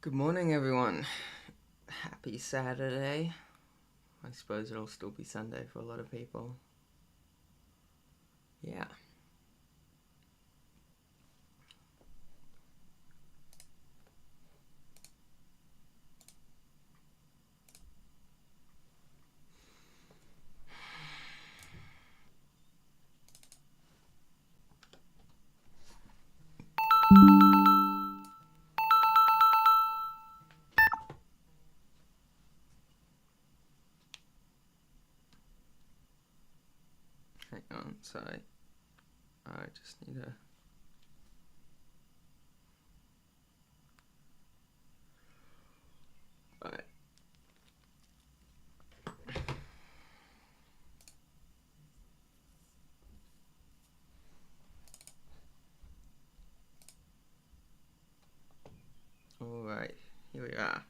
Good morning, everyone. Happy Saturday. I suppose it'll still be Sunday for a lot of people. Yeah. Hang on, sorry. I just need to... Alright. Alright, here we are.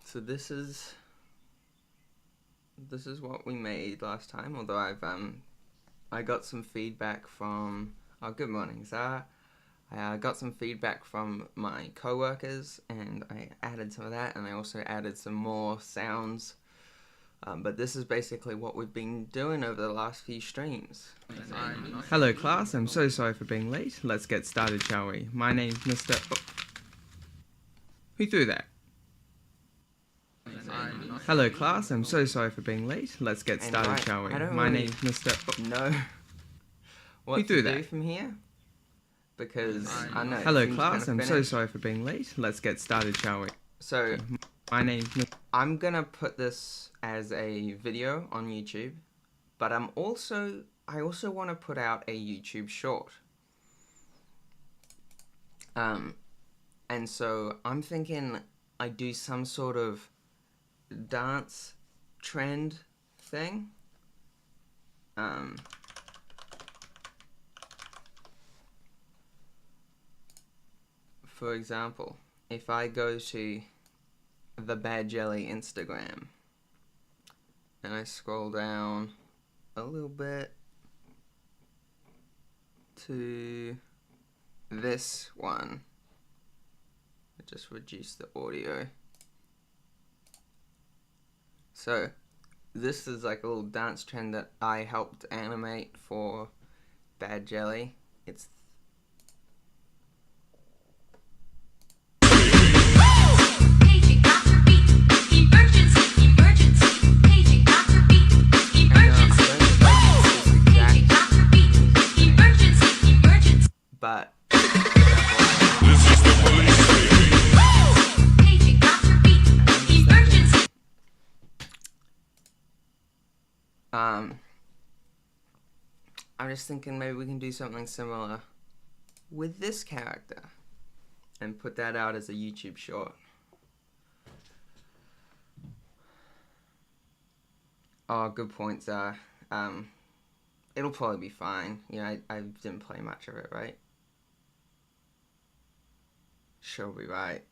So this is what we made last time, although I got some feedback from... Oh, good morning, Zara. I got some feedback from my co-workers, and I added some of that, and I also added some more sounds. But this is basically what we've been doing over the last few streams. Hello class, I'm so sorry for being late. Let's get started, shall we? My name's Mr... Oh. Who threw that? Hello class, I'm so sorry for being late. Let's get started, shall we? My name's Mr... Oh. No. What to do from here? Because I know. Hello class, I'm so sorry for being late. Let's get started, shall we? So, my name's... I'm gonna put this as a video on YouTube, but I also want to put out a YouTube short. And so I'm thinking I do some sort of dance trend thing. For example, if I go to the Bad Jelly Instagram and I scroll down a little bit to this one, I just reduce the audio. So this is like a little dance trend that I helped animate for Bad Jelly. It's but I'm just thinking maybe we can do something similar with this character and put that out as a YouTube short. Oh, good points. It'll probably be fine. You know, I didn't play much of it, right? She'll be right.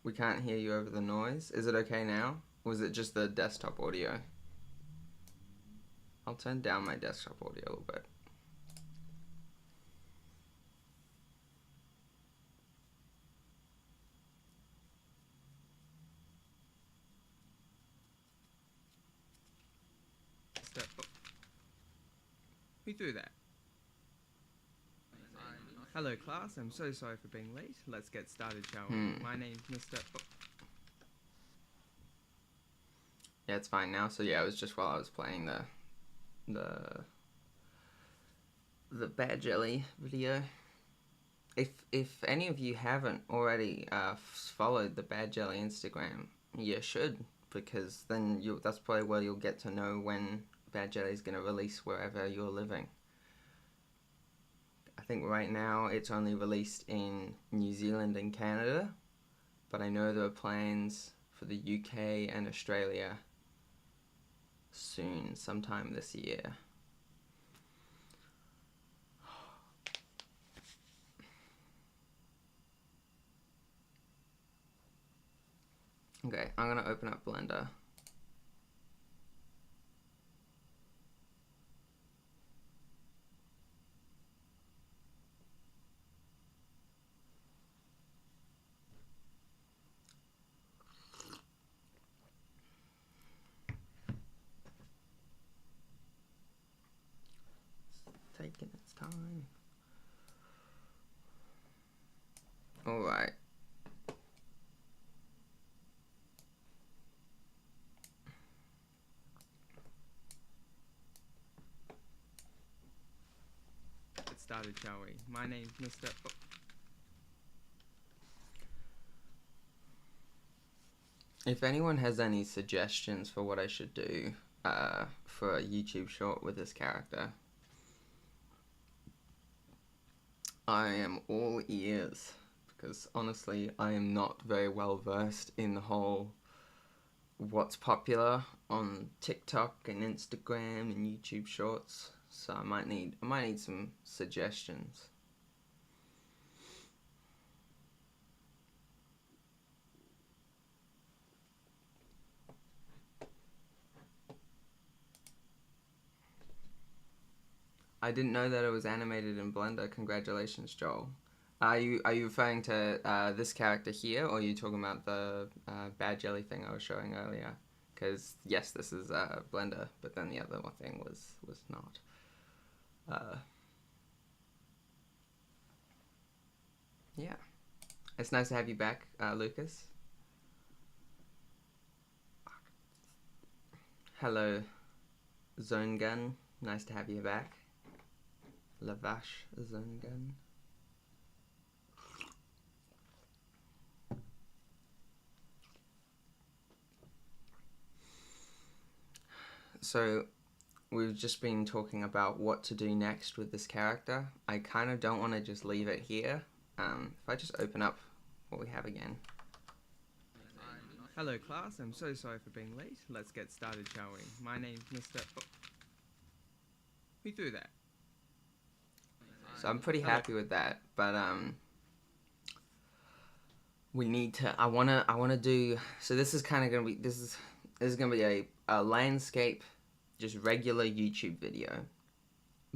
We can't hear you over the noise. Is it okay now? Or is it just the desktop audio? I'll turn down my desktop audio a little bit. Who threw that? Hello class, I'm so sorry for being late. Let's get started, shall we? My name's Mr... Oh. Yeah, it's fine now. So yeah, it was just while I was playing the Bad Jelly video. If any of you haven't already followed the Bad Jelly Instagram, you should, because then that's probably where you'll get to know when Bad Jelly is going to release wherever you're living. I think right now it's only released in New Zealand and Canada, but I know there are plans for the UK and Australia soon, sometime this year. Okay, I'm gonna open up Blender. It's taking its time. Alright. Get started, shall we? My name's Mr. If anyone has any suggestions for what I should do for a YouTube short with this character, I am all ears, because honestly I am not very well versed in the whole what's popular on TikTok and Instagram and YouTube shorts, so I might need some suggestions. I didn't know that it was animated in Blender. Congratulations, Joel. Are you referring to this character here, or are you talking about the Bad Jelly thing I was showing earlier? Because yes, this is Blender, but then the other thing was not. Yeah, it's nice to have you back, Lucas. Hello, Zone Gun. Nice to have you back. Lavash Zone Gun. So, we've just been talking about what to do next with this character. I kind of don't want to just leave it here. If I just open up what we have again. Hello class, I'm so sorry for being late. Let's get started, shall we? My name's Mr. Oh. Who threw that? So I'm pretty happy with that, but we need to, I wanna do, so this is kind of gonna be, this is gonna be a landscape, just regular YouTube video.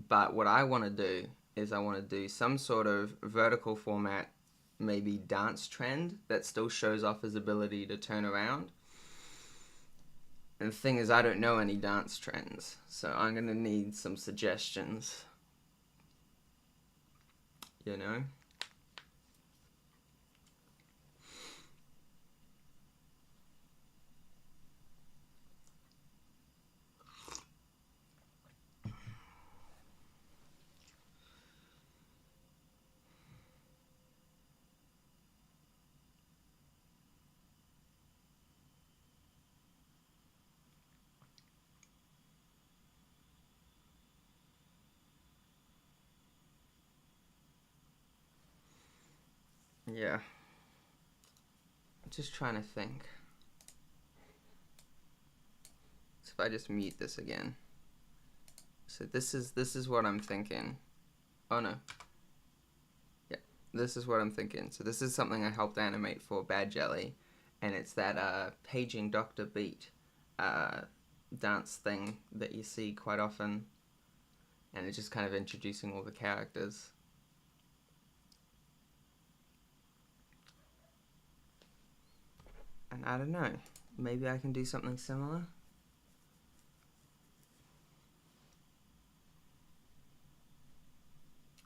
But what I want to do is I want to do some sort of vertical format, maybe dance trend that still shows off his ability to turn around. And the thing is, I don't know any dance trends, so I'm gonna need some suggestions. You know? Yeah. I'm just trying to think. So if I just mute this again. So this is what I'm thinking. Oh no. Yeah, this is what I'm thinking. So this is something I helped animate for Bad Jelly, and it's that paging Dr. Beat dance thing that you see quite often, and it's just kind of introducing all the characters. And I don't know, maybe I can do something similar.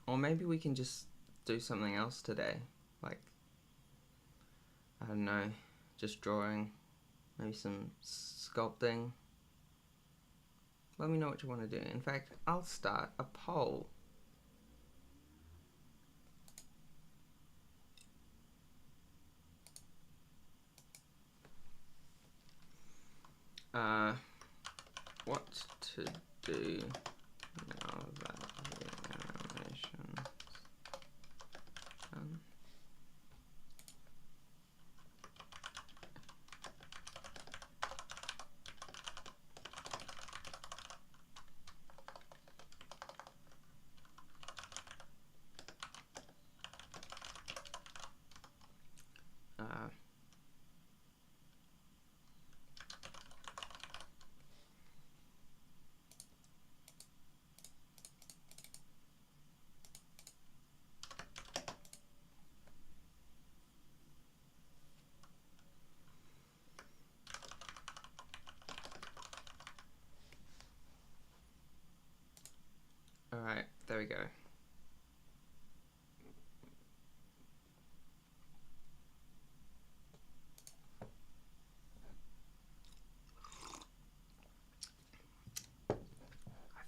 Or maybe we can just do something else today, like, I don't know, just drawing, maybe some sculpting. Let me know what you want to do. In fact, I'll start a poll. What to do now that the animation's done? Alright, there we go.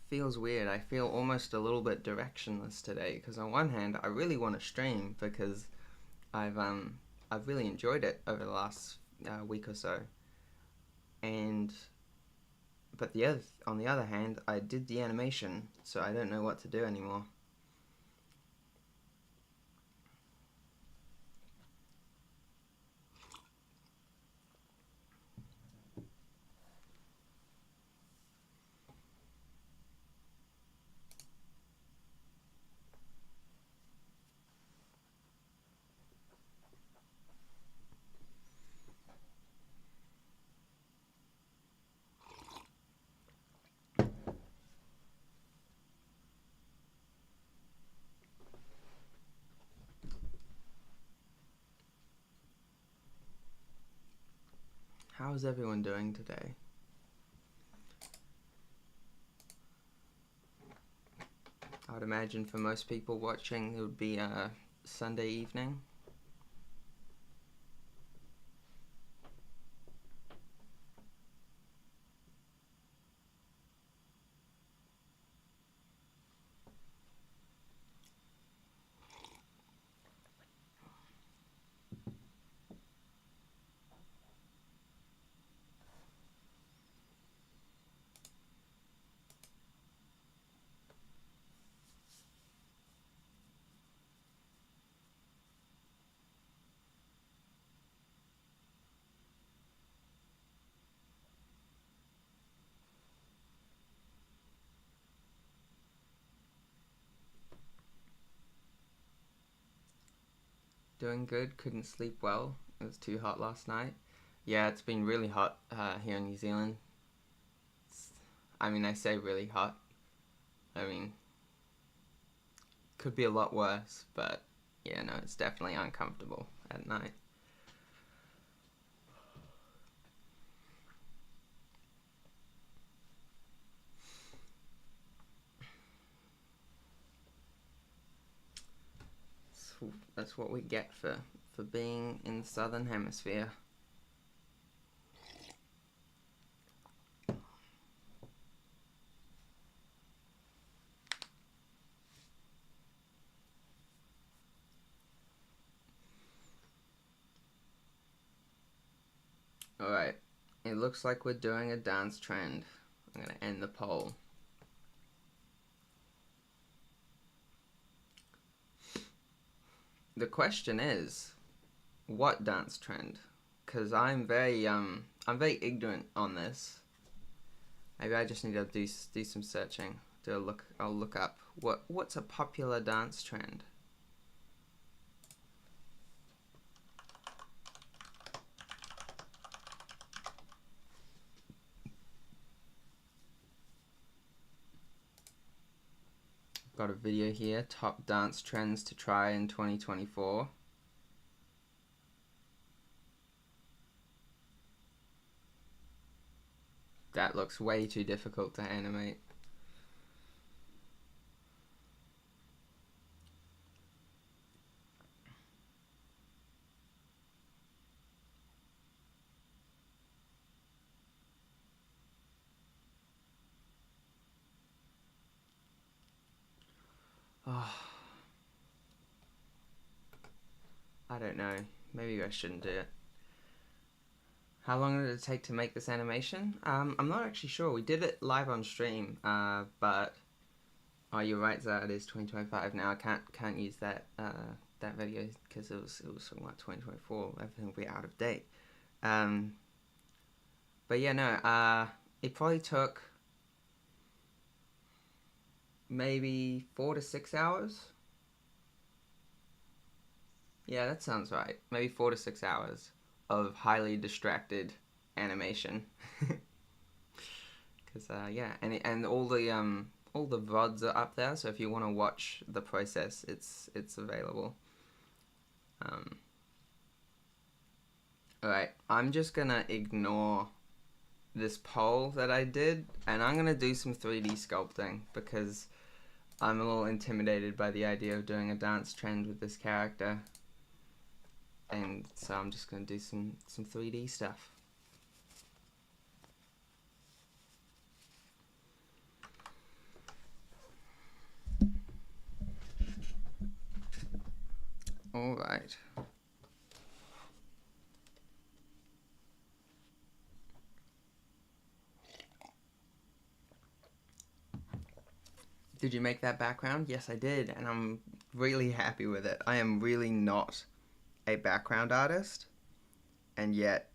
Feels weird. I feel almost a little bit directionless today because on one hand I really want to stream because I've really enjoyed it over the last week or so, and but on the other hand I did the animation, so I don't know what to do anymore. How's everyone doing today? I would imagine for most people watching it would be a Sunday evening. Doing good. Couldn't sleep well. It was too hot last night. Yeah, it's been really hot here in New Zealand. I mean, I say really hot. I mean, could be a lot worse, but yeah, no, it's definitely uncomfortable at night. So that's what we get for being in the Southern Hemisphere. Alright, it looks like we're doing a dance trend. I'm going to end the poll. The question is, what dance trend? Because I'm very ignorant on this. Maybe I just need to do some searching. I'll look up what's a popular dance trend. Got a video here, top dance trends to try in 2024. That looks way too difficult to animate. Oh, I don't know. Maybe I shouldn't do it. How long did it take to make this animation? I'm not actually sure. We did it live on stream, but oh, you're right, Zara. It is 2025 now. I can't use that that video because it was from what 2024. Everything will be out of date. But yeah, no. It probably took maybe 4 to 6 hours. Yeah, that sounds right. Maybe 4 to 6 hours of highly distracted animation. Because yeah, and all the VODs are up there. So if you want to watch the process, it's available. All right, I'm just gonna ignore this poll that I did, and I'm gonna do some 3D sculpting because I'm a little intimidated by the idea of doing a dance trend with this character, and so I'm just gonna do some 3D stuff. All right. Did you make that background? Yes, I did, and I'm really happy with it. I am really not a background artist, and yet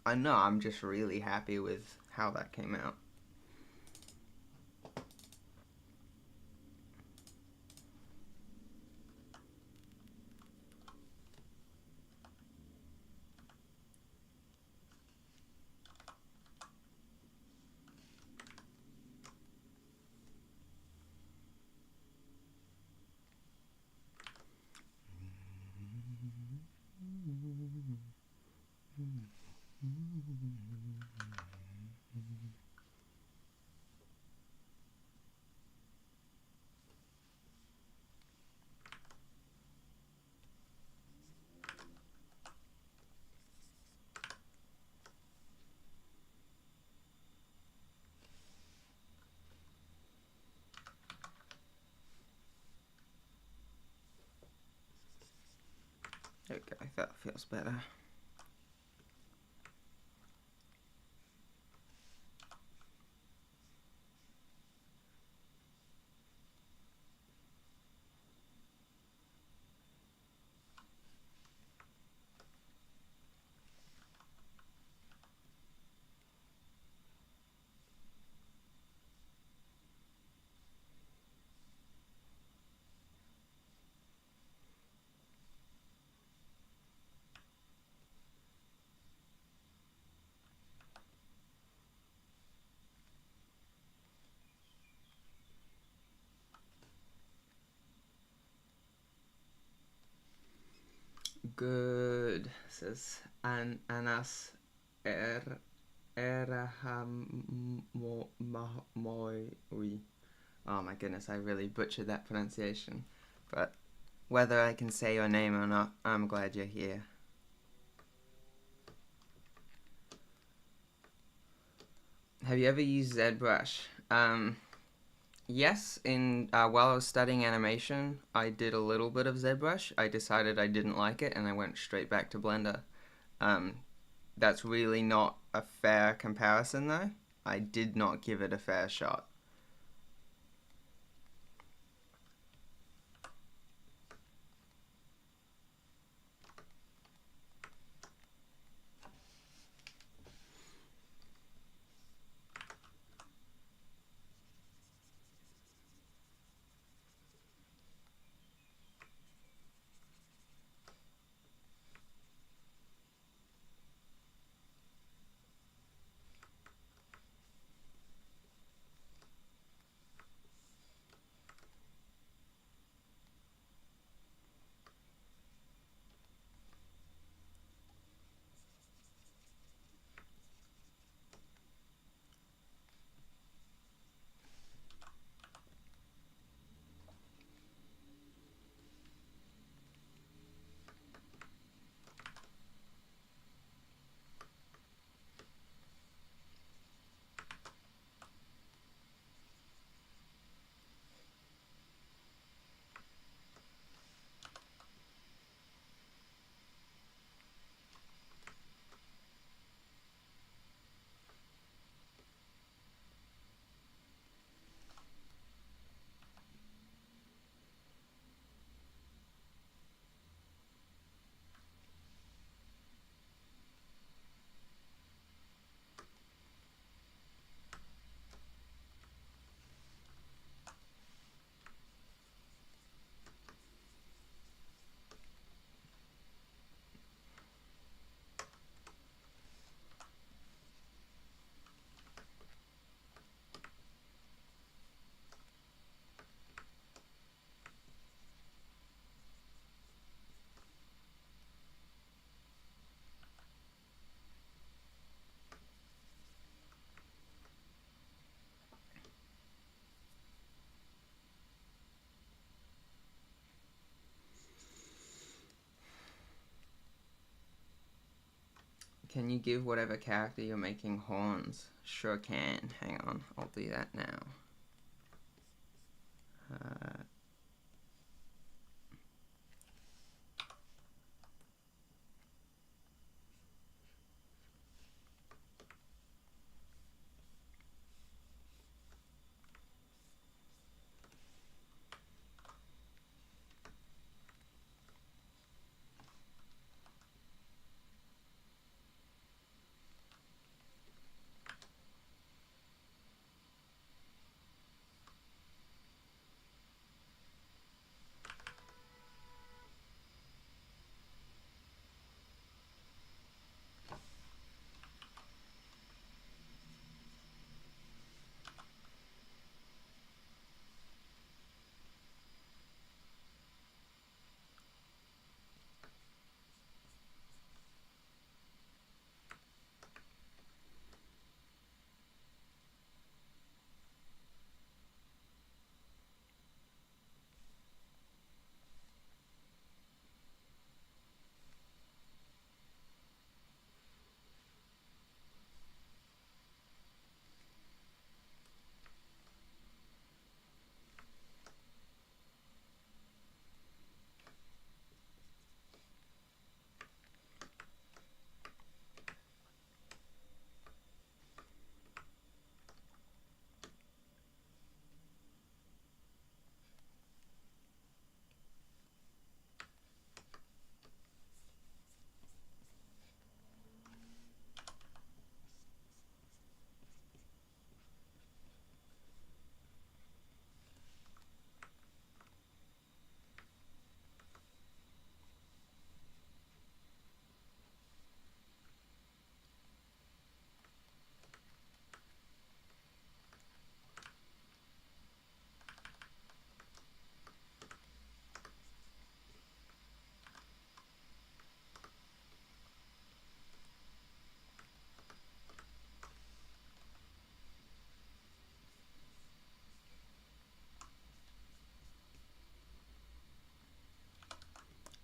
I know I'm just really happy with how that came out. Okay, that feels better. Good, says Anas Erahamoy. Oh my goodness, I really butchered that pronunciation. But whether I can say your name or not, I'm glad you're here. Have you ever used ZBrush? Yes, while I was studying animation, I did a little bit of ZBrush. I decided I didn't like it, and I went straight back to Blender. Um, that's really not a fair comparison, though. I did not give it a fair shot. Can you give whatever character you're making horns? Sure can. Hang on, I'll do that now.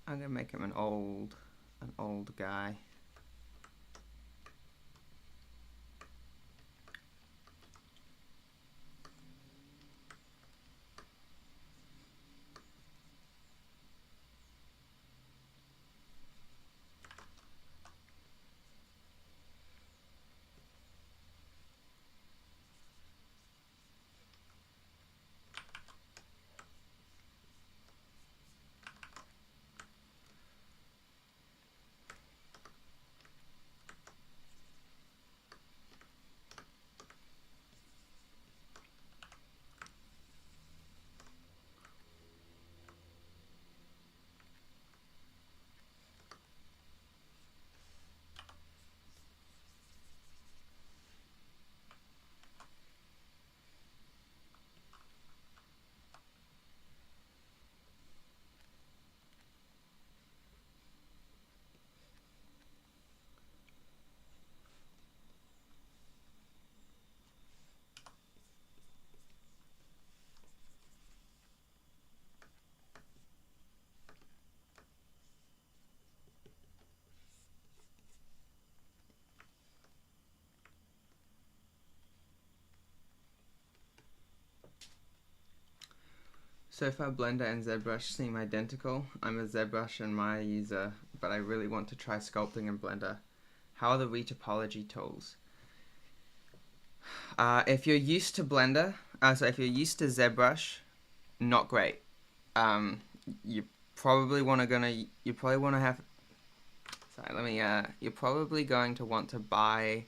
I'm gonna make him an old guy. So far, Blender and ZBrush seem identical. I'm a ZBrush and Maya user, but I really want to try sculpting in Blender. How are the retopology tools? If you're used to Blender, so if you're used to ZBrush, not great. You probably you probably want to have. Sorry, let me. You're probably going to want to buy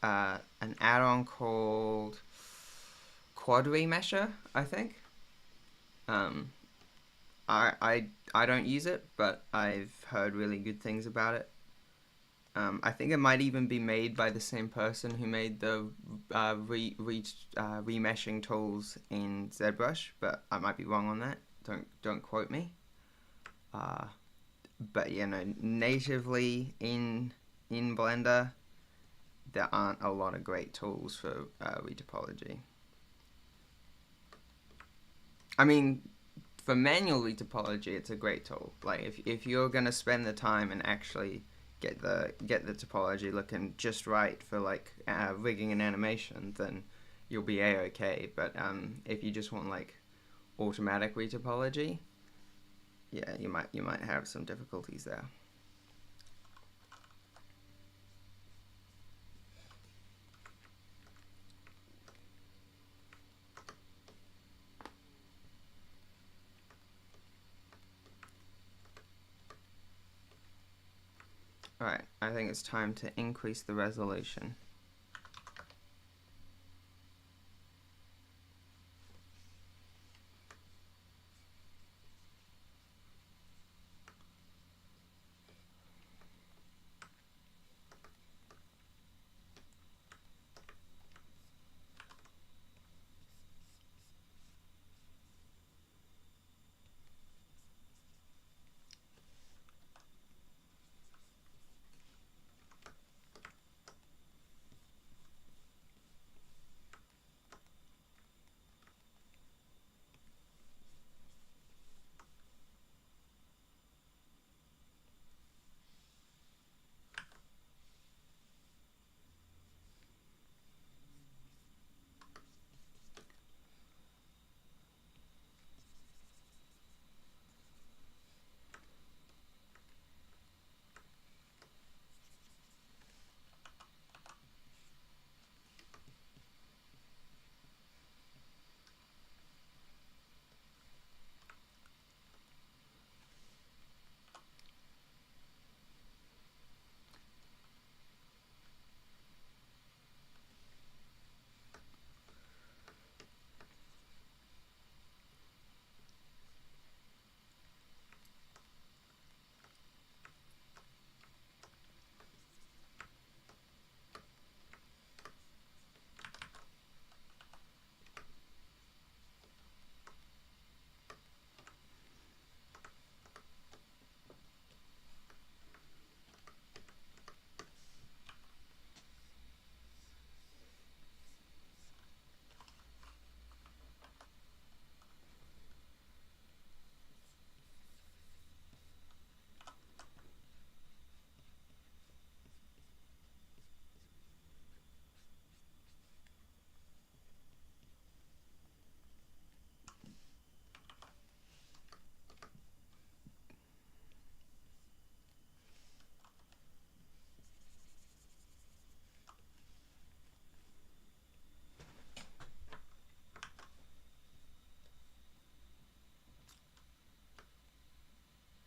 an add-on called Quad Remesher, I think. I don't use it, but I've heard really good things about it. I think it might even be made by the same person who made the remeshing tools in ZBrush, but I might be wrong on that. Don't quote me. But natively in Blender, there aren't a lot of great tools for retopology. I mean, for manual retopology, it's a great tool. Like if you're gonna spend the time and actually get the topology looking just right for like rigging and animation, then you'll be a-okay. But if you just want like automatic retopology, yeah, you might have some difficulties there. Alright, I think it's time to increase the resolution.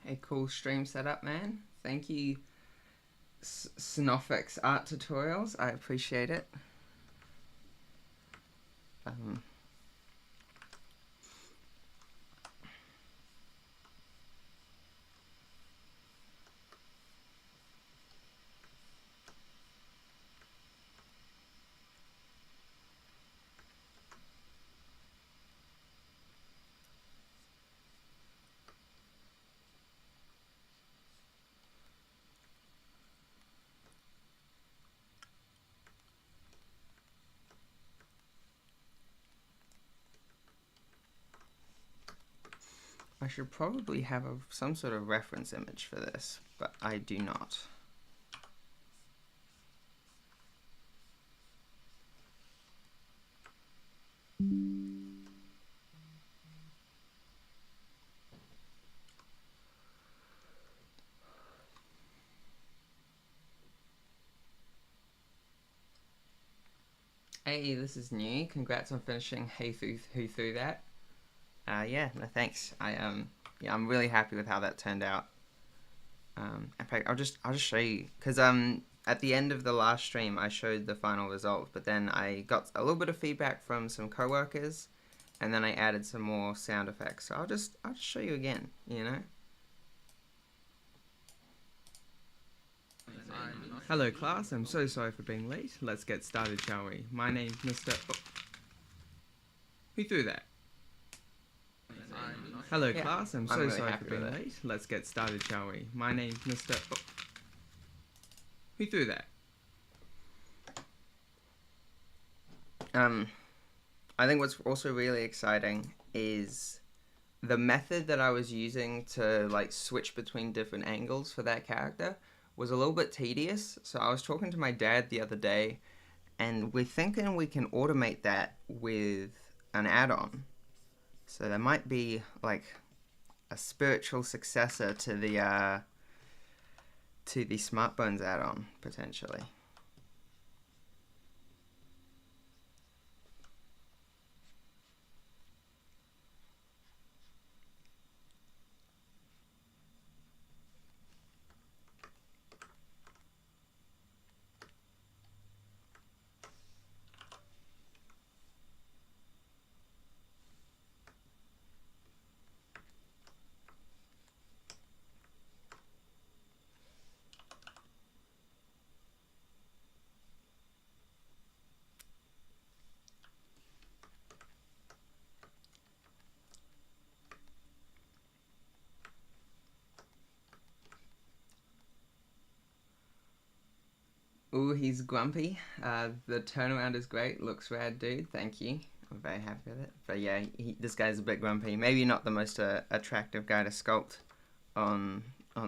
Hey, cool stream setup, man. Thank you, Snofix Art Tutorials. I appreciate it. I should probably have some sort of reference image for this, but I do not. Hey, this is new. Congrats on finishing Hey Who Threw That. Yeah, no thanks. Yeah, I'm really happy with how that turned out. In fact, I'll just show you, because at the end of the last stream I showed the final result, but then I got a little bit of feedback from some coworkers, and then I added some more sound effects. So I'll just show you again, you know. Hello class, I'm so sorry for being late. Let's get started, shall we? My name's Mr. Oh. Who threw that? Hello class, I'm so really sorry for being late. Let's get started, shall we? My name's Mr. Oh. Who threw that? I think what's also really exciting is the method that I was using to like switch between different angles for that character was a little bit tedious. So I was talking to my dad the other day, and we're thinking we can automate that with an add-on. So there might be like a spiritual successor to the SmartBones add-on potentially. Ooh, he's grumpy. The turnaround is great. Looks rad, dude. Thank you. I'm very happy with it. But yeah, this guy's a bit grumpy. Maybe not the most attractive guy to sculpt on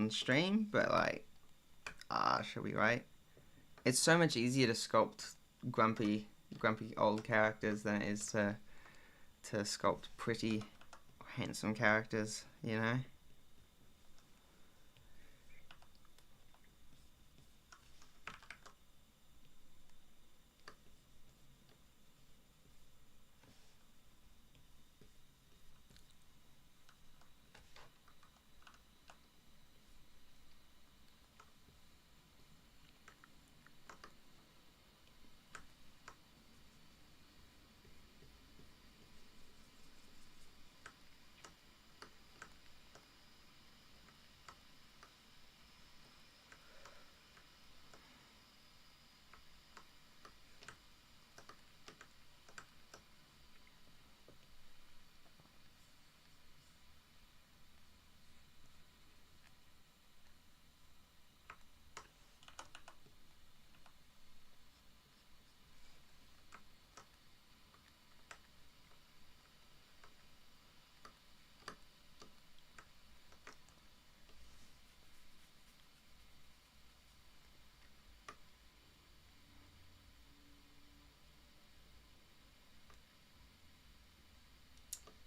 stream, but like, should we right? It's so much easier to sculpt grumpy old characters than it is to sculpt pretty, handsome characters. You know.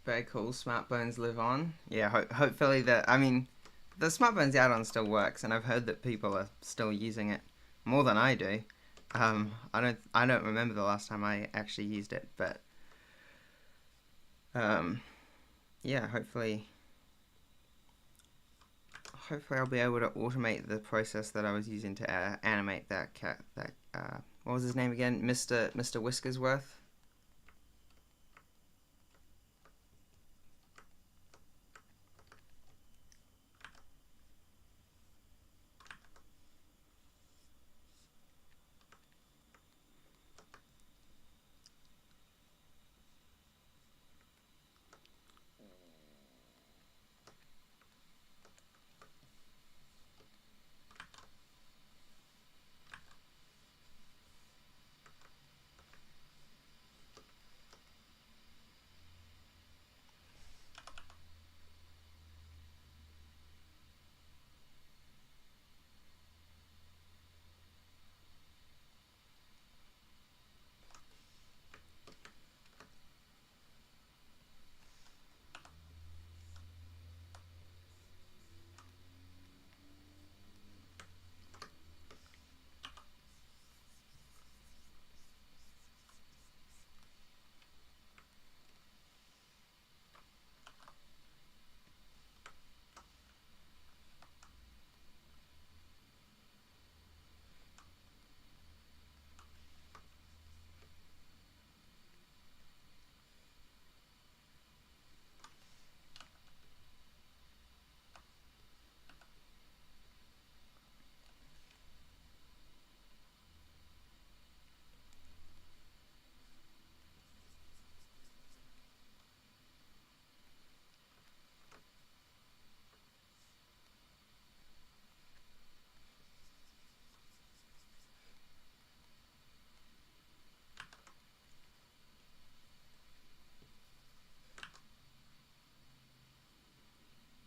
Very cool. SmartBones live on. Yeah, hopefully that. I mean, the SmartBones add-on still works, and I've heard that people are still using it more than I do. I don't remember the last time I actually used it, but um, yeah, hopefully I'll be able to automate the process that I was using to animate that cat. That what was his name again? Mr. Whiskersworth.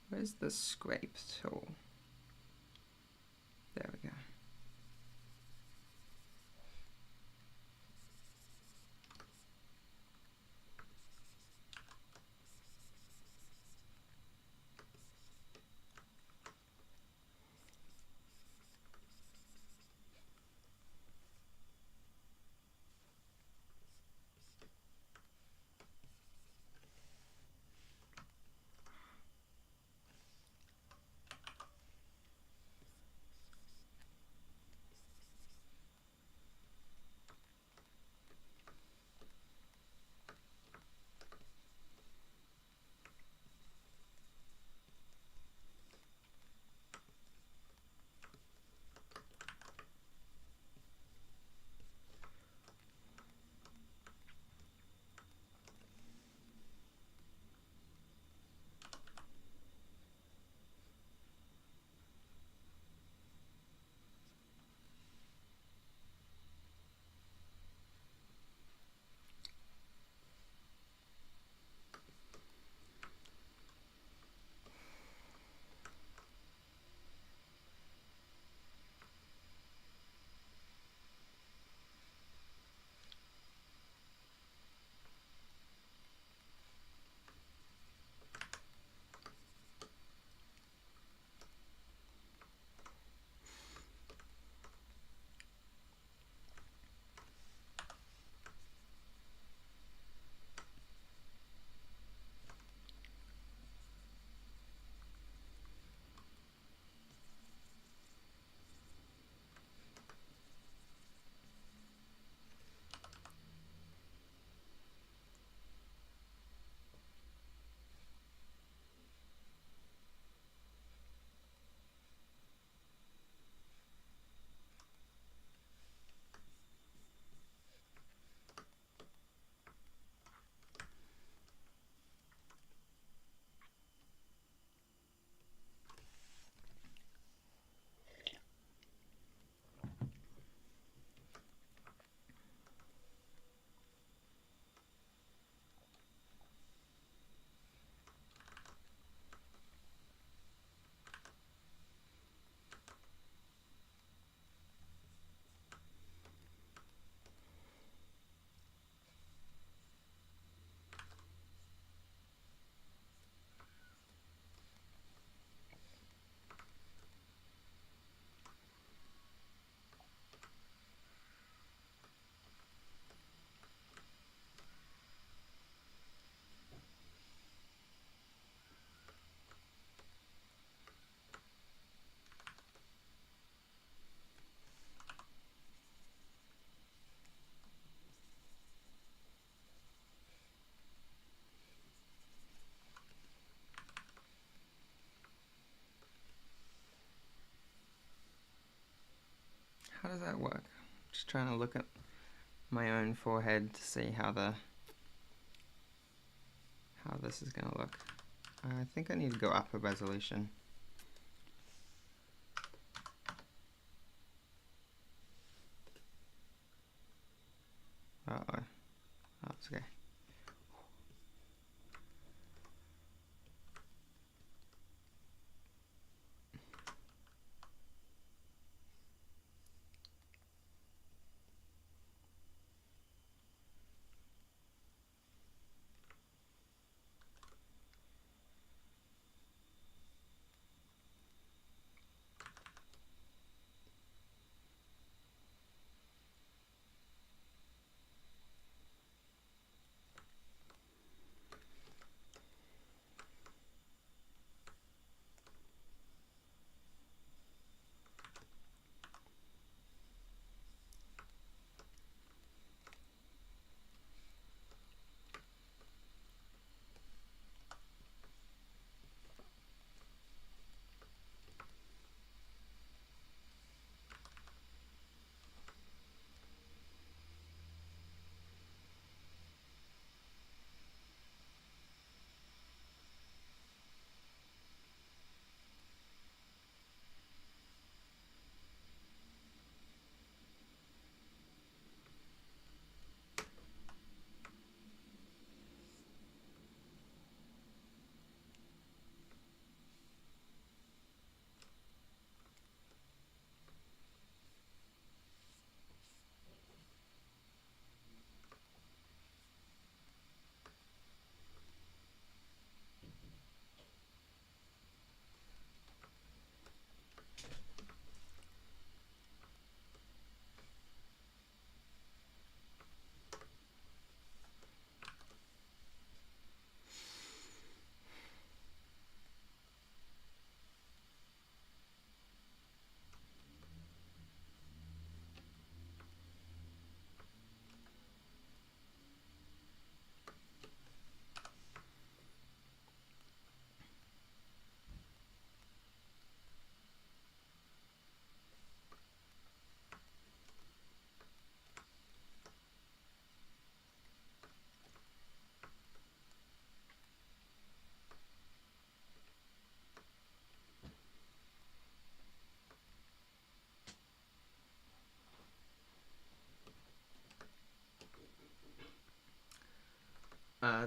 Where's the scrape tool? There we go. that work? Just trying to look at my own forehead to see how this is gonna look. I think I need to go up a resolution. Uh-oh. Oh, it's okay.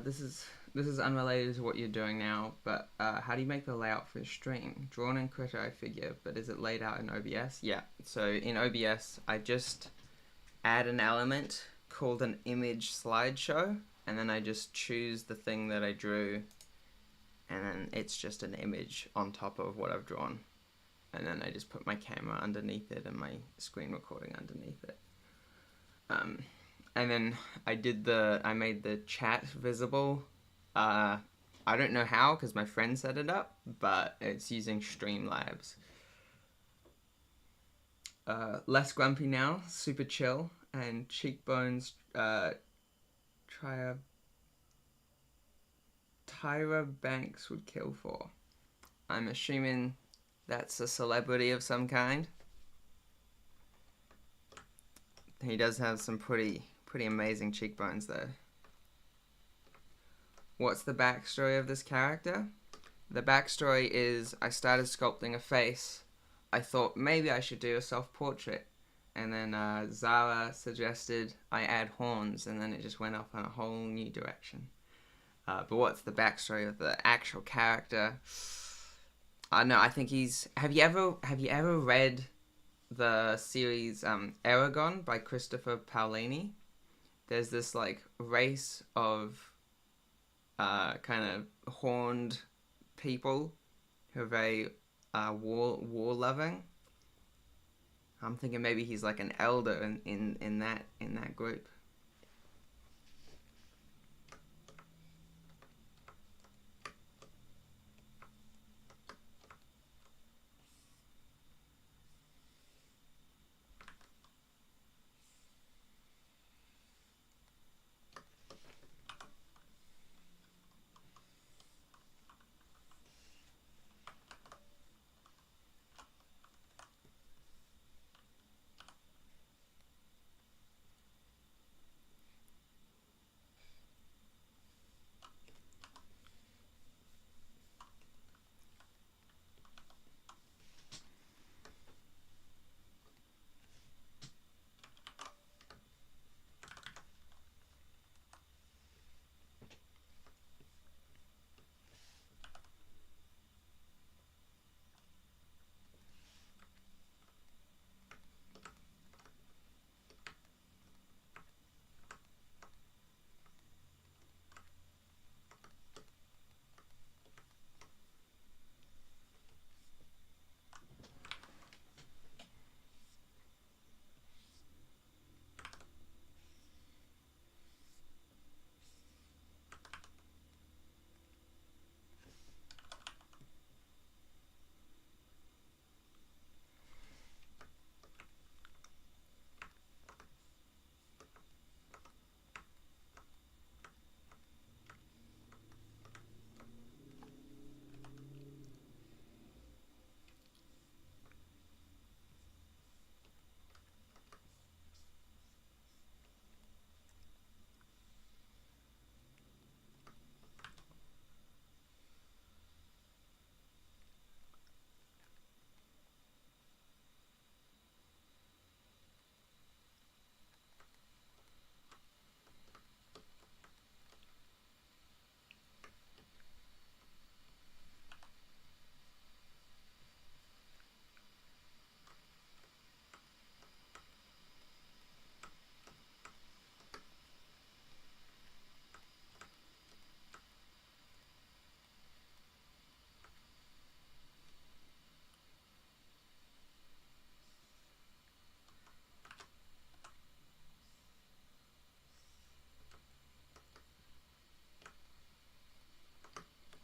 This is unrelated to what you're doing now, but how do you make the layout for a stream? Drawn in Krita, I figure, but is it laid out in OBS? Yeah, so in OBS, I just add an element called an image slideshow, and then I just choose the thing that I drew, and then it's just an image on top of what I've drawn. And then I just put my camera underneath it and my screen recording underneath it. And then I made the chat visible. I don't know how, because my friend set it up, but it's using Streamlabs. Less grumpy now, super chill, and cheekbones, Tyra Banks would kill for. I'm assuming that's a celebrity of some kind. He does have some pretty amazing cheekbones though. What's the backstory of this character? The backstory is I started sculpting a face. I thought maybe I should do a self-portrait. And then Zara suggested I add horns, and then it just went off on a whole new direction. But what's the backstory of the actual character? I don't know, I think he's... Have you ever read the series Eragon by Christopher Paolini? There's this like race of kind of horned people who are very war loving. I'm thinking maybe he's like an elder in that group.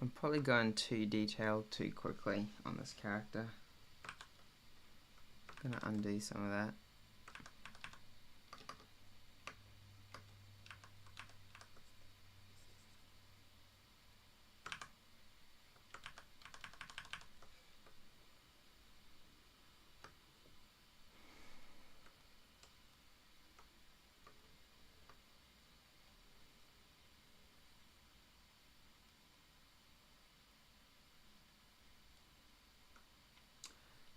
I'm probably going too detailed too quickly on this character. I'm gonna undo some of that.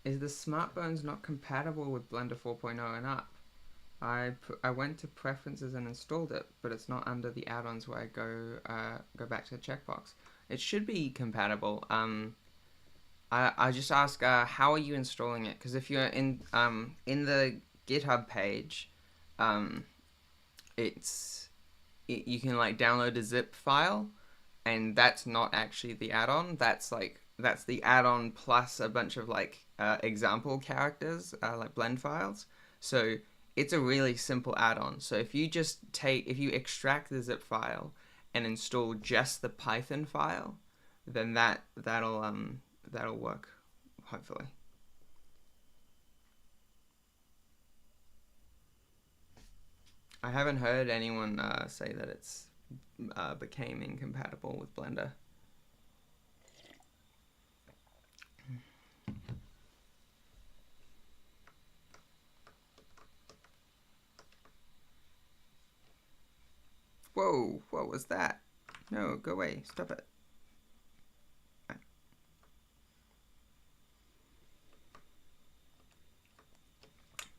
Is the SmartBones not compatible with Blender 4.0 and up? I went to preferences and installed it, but it's not under the add-ons where I go back to the checkbox. It should be compatible. I just ask how are you installing it? Because if you're in the GitHub page, you can like download a zip file, and that's not actually the add-on. That's the add-on plus a bunch of like example characters, like blend files. So it's a really simple add-on. So if you extract the zip file and install just the Python file, then that'll work, hopefully. I haven't heard anyone say that it's became incompatible with Blender. Whoa, what was that? No, go away, stop it.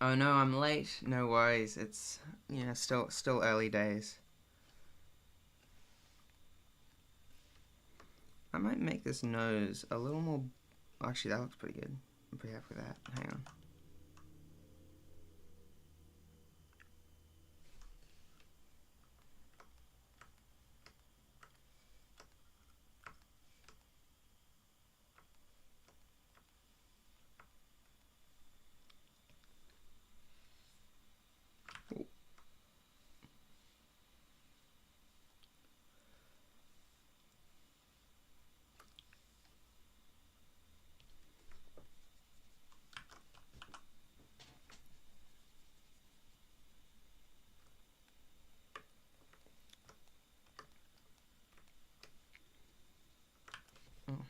Oh no, I'm late. No worries. It's still early days. I might make this nose a little more. Actually, that looks pretty good. I'm pretty happy with that. Hang on. Oh.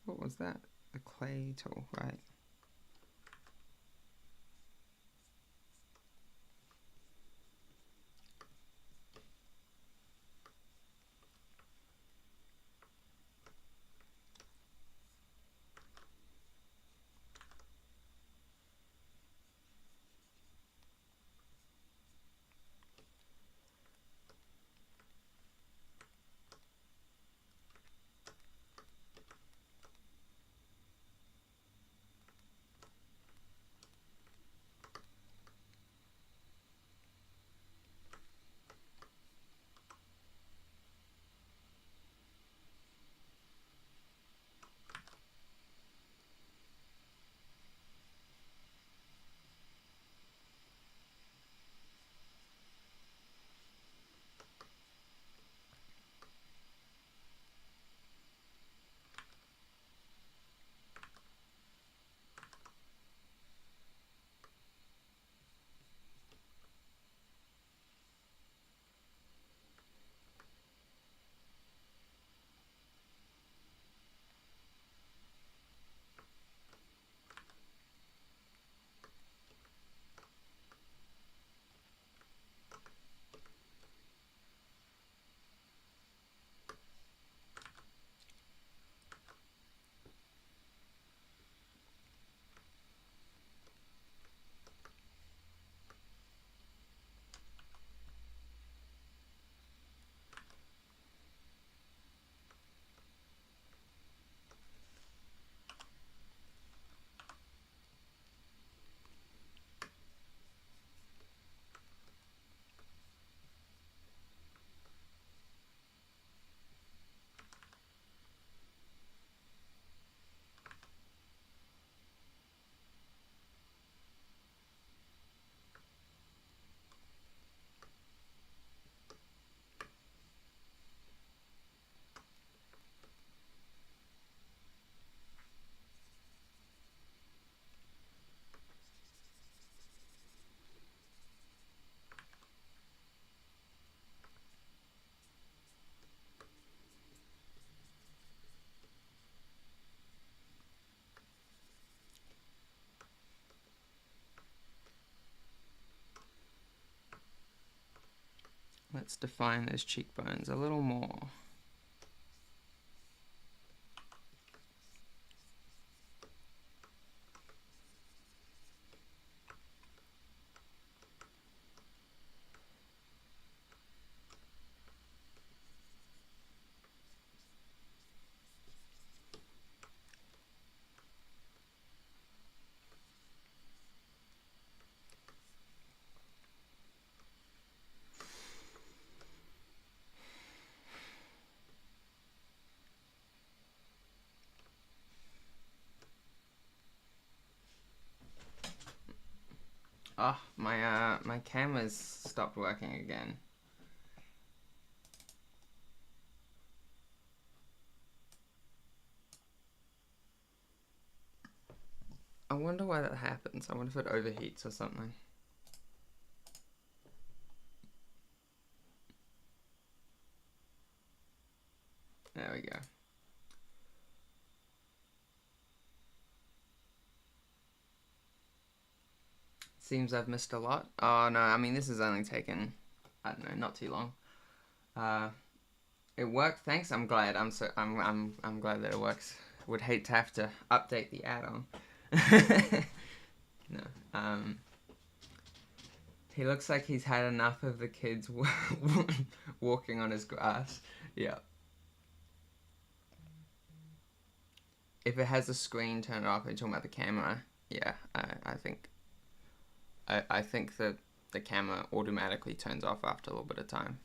What was that? The clay tool, right? Let's define those cheekbones a little more. Oh, my camera's stopped working again. I wonder why that happens. I wonder if it overheats or something. There we go. Seems I've missed a lot. Oh no, I mean this has only taken, I don't know, not too long. It worked. Thanks. I'm glad. I'm glad that it works. Would hate to have to update the add-on. No. He looks like he's had enough of the kids walking on his grass. Yeah. If it has a screen turned off, you're talking about the camera. Yeah, I think that the camera automatically turns off after a little bit of time.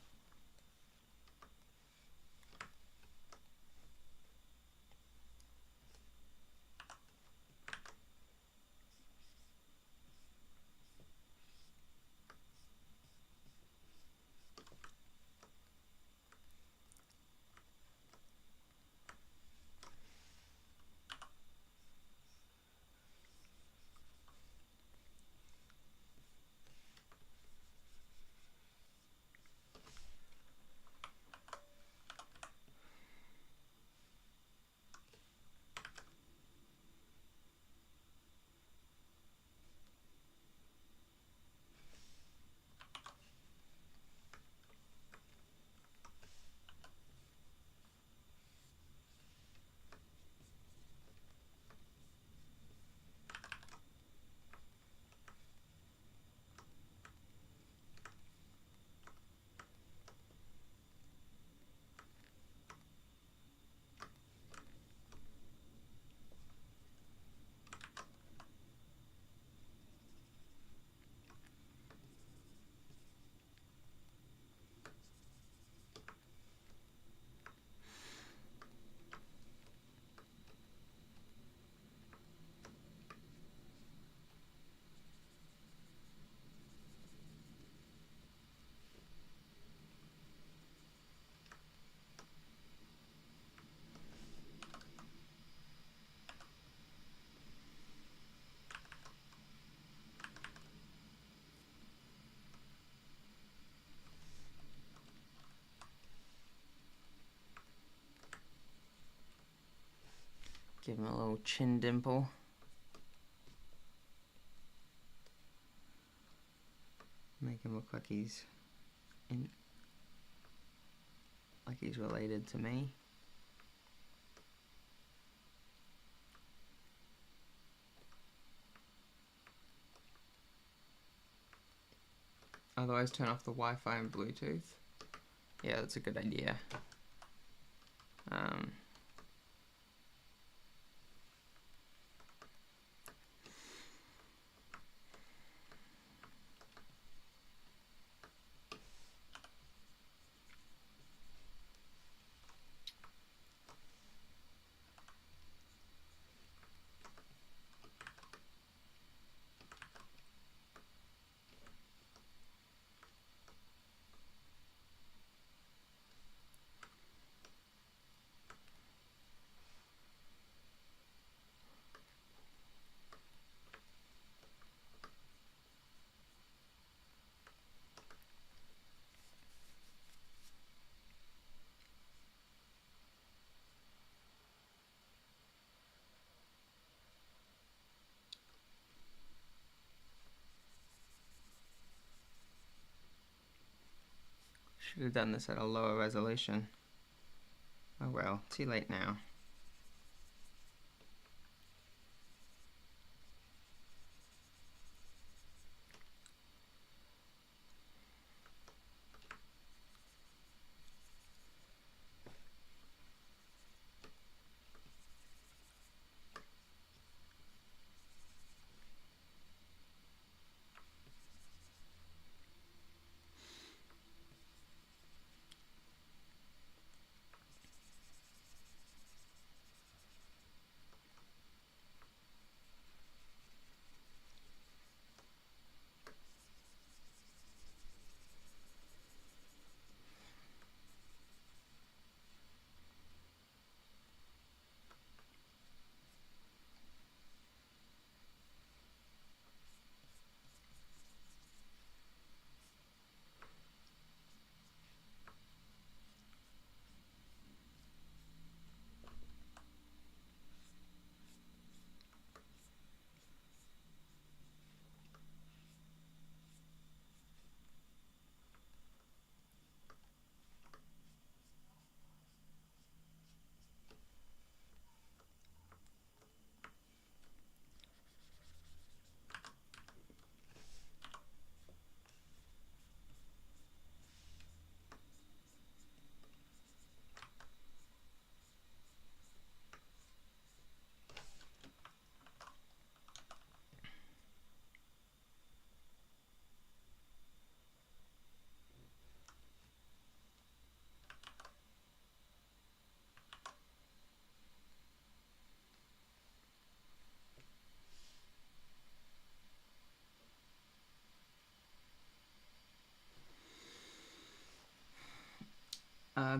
Give him a little chin dimple. Make him look like he's related to me. Otherwise, turn off the Wi-Fi and Bluetooth. Yeah, that's a good idea. Should have done this at a lower resolution. Oh well, too late now.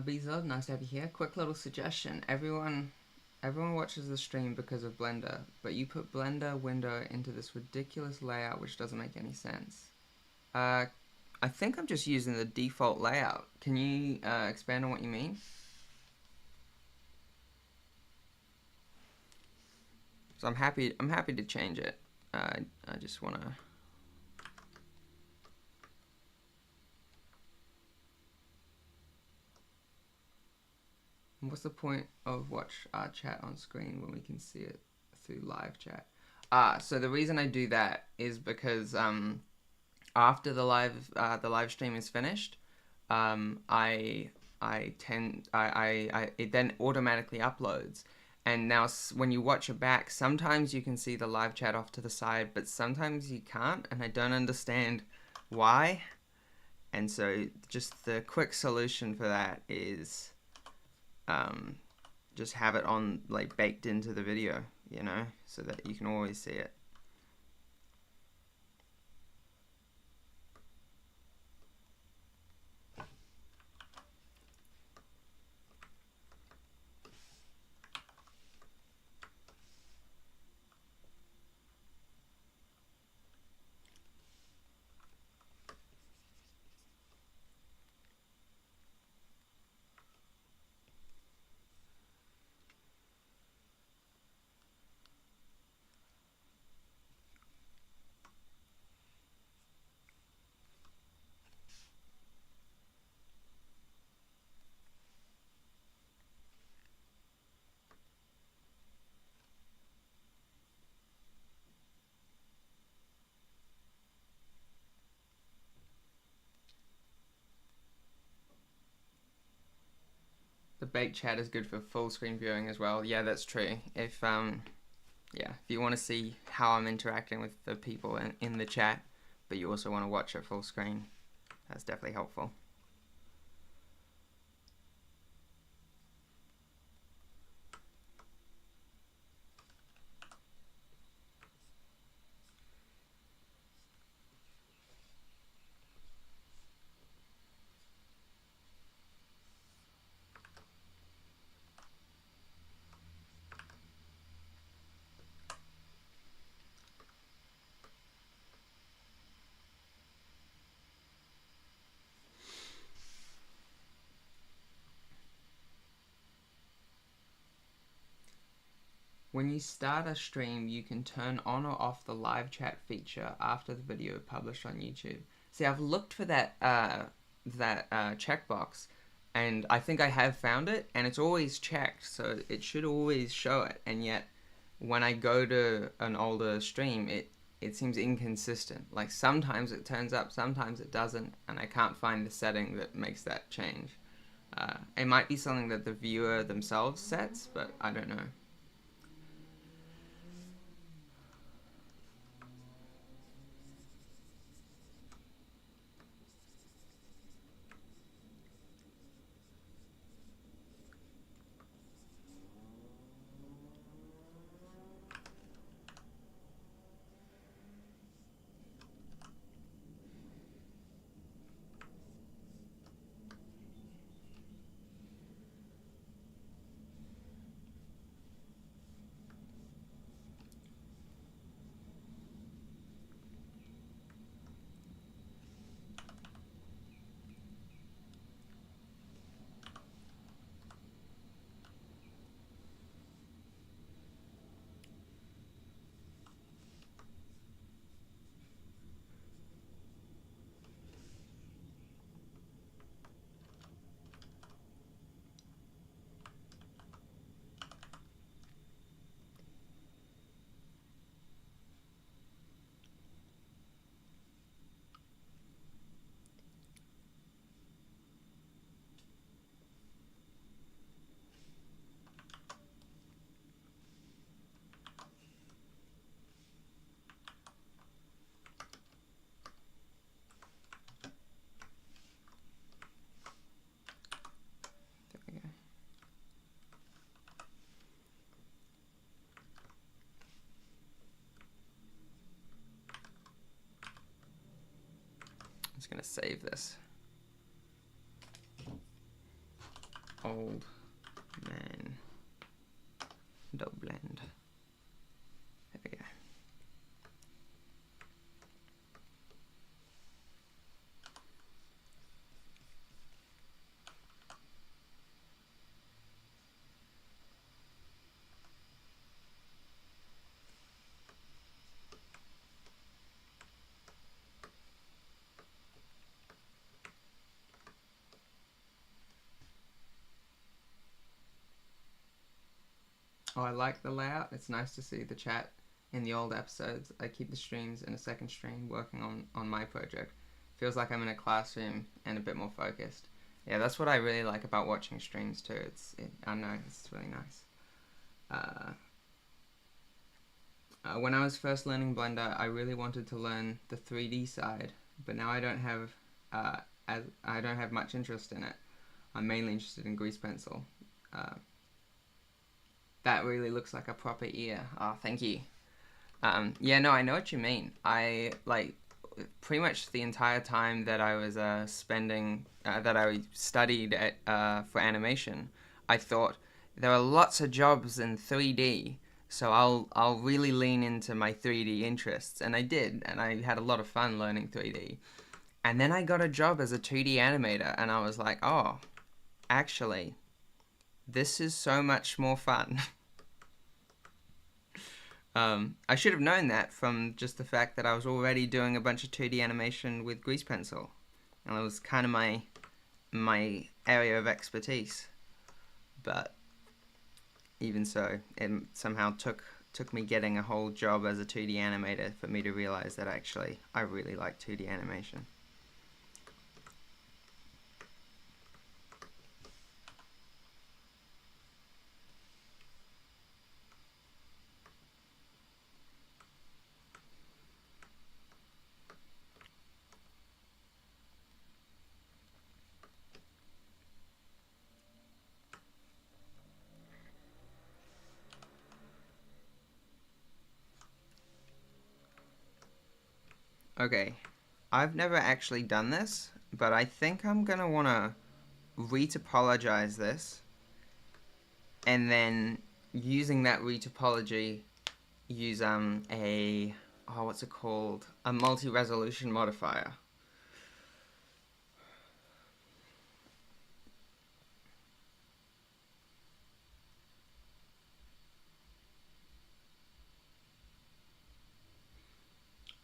Bezod, nice to have you here. Quick little suggestion. Everyone watches the stream because of Blender, but you put Blender window into this ridiculous layout which doesn't make any sense. I think I'm just using the default layout. Can you expand on what you mean? So I'm happy to change it. I just want to... What's the point of watch our chat on screen when we can see it through live chat? So the reason I do that is because after the live stream is finished, it then automatically uploads. And now when you watch it back, sometimes you can see the live chat off to the side, but sometimes you can't, and I don't understand why. And so just the quick solution for that is just have it on, like, baked into the video, you know, so that you can always see it. The baked chat is good for full screen viewing as well. Yeah, that's true. If you want to see how I'm interacting with the people in the chat, but you also want to watch it full screen, that's definitely helpful. When you start a stream, you can turn on or off the live chat feature after the video published on YouTube. See, I've looked for that that checkbox, and I think I have found it, and it's always checked, so it should always show it. And yet, when I go to an older stream, it seems inconsistent. Like sometimes it turns up, sometimes it doesn't, and I can't find the setting that makes that change. It might be something that the viewer themselves sets, but I don't know. There we go. I'm just gonna save this. Old man double blend. There we go. Oh, I like the layout. It's nice to see the chat in the old episodes. I keep the streams in a second stream working on my project. Feels like I'm in a classroom and a bit more focused. Yeah, that's what I really like about watching streams too. I know, it's really nice. When I was first learning Blender, I really wanted to learn the 3D side, but now I don't have much interest in it. I'm mainly interested in Grease Pencil. That really looks like a proper ear. Oh, thank you. Yeah, no, I know what you mean. I like pretty much the entire time that I was that I studied for animation. I thought there are lots of jobs in 3D, so I'll really lean into my 3D interests, and I did, and I had a lot of fun learning 3D. And then I got a job as a 2D animator, and I was like, oh, actually, this is so much more fun. I should have known that from just the fact that I was already doing a bunch of 2D animation with Grease Pencil, and it was kind of my area of expertise. But even so, it somehow took me getting a whole job as a 2D animator for me to realize that actually I really like 2D animation. Okay, I've never actually done this, but I think I'm gonna wanna retopologize this, and then using that retopology, use what's it called? A multi-resolution modifier.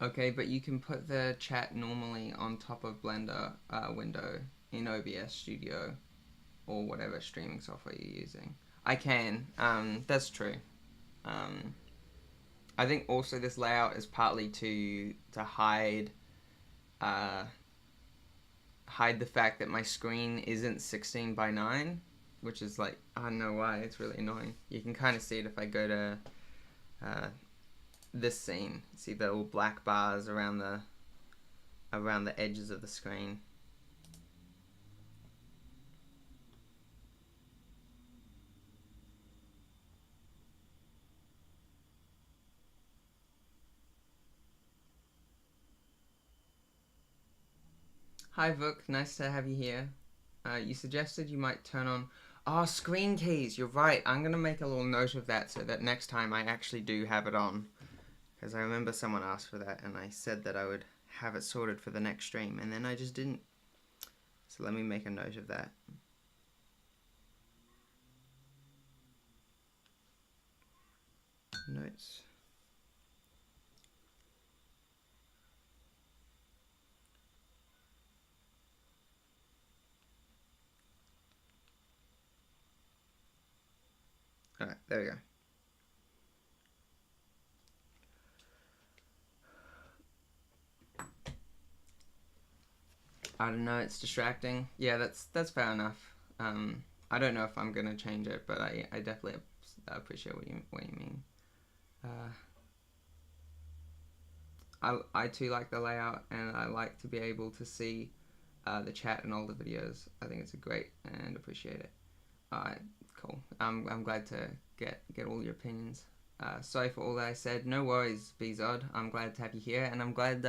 Okay, but you can put the chat normally on top of Blender window in OBS Studio or whatever streaming software you're using. I can. That's true. Um, I think also this layout is partly to hide hide the fact that my screen isn't 16 by 9, which is like, I don't know why, it's really annoying. You can kind of see it if I go to this scene. See the little black bars around the edges of the screen. Hi Vuk, nice to have you here. You suggested you might turn on... Oh, screen keys, you're right. I'm going to make a little note of that so that next time I actually do have it on. Because I remember someone asked for that and I said that I would have it sorted for the next stream and then I just didn't. So let me make a note of that. Notes. Alright, there we go. I don't know, it's distracting. Yeah, that's fair enough. I don't know if I'm gonna change it, but I definitely appreciate what you mean. I too like the layout, and I like to be able to see the chat and all the videos. I think it's a great and appreciate it. Alright, cool. I'm glad to get all your opinions. Sorry for all that I said. No worries, Bzod. I'm glad to have you here, and I'm glad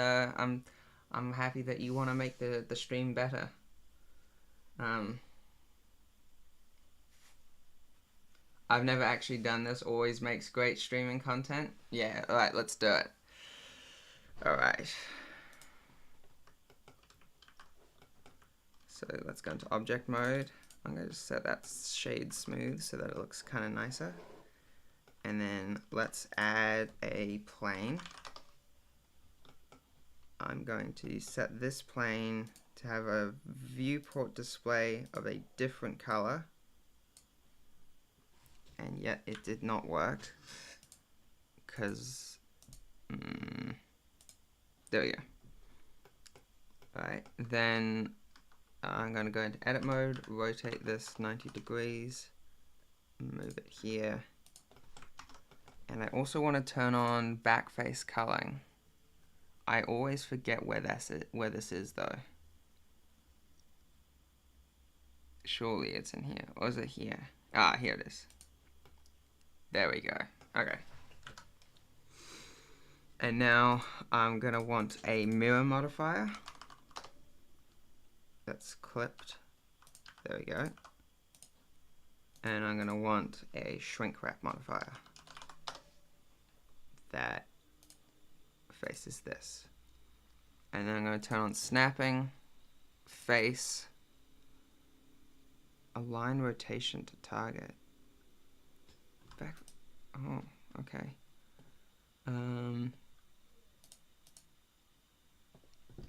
I'm happy that you want to make the stream better. I've never actually done this. Always makes great streaming content. Yeah, alright, let's do it. Alright. So let's go into object mode. I'm going to just set that shade smooth so that it looks kind of nicer. And then let's add a plane. I'm going to set this plane to have a viewport display of a different color. And yet it did not work. Because... there we go. Alright, then I'm going to go into edit mode, rotate this 90 degrees, move it here. And I also want to turn on backface culling. I always forget where this is though. Surely it's in here. Or is it here? Ah, here it is. There we go. Okay. And now I'm going to want a mirror modifier. That's clipped. There we go. And I'm going to want a shrink wrap modifier. That faces this. And then I'm going to turn on snapping, face, align rotation to target. Back. Oh, okay.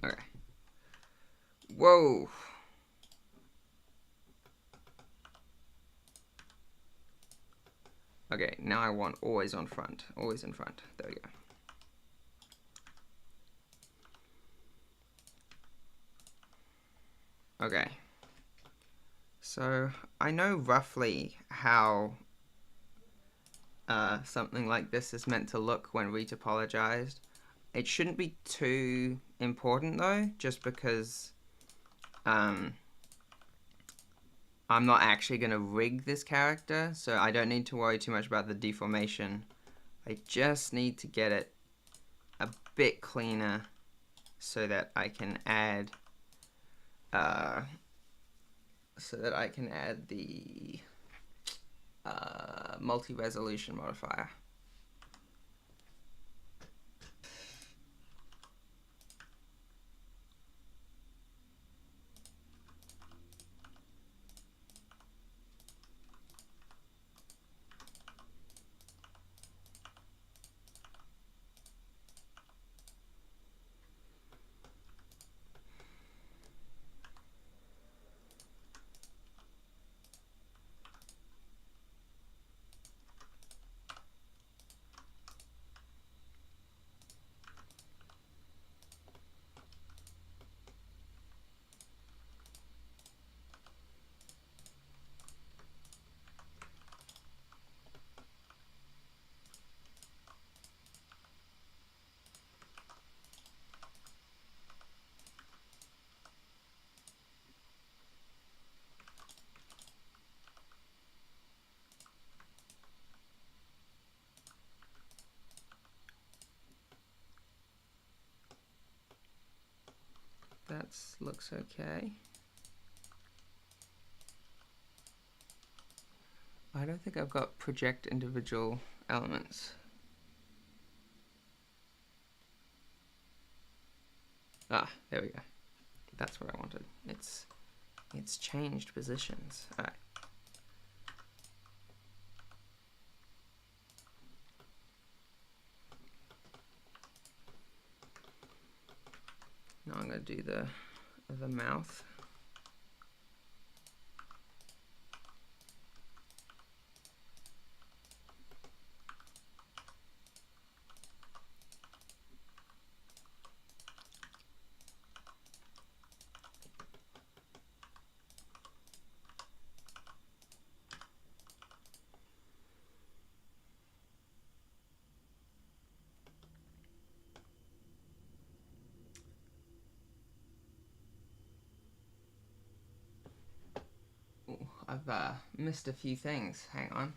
Okay. Whoa. Okay, now I want always on front, always in front. There we go. Okay. So I know roughly how something like this is meant to look when retopologized. It shouldn't be too important though, just because I'm not actually going to rig this character, so I don't need to worry too much about the deformation. I just need to get it a bit cleaner so that I can add the multi-resolution modifier. looks okay. I don't think I've got project individual elements. Ah, there we go. That's what I wanted. It's changed positions. Alright. Now I'm going to do the mouth. Ooh, I've missed a few things. Hang on.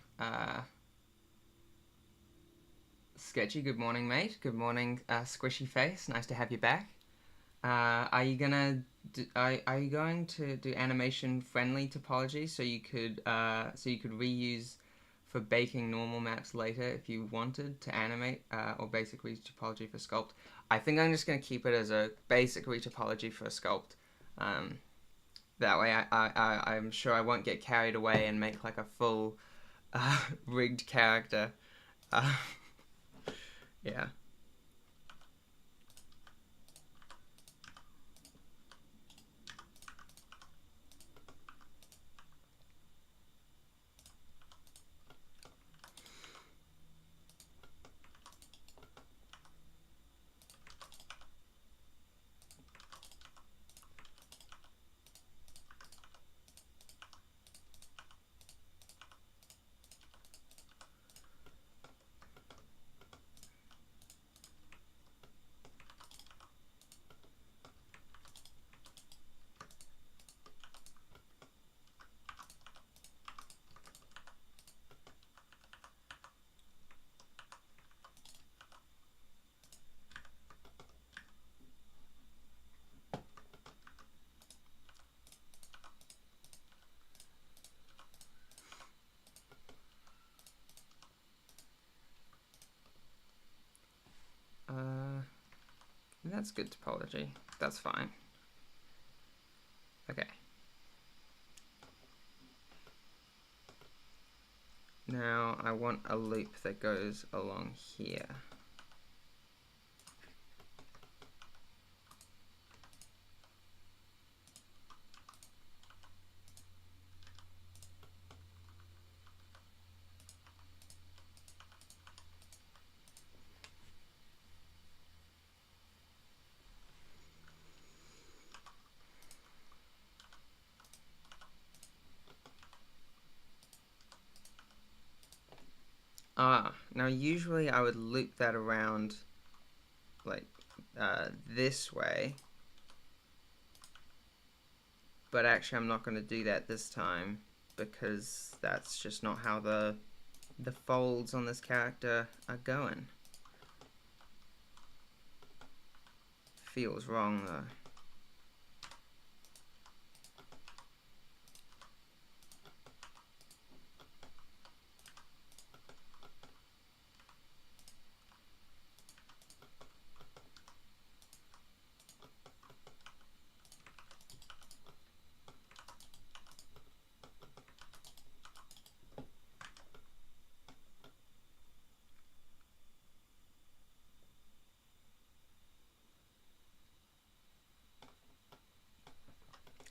Sketchy, good morning, mate. Good morning, Squishy Face. Nice to have you back. Are you going to do animation friendly topology so you could reuse for baking normal maps later if you wanted to animate, or basic retopology for sculpt? I think I'm just going to keep it as a basic retopology for a sculpt. That way I'm sure I won't get carried away and make like a full rigged character. Yeah. That's good topology. That's fine. Okay. Now I want a loop that goes along here. Now usually I would loop that around like this way, but actually I'm not going to do that this time because that's just not how the folds on this character are going. Feels wrong though.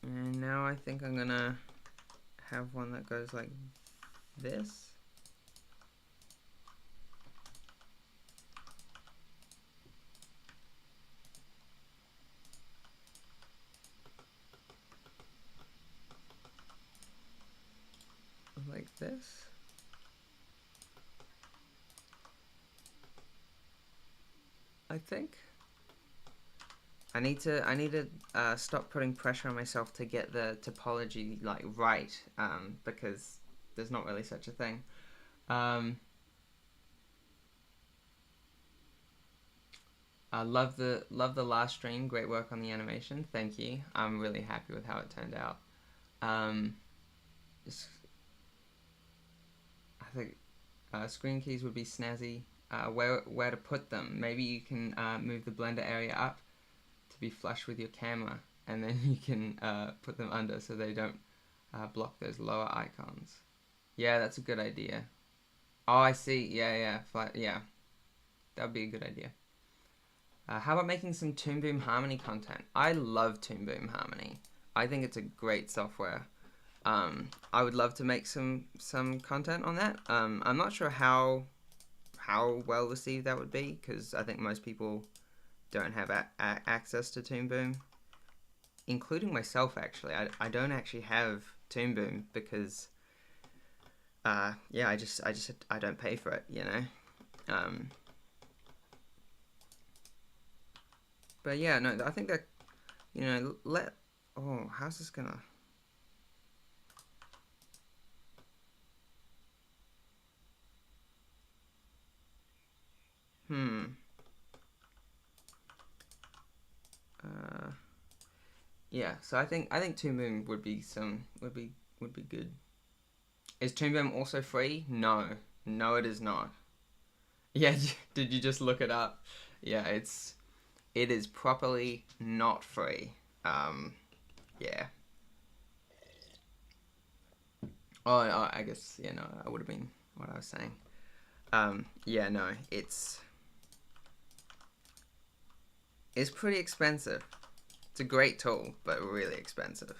And now I think I'm gonna have one that goes like this. Like this. I think. I need to stop putting pressure on myself to get the topology like right, because there's not really such a thing. Love the last stream. Great work on the animation. Thank you. I'm really happy with how it turned out. Um, I think screen keys would be snazzy. Where to put them? Maybe you can move the blender area up to be flush with your camera, and then you can put them under so they don't block those lower icons. Yeah, that's a good idea. Oh, I see. Yeah. Yeah. That would be a good idea. How about making some Toon Boom Harmony content? I love Toon Boom Harmony. I think it's a great software. I would love to make some content on that. I'm not sure how well received that would be, because I think most people don't have access to Toon Boom, including myself. Actually, I don't actually have Toon Boom because yeah, I don't pay for it, you know. But yeah, no, I think that, you know, oh, how's this gonna? Yeah, so I think Toon Boom would be good. Is Toon Boom also free? No, it is not. Yeah, did you just look it up? Yeah, it is properly not free. Yeah. Oh, I guess, yeah, no, that would have been what I was saying. Yeah, no, it's pretty expensive. It's a great tool, but really expensive.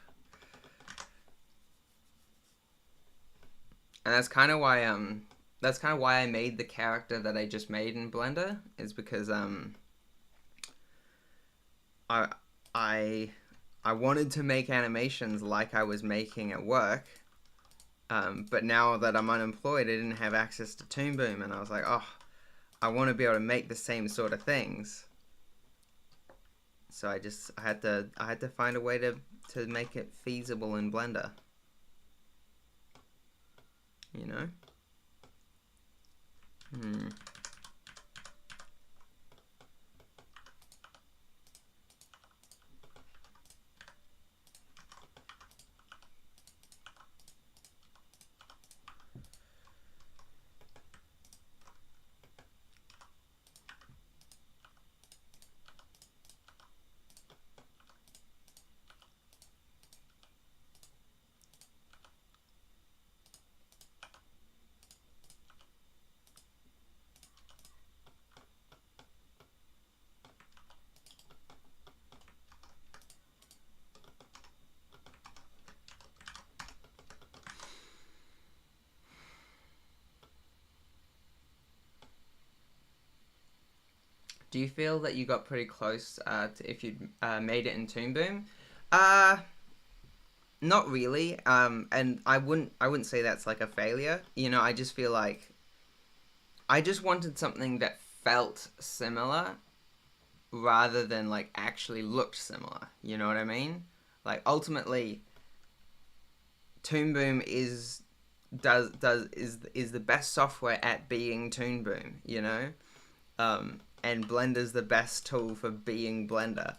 And that's kind of why I made the character that I just made in Blender, is because I wanted to make animations like I was making at work, but now that I'm unemployed, I didn't have access to Toon Boom, and I was like, oh, I want to be able to make the same sort of things. So I had to find a way to make it feasible in Blender. You know? Do you feel that you got pretty close to if you'd made it in Toon Boom? Not really. And I wouldn't say that's like a failure. You know, I just feel like I just wanted something that felt similar rather than like actually looked similar. You know what I mean? Like ultimately, Toon Boom is the best software at being Toon Boom. You know, and Blender's the best tool for being Blender.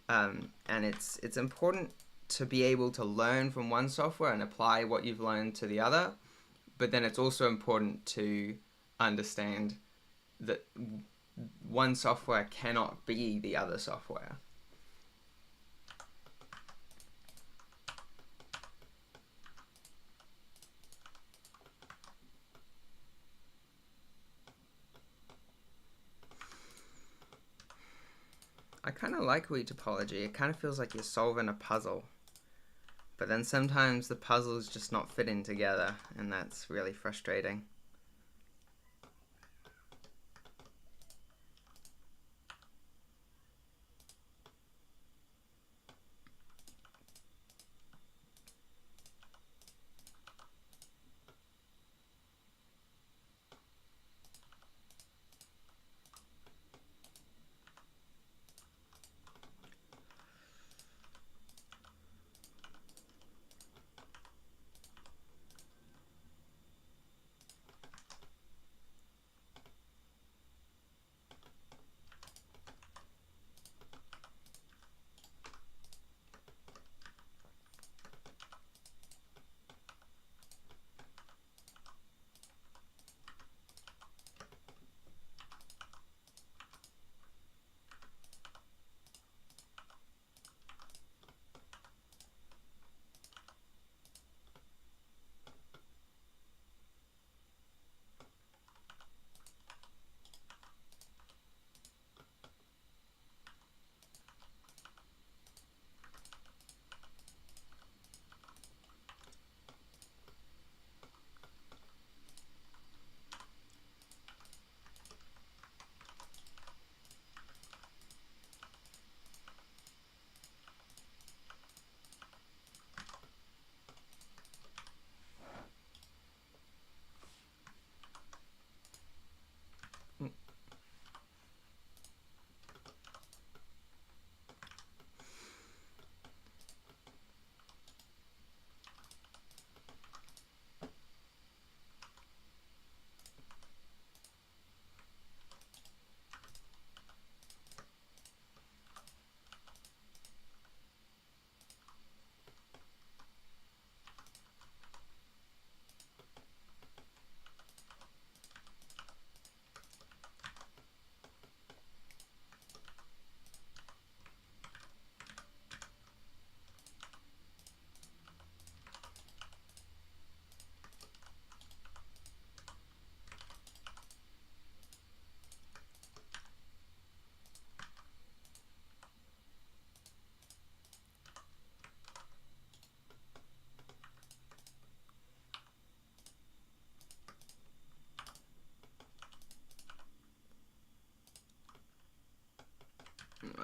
And it's important to be able to learn from one software and apply what you've learned to the other, but then it's also important to understand that one software cannot be the other software. I kind of like retopology. It kind of feels like you're solving a puzzle. But then sometimes the puzzle's just not fitting together, and that's really frustrating.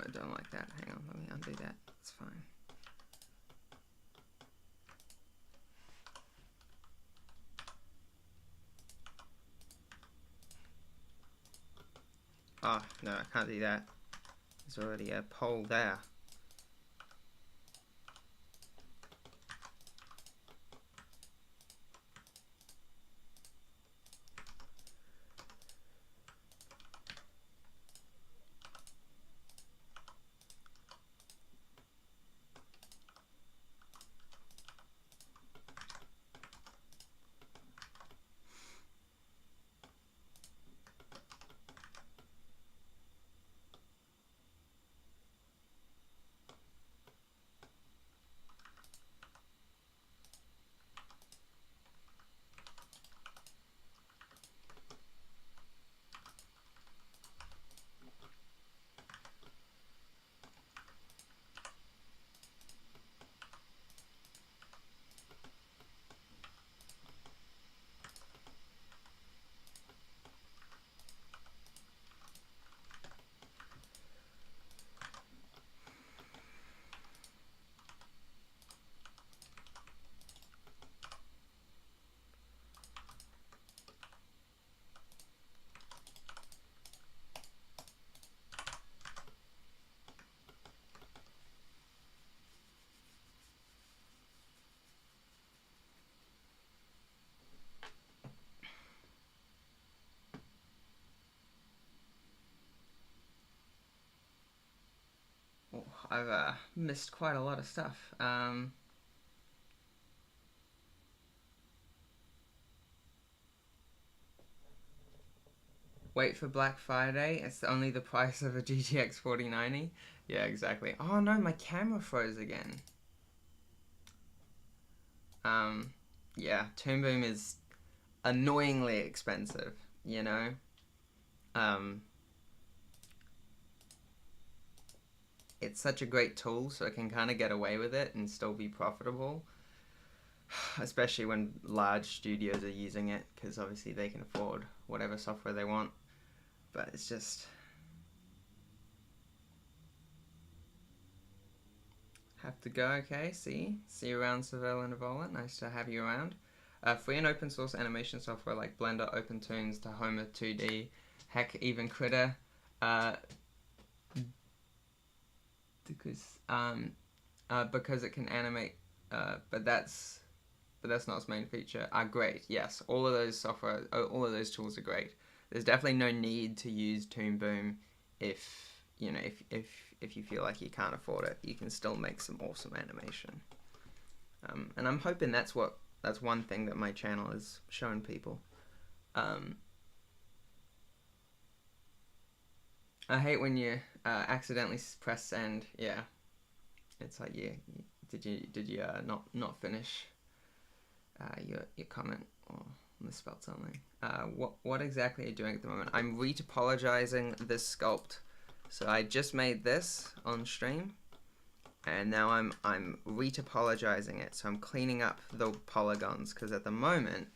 I don't like that. Hang on, let me undo that. It's fine. Oh, no, I can't do that. There's already a poll there. Oh, I've missed quite a lot of stuff. Wait for Black Friday. It's only the price of a GTX 4090. Yeah, exactly. Oh no, my camera froze again. Yeah, Toon Boom is annoyingly expensive, you know? It's such a great tool, so it can kind of get away with it and still be profitable. Especially when large studios are using it, because obviously they can afford whatever software they want. But it's just... Have to go, okay, see you around, Seville and Evola. Nice to have you around. Free and open source animation software like Blender, OpenToons, Tahoma 2D, heck, even Krita, because it can animate, but that's not its main feature. Great, yes, all of those tools are great. There's definitely no need to use Toon Boom if you feel like you can't afford it. You can still make some awesome animation. And I'm hoping that's one thing that my channel is showing people. I hate when you accidentally press send. Yeah, it's like did you not finish your comment or misspelled something? What exactly are you doing at the moment? I'm retopologizing this sculpt. So I just made this on stream, and now I'm retopologizing it. So I'm cleaning up the polygons, because at the moment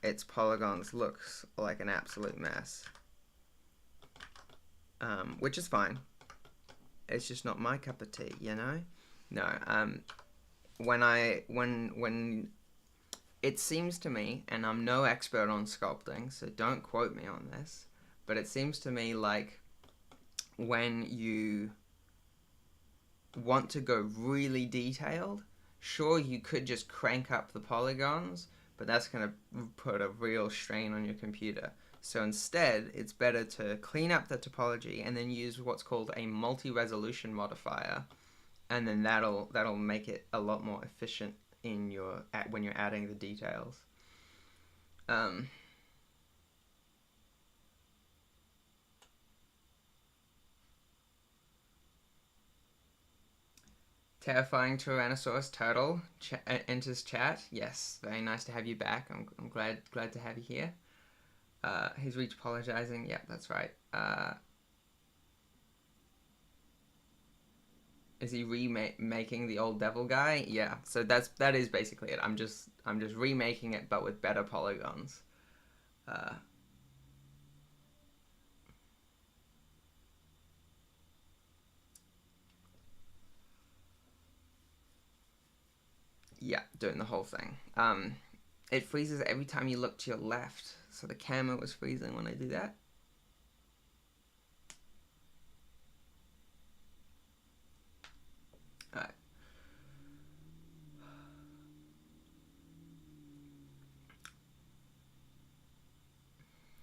its polygons looks like an absolute mess. Which is fine. It's just not my cup of tea, you know? No, when it seems to me, and I'm no expert on sculpting, so don't quote me on this, but it seems to me like when you want to go really detailed, sure, you could just crank up the polygons, but that's going to put a real strain on your computer. So instead, it's better to clean up the topology and then use what's called a multi-resolution modifier, and then that'll make it a lot more efficient in when you're adding the details. Terrifying Tyrannosaurus Turtle enters chat. Yes, very nice to have you back. I'm glad to have you here. He's apologizing. Yeah, that's right. Is he remaking the old devil guy? Yeah. So that is basically it. I'm just remaking it, but with better polygons. Yeah, doing the whole thing. It freezes every time you look to your left, so the camera was freezing when I do that. Alright.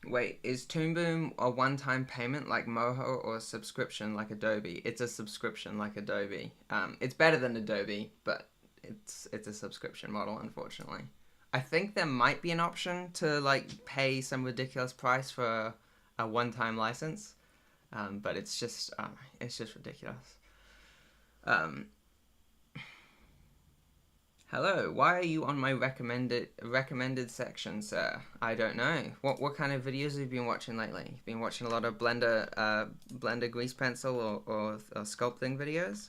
Wait, is Toon Boom a one-time payment like Moho or a subscription like Adobe? It's a subscription like Adobe. It's better than Adobe, but it's a subscription model, unfortunately. I think there might be an option to like pay some ridiculous price for a one-time license, but it's just ridiculous. Hello, why are you on my recommended section, sir? I don't know. What kind of videos have you been watching lately? You've been watching a lot of Blender grease pencil or sculpting videos?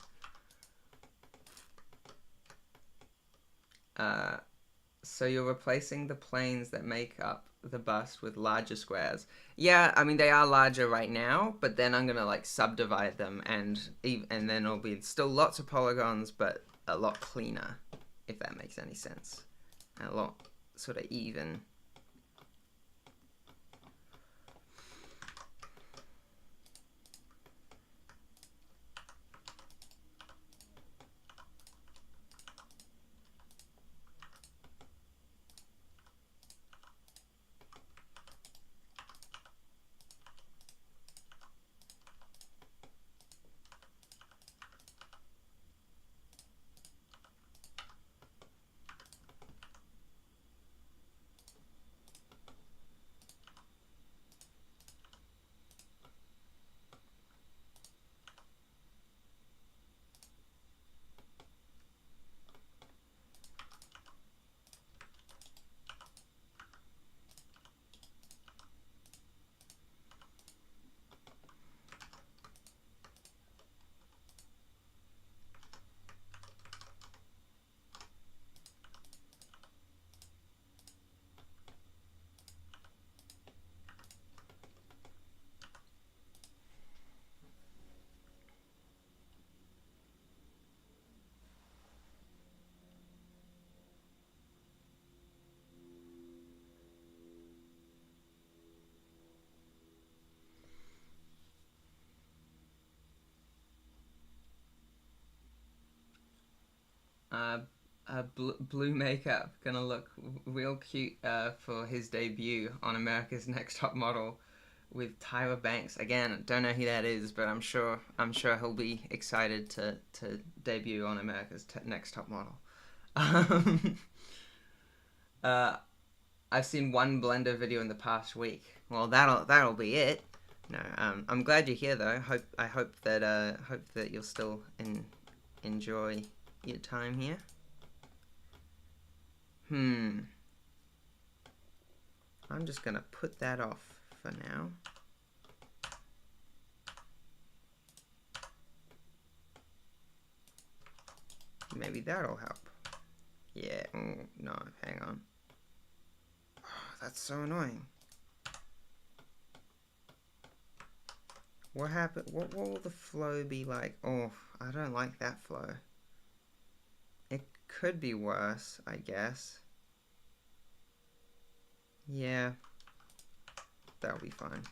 So you're replacing the planes that make up the bust with larger squares. Yeah, I mean they are larger right now, but then I'm gonna like subdivide them and then it'll be still lots of polygons, but a lot cleaner, if that makes any sense. And a lot sort of even. Uh, blue makeup, gonna look real cute for his debut on America's Next Top Model with Tyra Banks. Again, don't know who that is, but I'm sure he'll be excited to debut on America's Next Top Model. uh, I've seen one Blender video in the past week. Well, that'll be it. No, I'm glad you're here though. I hope that you'll still enjoy your time here. I'm just gonna put that off for now. Maybe that'll help. Yeah, no, hang on. Oh, that's so annoying. What happened? What will the flow be like? Oh, I don't like that flow. It could be worse, I guess. Yeah, that'll be fine.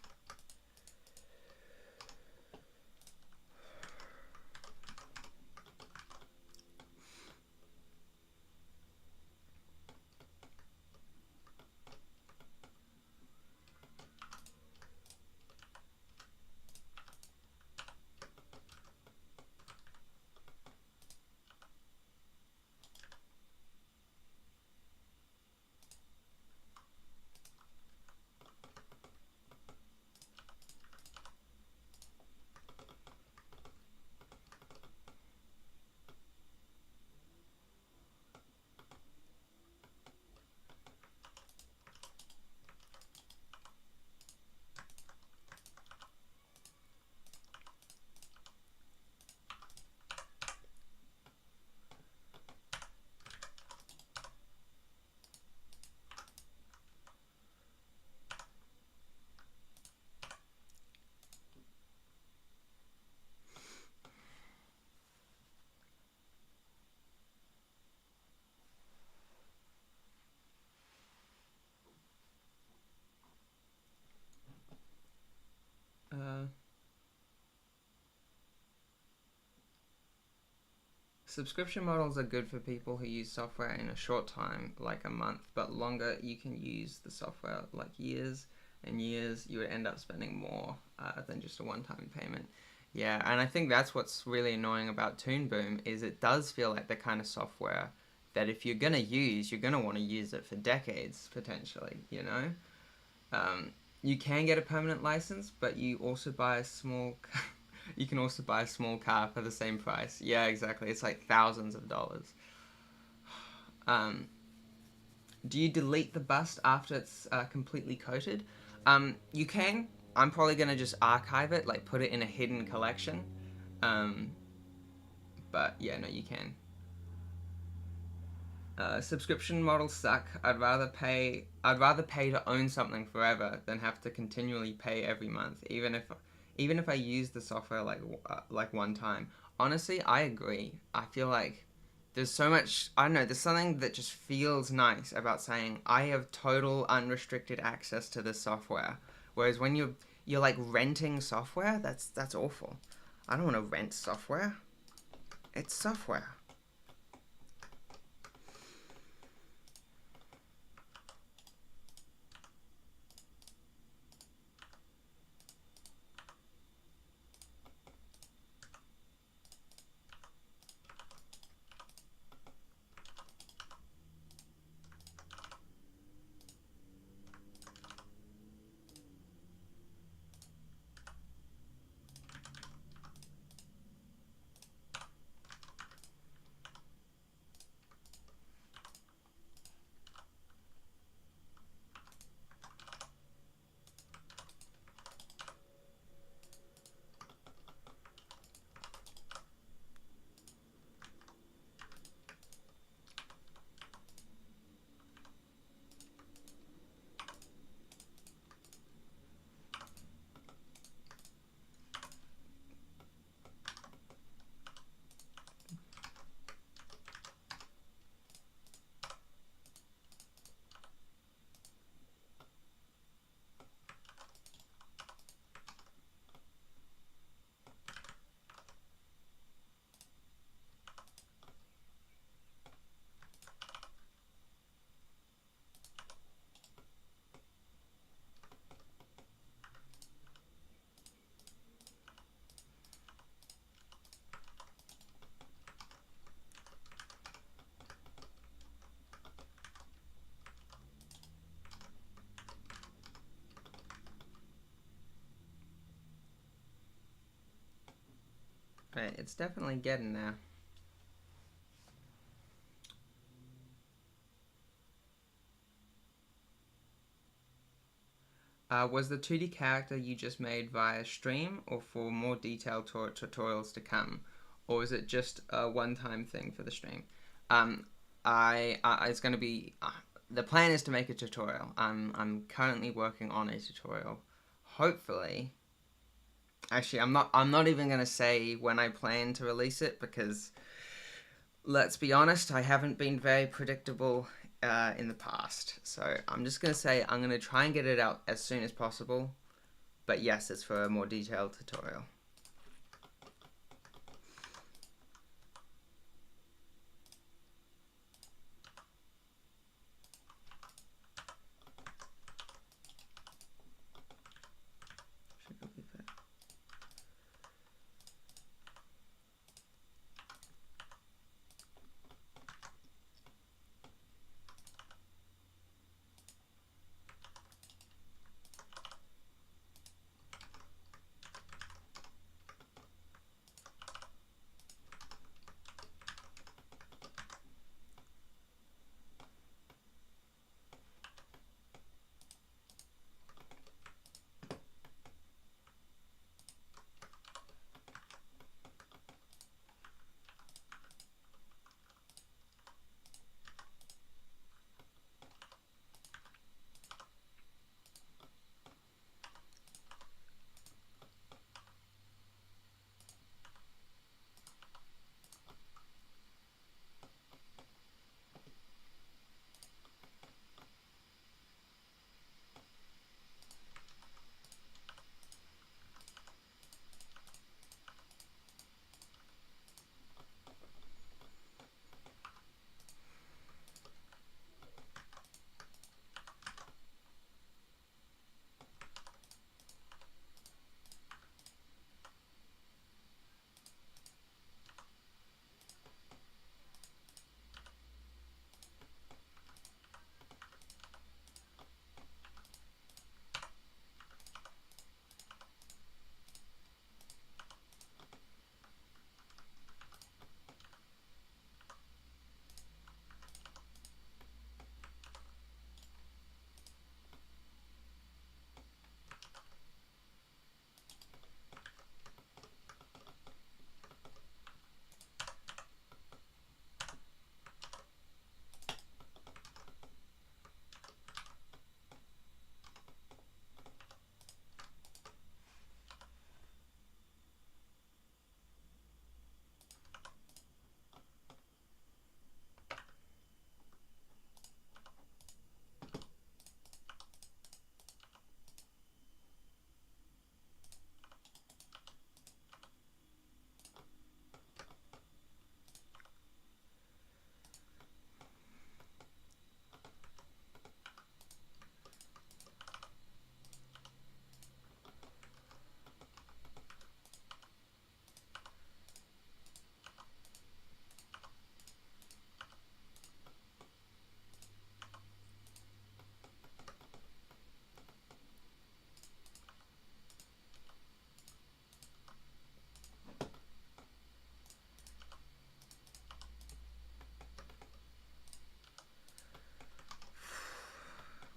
Subscription models are good for people who use software in a short time, like a month, but longer you can use the software like years and years. You would end up spending more than just a one-time payment. Yeah, and I think that's what's really annoying about Toon Boom is it does feel like the kind of software that if you're gonna use, you're gonna want to use it for decades potentially. You know, you can get a permanent license, but you also buy a small. You can also buy a small car for the same price. Yeah, exactly. It's like thousands of dollars. Do you delete the bust after it's completely coated? You can. I'm probably going to just archive it, like put it in a hidden collection. Um, but yeah, no, you can. Subscription models suck. I'd rather pay to own something forever than have to continually pay every month, even if I use the software like one time. Honestly, I agree. I feel like there's so much. I don't know. There's something that just feels nice about saying I have total unrestricted access to this software. Whereas when you're like renting software, that's awful. I don't want to rent software. It's software. Right, it's definitely getting there. Was the 2D character you just made via stream or for more detailed tutorials to come? Or is it just a one-time thing for the stream? Um, it's going to be... the plan is to make a tutorial. I'm currently working on a tutorial. Hopefully... Actually, I'm not even going to say when I plan to release it because... Let's be honest, I haven't been very predictable in the past. So I'm just going to say I'm going to try and get it out as soon as possible. But yes, it's for a more detailed tutorial.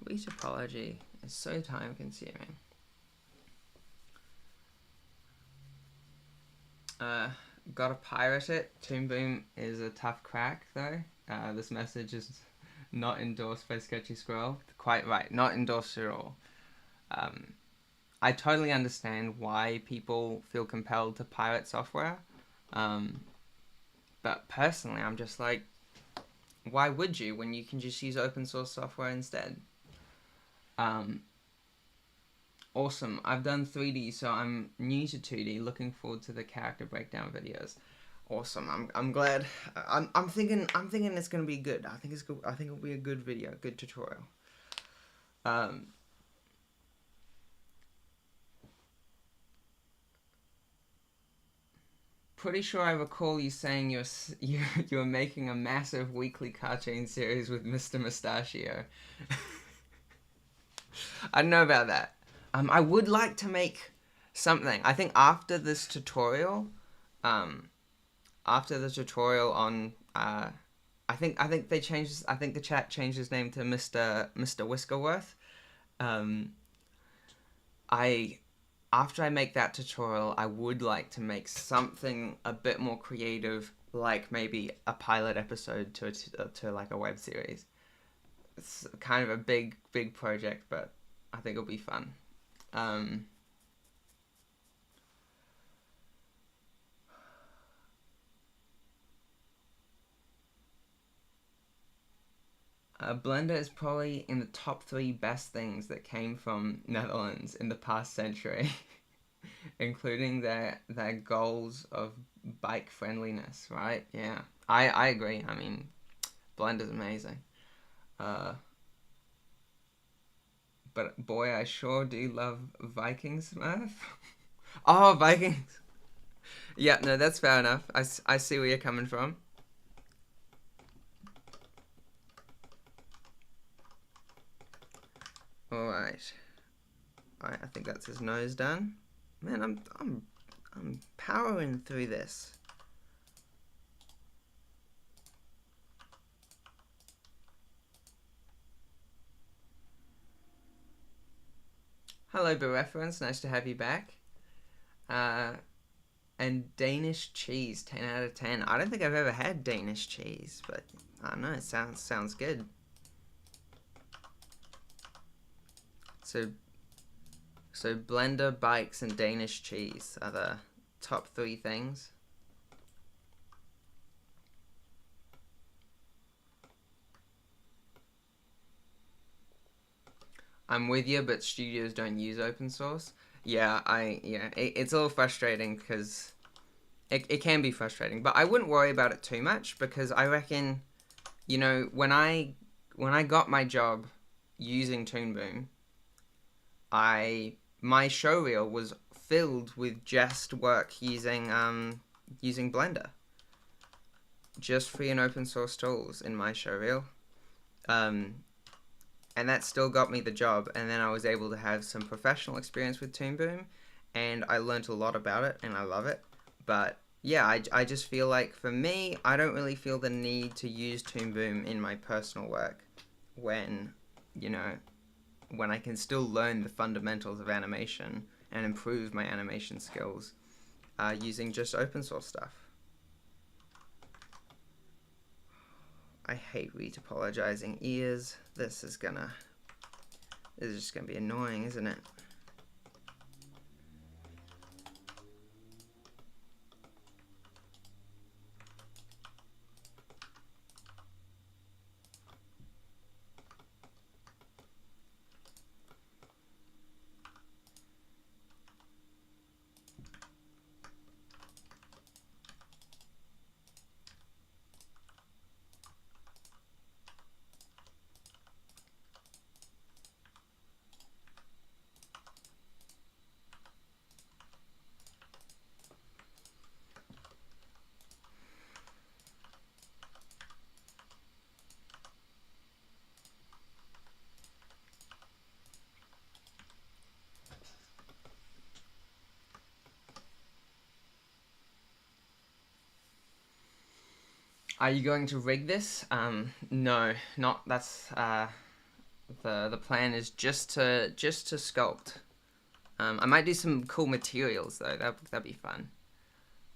retopology is so time consuming. Gotta pirate it. Toon Boom is a tough crack though. This message is not endorsed by Sketchy Scroll. Quite right, not endorsed at all. I totally understand why people feel compelled to pirate software. But personally, I'm just like, why would you when you can just use open source software instead? Awesome. I've done 3D, so I'm new to 2D. Looking forward to the character breakdown videos. Awesome. I'm glad. I'm thinking it's gonna be good. I think it's good. I think it'll be a good video, good tutorial. Pretty sure I recall you saying you're making a massive weekly cartoon series with Mr. Mustachio. I don't know about that. I would like to make something. I think after this tutorial, on, I think they changed. I think the chat changed his name to Mr. Whiskerworth. After I make that tutorial, I would like to make something a bit more creative, like maybe a pilot episode to like a web series. It's kind of a big project, but I think it'll be fun. Blender is probably in the top 3 best things that came from Netherlands in the past century, including their goals of bike friendliness, right? Yeah, I agree. I mean, Blender's amazing. But boy, I sure do love Viking Smurf. Oh, Vikings. Yeah, no, that's fair enough. I see where you're coming from. All right. I think that's his nose done. Man, I'm powering through this. Hello, Bereference. Nice to have you back. And Danish cheese, 10 out of 10. I don't think I've ever had Danish cheese, but I don't know. It sounds good. So Blender, bikes, and Danish cheese are the top 3 things. I'm with you, but studios don't use open source. Yeah, it's a little frustrating because it can be frustrating, but I wouldn't worry about it too much because I reckon, you know, when I got my job using Toon Boom, my showreel was filled with just work using Blender, just free and open source tools in my showreel. And that still got me the job, and then I was able to have some professional experience with Toon Boom, and I learned a lot about it, and I love it. But yeah, I just feel like for me, I don't really feel the need to use Toon Boom in my personal work when, you know, when I can still learn the fundamentals of animation and improve my animation skills using just open source stuff. I hate retopologizing ears. This is just gonna be annoying, isn't it? Are you going to rig this? No, not that's The plan is just to sculpt. I might do some cool materials though. That'd be fun.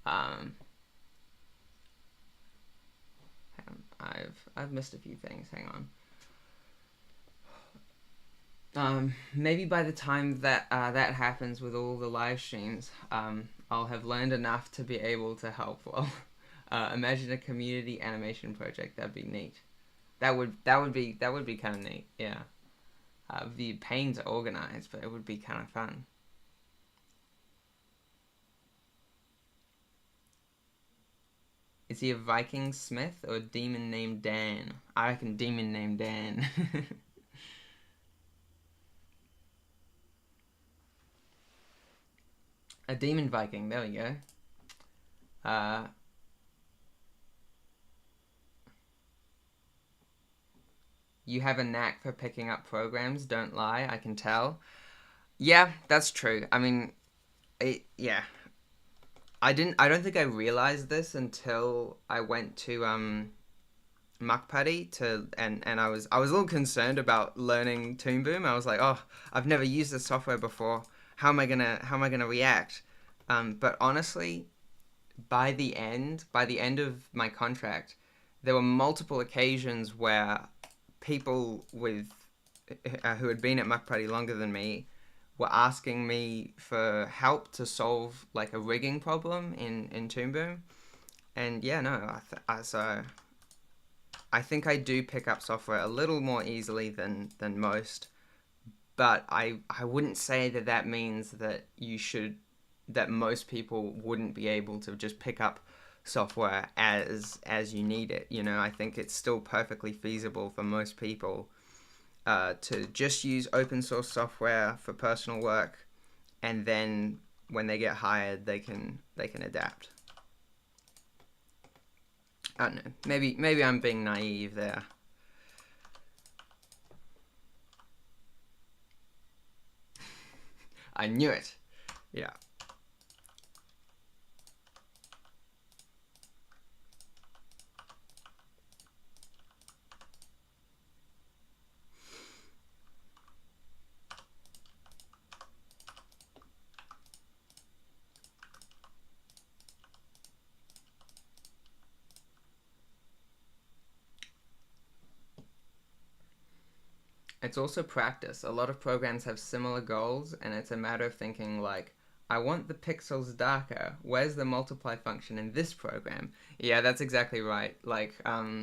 Um, I've missed a few things. Hang on. Maybe by the time that that happens with all the live streams, I'll have learned enough to be able to help. Well, imagine a community animation project. That'd be neat. That would be kind of neat. Yeah. It'd be a pain to organize, but it would be kind of fun. Is he a Viking smith or a demon named Dan? I reckon demon named Dan. A demon Viking. There we go. Uh, you have a knack for picking up programs. Don't lie. I can tell. Yeah, that's true. I mean, yeah. I don't think I realized this until I went to Mukputty to and I was a little concerned about learning Toon Boom. I was like, oh, I've never used this software before. How am I gonna react? But honestly, by the end of my contract, there were multiple occasions where people with who had been at Mukputty longer than me were asking me for help to solve like a rigging problem in Toon Boom. And yeah, no, so I think I do pick up software a little more easily than most, but I wouldn't say that that means that most people wouldn't be able to just pick up software as you need it. I think it's still perfectly feasible for most people to just use open source software for personal work, and then when they get hired, they can adapt. I don't know. Maybe I'm being naive there. I knew it. Yeah. It's also practice. A lot of programs have similar goals, and it's a matter of thinking like, I want the pixels darker. Where's the multiply function in this program? Yeah, that's exactly right. Like, I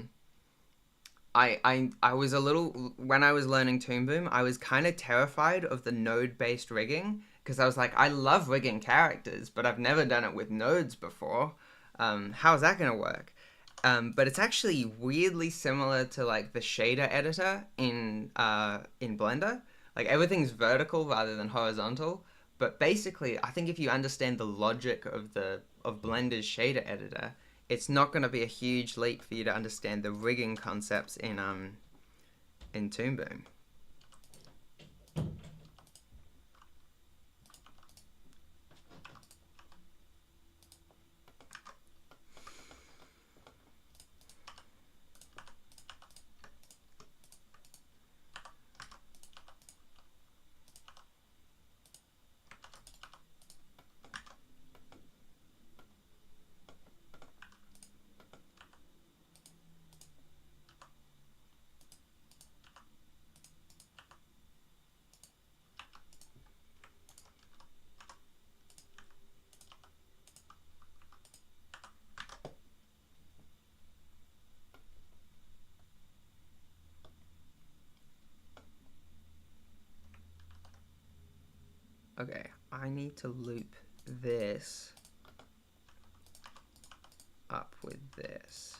was a little when I was learning Toon Boom, I was kind of terrified of the node-based rigging because I was like, I love rigging characters, but I've never done it with nodes before. How's that gonna work? But it's actually weirdly similar to like the shader editor in Blender. Like everything's vertical rather than horizontal. But basically, I think if you understand the logic of Blender's shader editor, it's not going to be a huge leap for you to understand the rigging concepts in Toon Boom. Okay, I need to loop this up with this.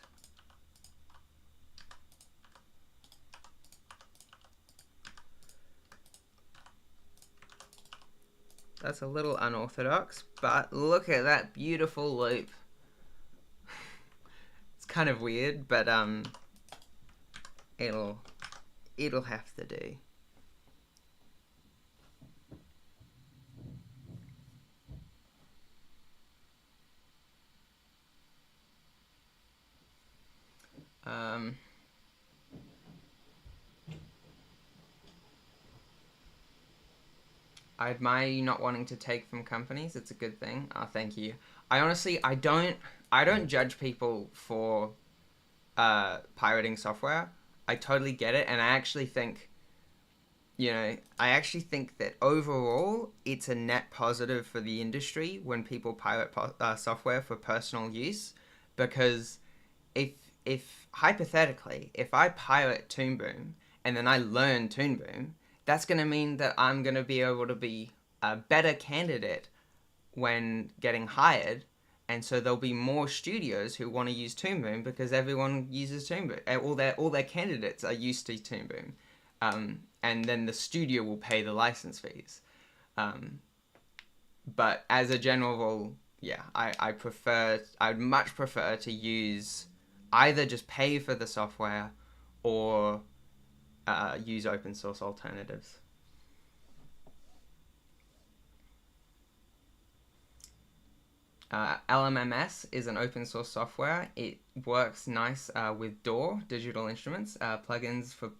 That's a little unorthodox, but look at that beautiful loop. It's kind of weird, but it'll it'll have to do. Um, I admire you not wanting to take from companies. It's a good thing. Thank you. I don't judge people for pirating software. I totally get it, and I actually think that overall it's a net positive for the industry when people pirate software for personal use, because if if hypothetically, if I pirate Toon Boom and then I learn Toon Boom, that's going to mean that I'm going to be able to be a better candidate when getting hired, and so there'll be more studios who want to use Toon Boom because everyone uses Toon Boom. All their candidates are used to Toon Boom, and then the studio will pay the license fees. Um, but as a general rule, yeah, I'd much prefer to use either just pay for the software or use open source alternatives. LMMS is an open source software. It works nice with DAW, Digital Instruments, plugins for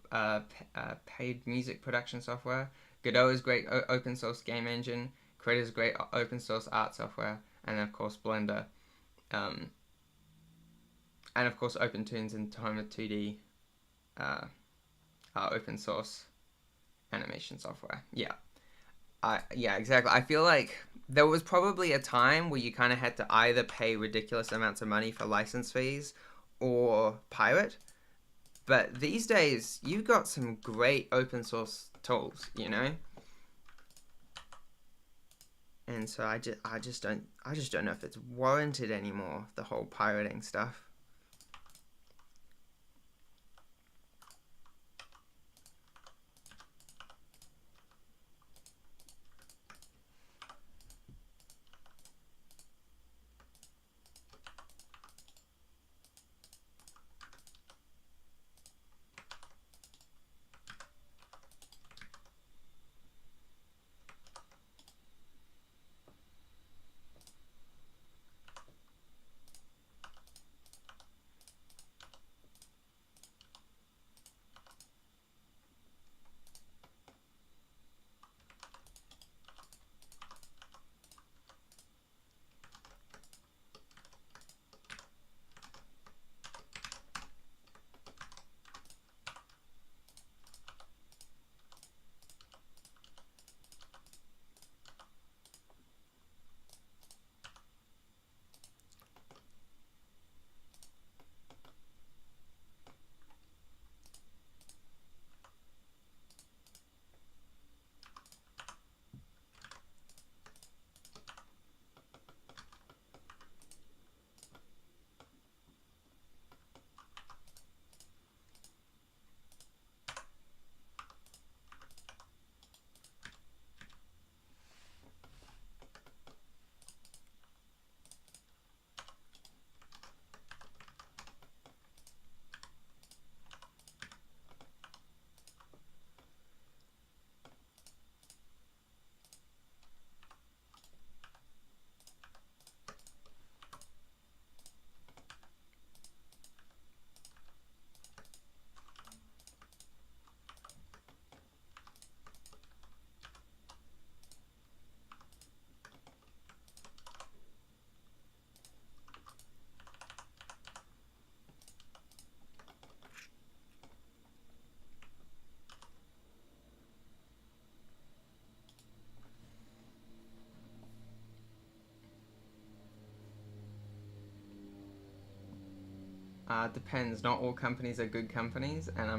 paid music production software. Godot is great open source game engine. Krita is great open source art software, and of course Blender, um, and of course OpenToonz and Tahoma 2D are open source animation software. Yeah, exactly. I feel like there was probably a time where you kind of had to either pay ridiculous amounts of money for license fees or pirate. But these days, you've got some great open source tools. And so I just don't know if it's warranted anymore, the whole pirating stuff. Depends. Not all companies are good companies, and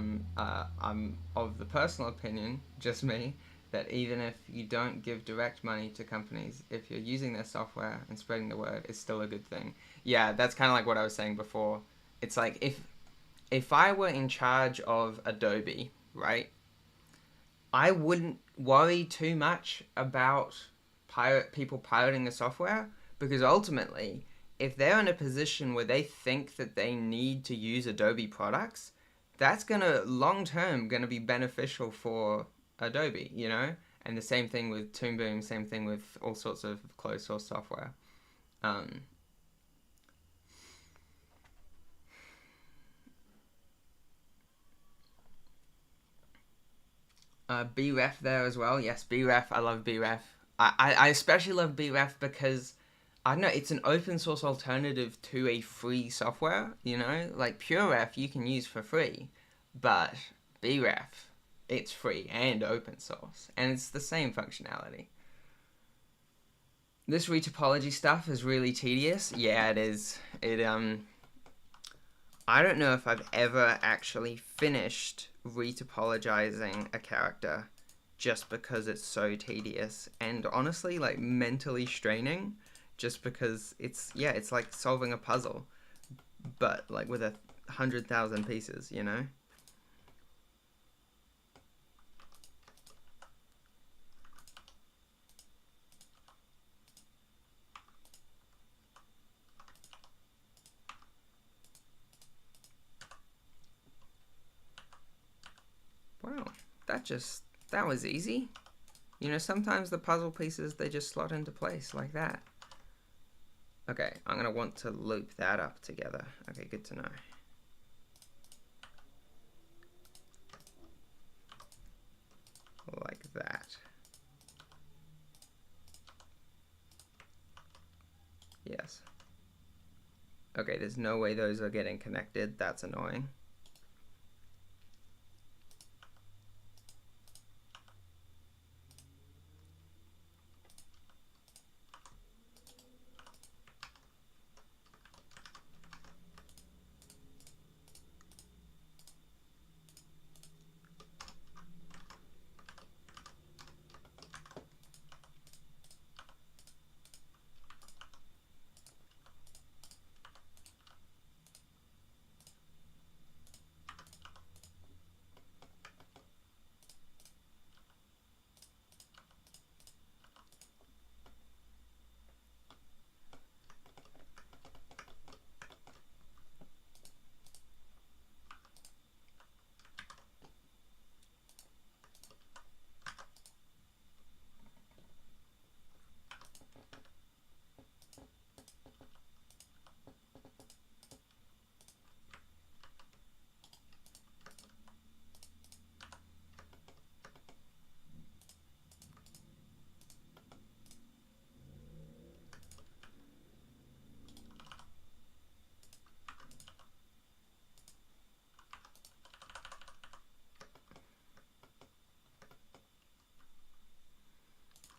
I'm of the personal opinion, just me, that even if you don't give direct money to companies, if you're using their software and spreading the word, it's still a good thing. Yeah, that's kind of like what I was saying before. It's like if I were in charge of Adobe, right, I wouldn't worry too much about people pirating the software, because ultimately, if they're in a position where they think that they need to use Adobe products, that's gonna long term gonna be beneficial for Adobe. And the same thing with Toon Boom, same thing with all sorts of closed source software. Um, BREF there as well. Yes, BREF. I love BREF. I especially love BREF because I don't know, it's an open source alternative to a free software, you know? Like PureRef you can use for free, but BREF, it's free and open source, and it's the same functionality. This retopology stuff is really tedious. Yeah, it is. I don't know if I've ever actually finished retopologizing a character just because it's so tedious and honestly like mentally straining, just because it's like solving a puzzle but like with 100,000 pieces, you know. Wow, that was easy. You know, sometimes the puzzle pieces, they just slot into place like that. Okay, I'm gonna want to loop that up together. Okay, good to know. Like that. Yes. Okay, there's no way those are getting connected. That's annoying.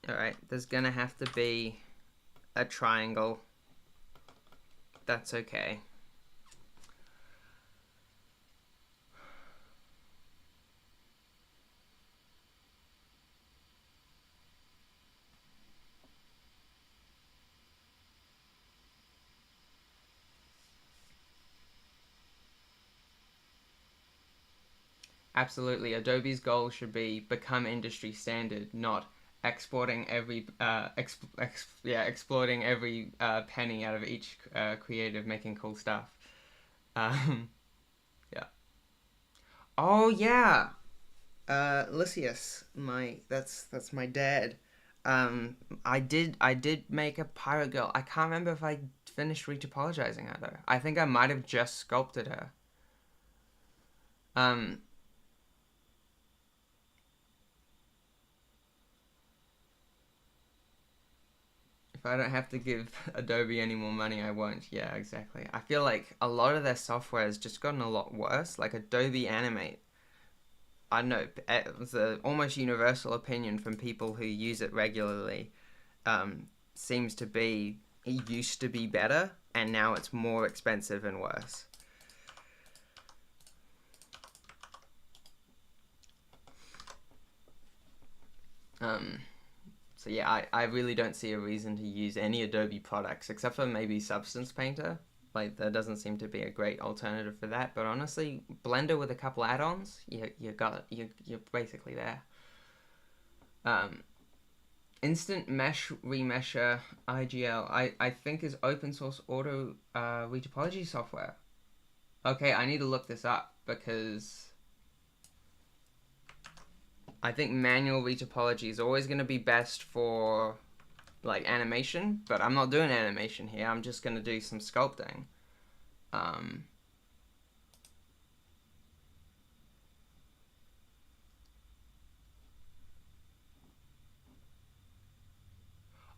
Alright, there's gonna have to be a triangle. That's okay. Absolutely, Adobe's goal should be become industry standard, not exporting every exploiting every penny out of each creative making cool stuff. Um, yeah. Oh yeah, Lysias, that's my dad. I did make a pirate girl. I can't remember if I finished retopologizing her though. I think I might have just sculpted her. Um, if I don't have to give Adobe any more money, I won't. Yeah, exactly. I feel like a lot of their software has just gotten a lot worse. Like Adobe Animate, I don't know, it's an almost universal opinion from people who use it regularly. Seems to be it used to be better, and now it's more expensive and worse. Um, so yeah, I really don't see a reason to use any Adobe products except for maybe Substance Painter. Like there doesn't seem to be a great alternative for that. But honestly, Blender with a couple add-ons, you're basically there. Um, Instant Mesh Remesher IGL, I think is open source auto retopology software. Okay, I need to look this up because I think manual retopology is always going to be best for like animation, but I'm not doing animation here. I'm just going to do some sculpting. Um,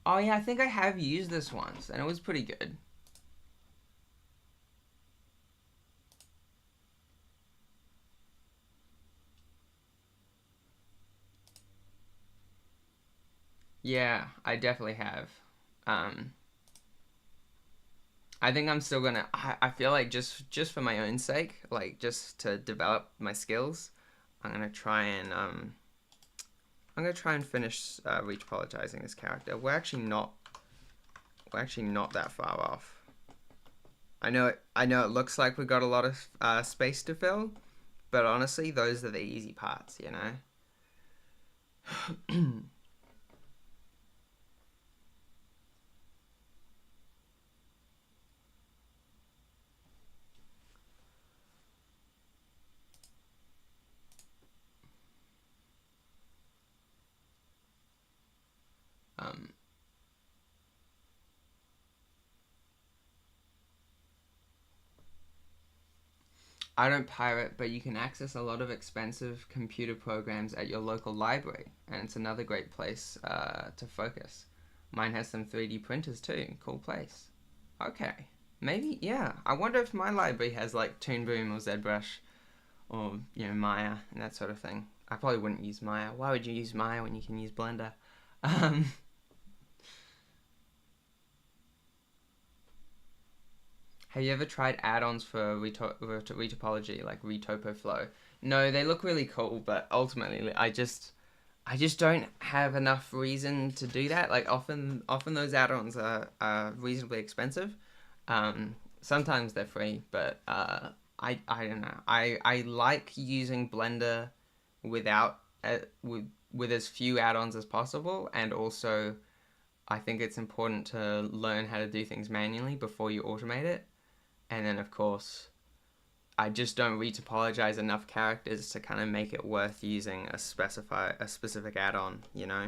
Oh yeah, I think I have used this once, and it was pretty good. Yeah, I definitely have. Um, I think I'm still gonna. I feel like just for my own sake, like just to develop my skills, I'm gonna try and finish retopologizing this character. We're actually not that far off. I know it looks like we've got a lot of space to fill, but honestly, those are the easy parts, you know. um, I don't pirate, but you can access a lot of expensive computer programs at your local library, and it's another great place to focus. Mine has some 3D printers too. Cool place. Okay. Maybe, yeah. I wonder if my library has like Toon Boom or ZBrush or, you know, Maya and that sort of thing. I probably wouldn't use Maya. Why would you use Maya when you can use Blender? Um, have you ever tried add-ons for retopology, like RetopоFlow? No, they look really cool, but ultimately, I just don't have enough reason to do that. Like often those add-ons are reasonably expensive. Sometimes they're free, but I don't know. I like using Blender without with as few add-ons as possible, and also I think it's important to learn how to do things manually before you automate it. And then of course I just don't retopologize enough characters to kind of make it worth using a specific add-on, you know.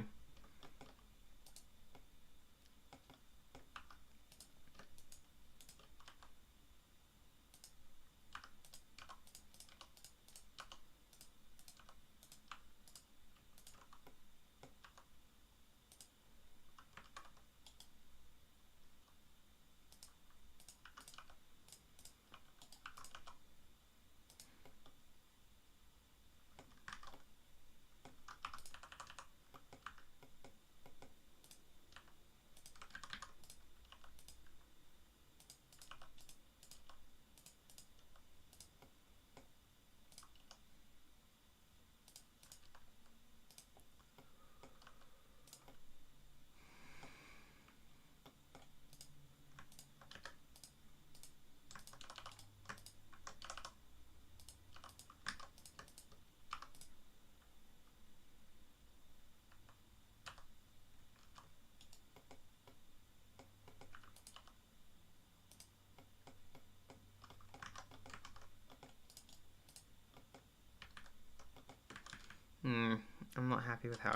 Hmm, I'm not happy with how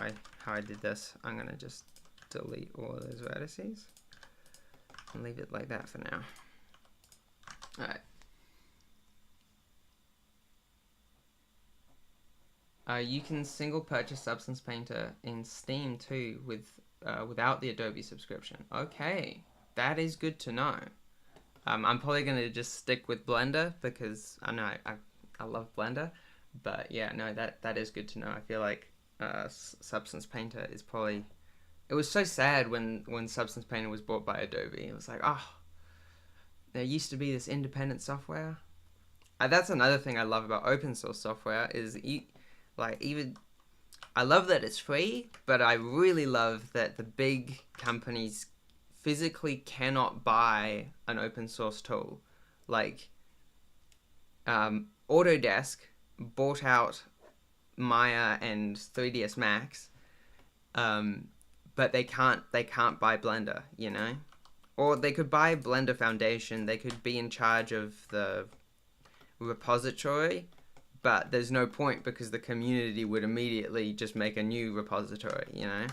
I did this. I'm gonna just delete all of those vertices and leave it like that for now. All right. You can single purchase Substance Painter in Steam too without the Adobe subscription. Okay, that is good to know. I'm probably gonna just stick with Blender because I know I love Blender, but yeah, no, that is good to know. I feel like Substance Painter is probably. It was so sad when Substance Painter was bought by Adobe. It was like, oh, there used to be this independent software. That's another thing I love about open source software is like even I love that it's free, but I really love that the big companies physically cannot buy an open source tool. Like Autodesk bought out Maya and 3ds Max, um, but they can't buy Blender, you know. Or they could buy Blender Foundation. They could be in charge of the repository, but there's no point because the community would immediately just make a new repository, you know?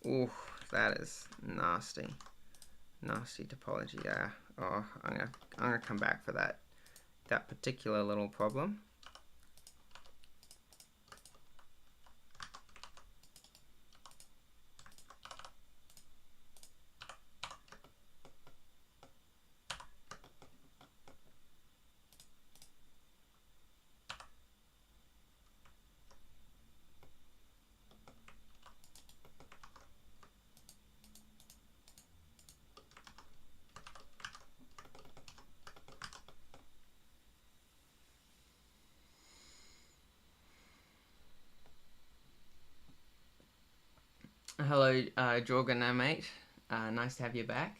Ooh, that is nasty. Nasty topology there. Oh, I'm gonna come back for that particular little problem. Hello, Jorgen, mate. Nice to have you back.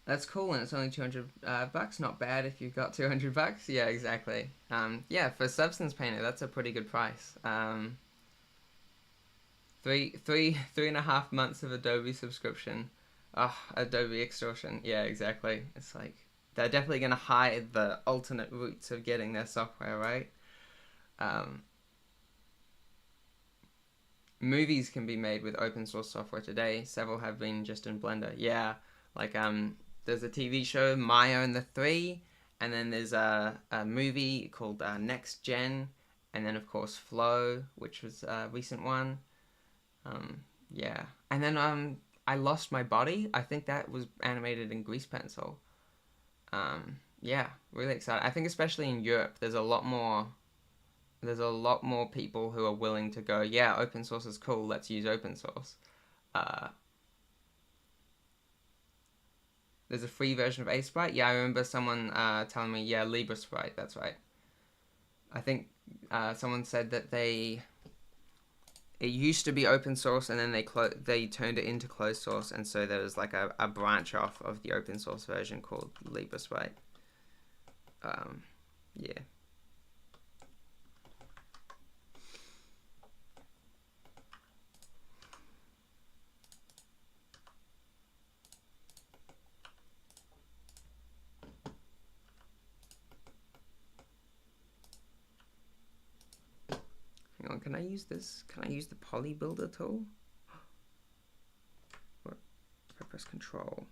That's cool, and it's only 200 bucks. Not bad if you've got 200 bucks. Yeah, exactly. Yeah, for Substance Painter, that's a pretty good price. 3.5 months of Adobe subscription. Oh, Adobe extortion. Yeah, exactly. It's like they're definitely gonna hide the alternate routes of getting their software, right? Um, Movies can be made with open source software today. Several have been just in Blender. Yeah, like there's a TV show Maya and the Three, and then there's a movie called Next Gen, and then of course Flow, which was a recent one. Yeah, and then I Lost My Body. I think that was animated in Grease Pencil. Yeah, really excited. I think especially in Europe, there's a lot more people who are willing to go, yeah, open source is cool, let's use open source. Uh, there's a free version of Aseprite. Yeah, I remember someone telling me, yeah, LibreSprite, that's right. I think someone said that it used to be open source and then they turned it into closed source, and so there was like a branch off of the open source version called LibreSprite. Yeah. Hang on, can I use this? Can I use the poly builder tool? Or if I press control.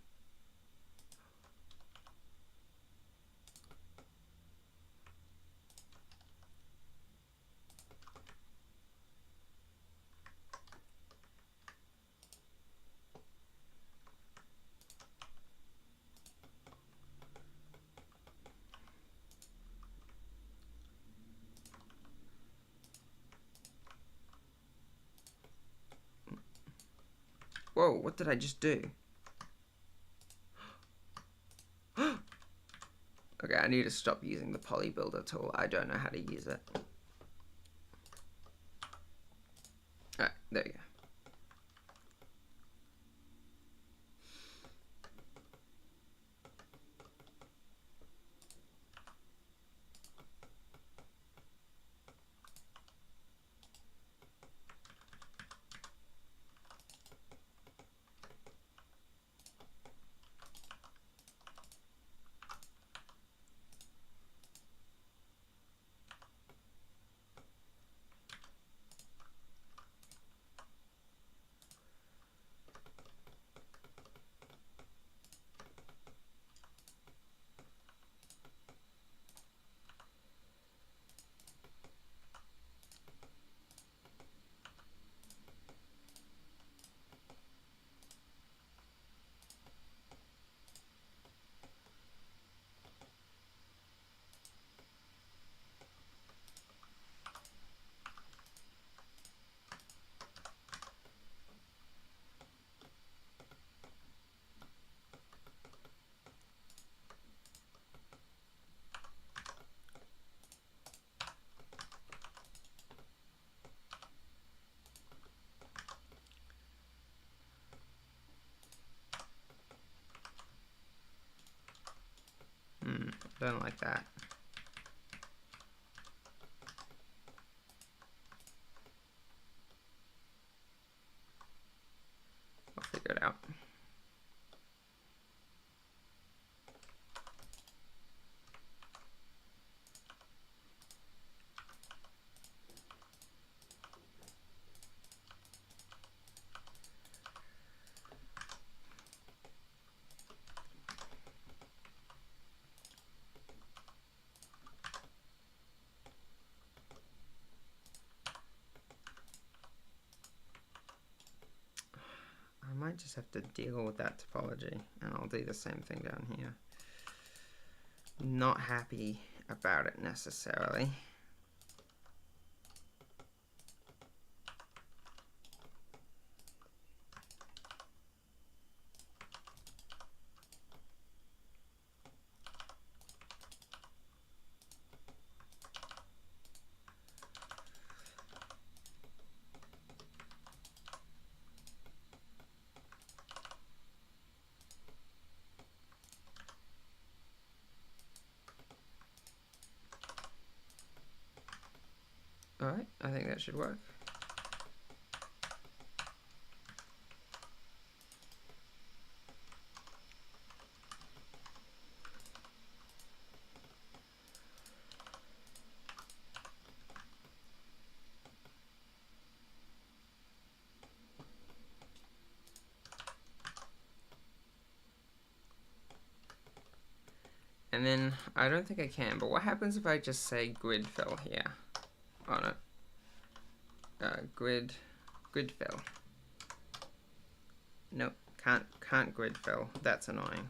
Whoa, what did I just do? Okay, I need to stop using the poly builder tool. I don't know how to use it. Alright, there you go. I don't like that. I'll figure it out. might just have to deal with that topology, and I'll do the same thing down here. Not happy about it necessarily. Alright, I think that should work. And then, I don't think I can, but what happens if I just say grid fill here on it? Grid fill. Nope, can't grid fill. That's annoying.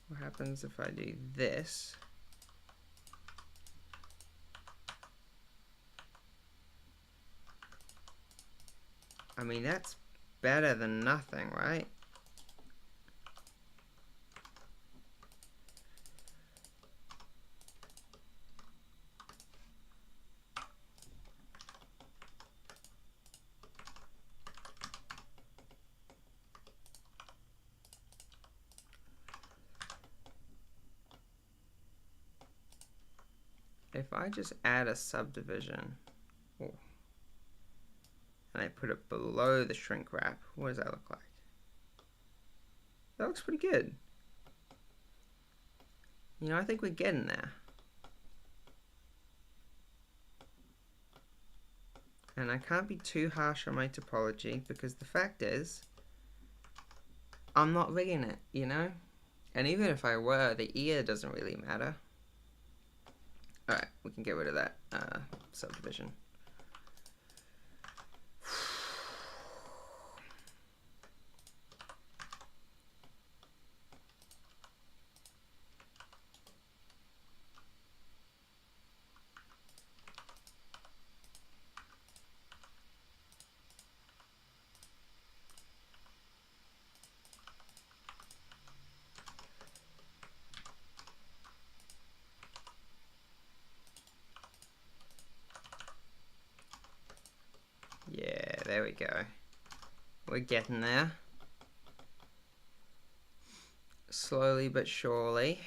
What happens if I do this? I mean, that's better than nothing, right? If I just add a subdivision, and I put it below the shrink wrap, what does that look like? That looks pretty good. You know, I think we're getting there. And I can't be too harsh on my topology because the fact is, I'm not rigging it, you know? And even if I were, the ear doesn't really matter. Alright, we can get rid of that subdivision. Yeah, there we go. We're getting there. Slowly but surely.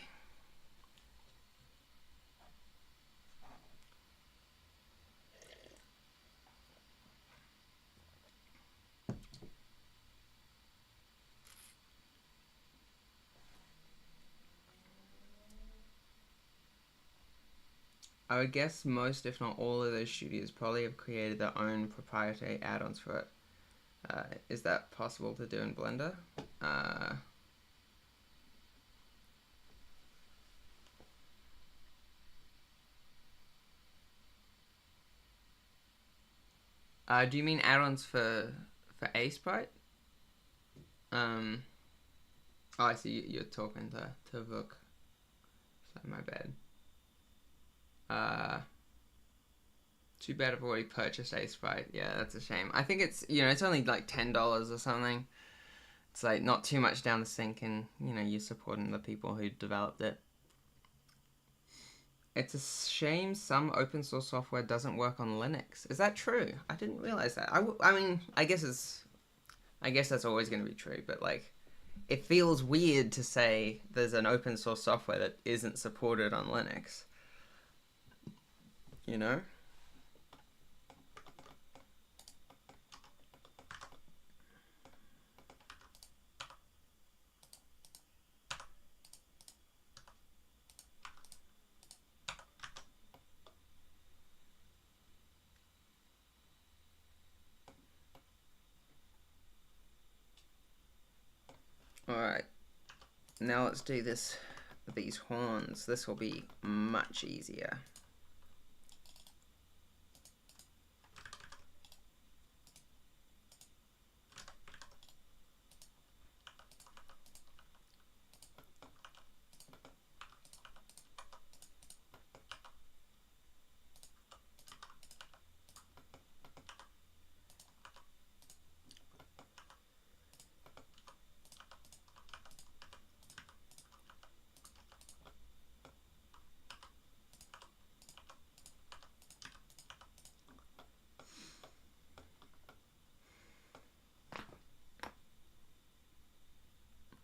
I would guess most, if not all, of those studios probably have created their own proprietary add-ons for it. Is that possible to do in Blender? Do you mean add-ons for Aseprite? Oh, I see. You're talking to Vuk. So my bad. Too bad I've already purchased Aseprite. Yeah, that's a shame. I think it's, you know, it's only like $10 or something. It's like not too much down the sink, and you know, you're supporting the people who developed it. It's a shame some open source software doesn't work on Linux. Is that true? I didn't realize that. I mean, I guess that's always going to be true, but like, it feels weird to say there's an open source software that isn't supported on Linux. You know? Now let's do these horns. This will be much easier.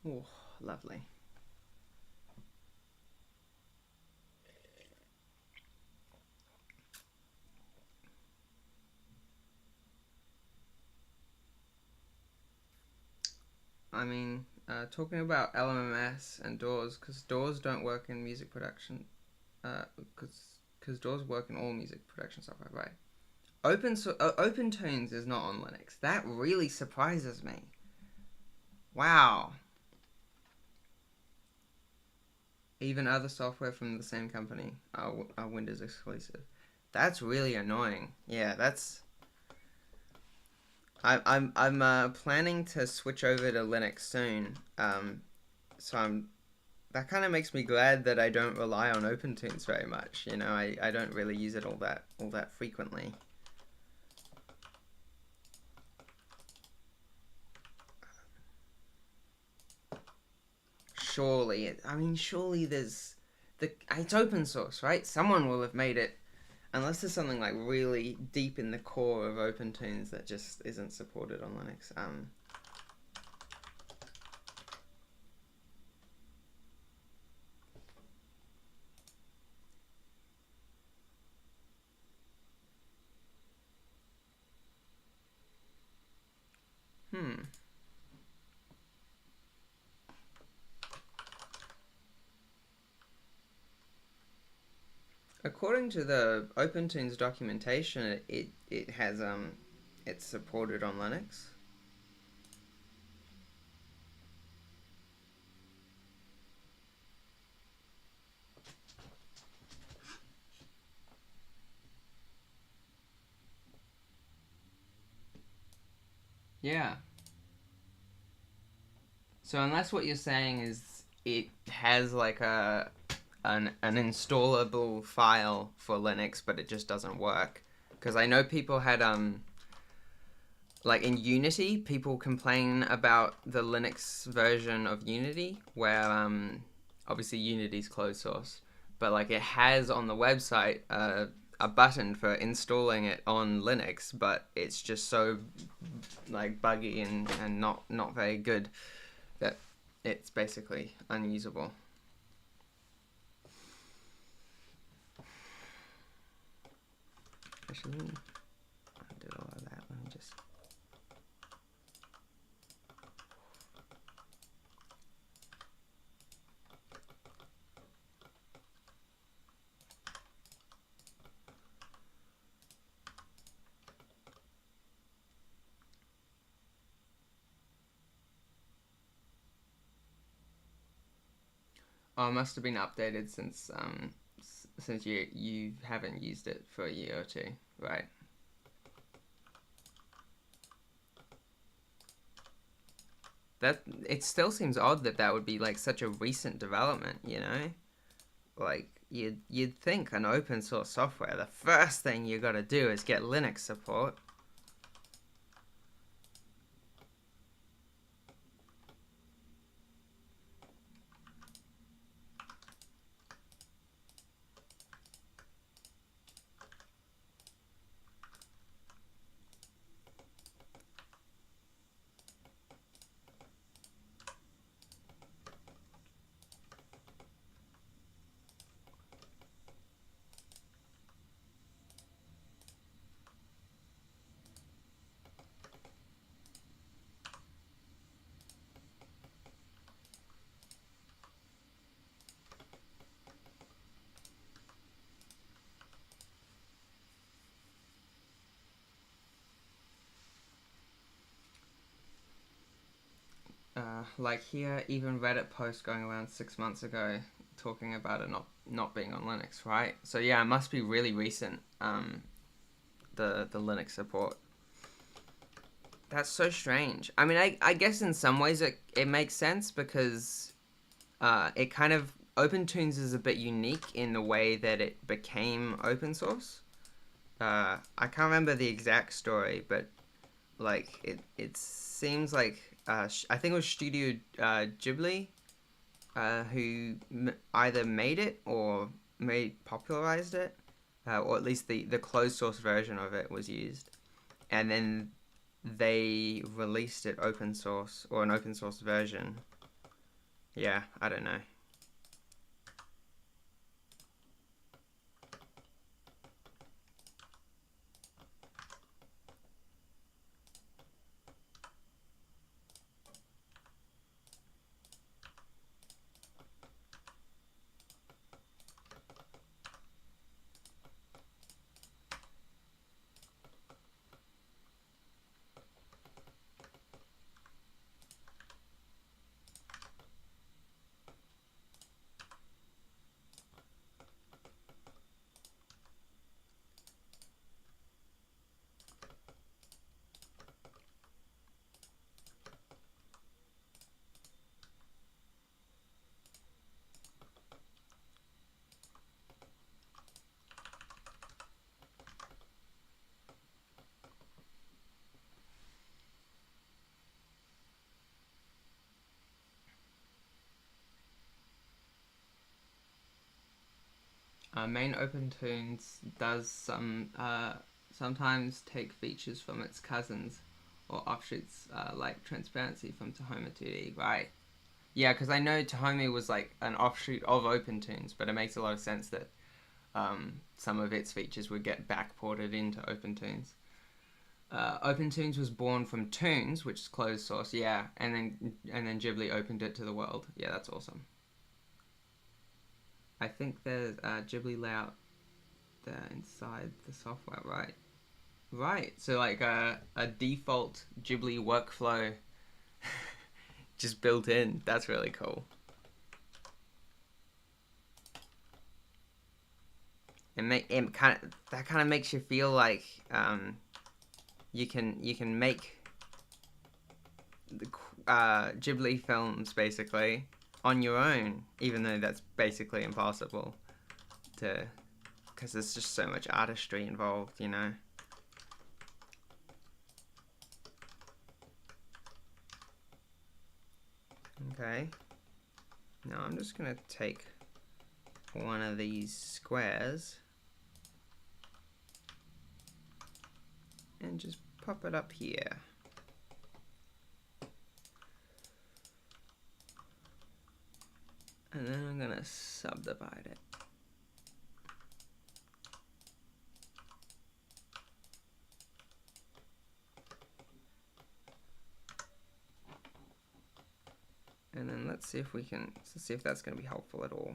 Oh, lovely. I mean, talking about LMMS and DAWs, because DAWs don't work in music production, because DAWs work in all music production software, right? OpenTunes is not on Linux. That really surprises me. Wow. Even other software from the same company are Windows exclusive. That's really annoying. Yeah, that's. I'm planning to switch over to Linux soon. So that kind of makes me glad that I don't rely on OpenTunes very much. You know, I don't really use it all that frequently. Surely it's open source, right? Someone will have made it, unless there's something like really deep in the core of OpenTunes that just isn't supported on Linux. Hmm. According to the OpenTunes documentation, it has it's supported on Linux. Yeah. So unless what you're saying is it has like an installable file for Linux, but it just doesn't work. Because I know people had like in Unity, people complain about the Linux version of Unity, where obviously Unity's closed source, but like it has on the website a button for installing it on Linux, but it's just so like buggy and not very good that it's basically unusable. Actually, I did all of that. Let me just. Oh, it must have been updated since you haven't used it for a year or two, right? That it still seems odd that that would be like such a recent development, you know? Like you'd think an open source software, the first thing you got to do is get Linux support. like here, even Reddit post going around 6 months ago talking about it not being on Linux, right? So yeah, it must be really recent. The Linux support. That's so strange. I mean, I guess in some ways it makes sense because it kind of OpenTunes is a bit unique in the way that it became open source. I can't remember the exact story, but like it seems like I think it was Studio Ghibli who either made it or popularized it, or at least the closed source version of it was used, and then they released it open source or an open source version. Yeah, I don't know. Main OpenTunes does sometimes take features from its cousins or offshoots like transparency from Tahoma 2D, right? Yeah, because I know Tahoma was like an offshoot of OpenTunes, but it makes a lot of sense that some of its features would get backported into OpenTunes. OpenTunes was born from Tunes, which is closed source, yeah, and then Ghibli opened it to the world. Yeah, that's awesome. I think there's Ghibli layout there inside the software, right? Right. So like a default Ghibli workflow just built in. That's really cool. It kind of that kind of makes you feel like you can make the Ghibli films basically on your own, even though that's basically impossible to because there's just so much artistry involved, you know. Okay. Now I'm just gonna take one of these squares and just pop it up here. And then I'm gonna subdivide it. And then let's see if that's gonna be helpful at all.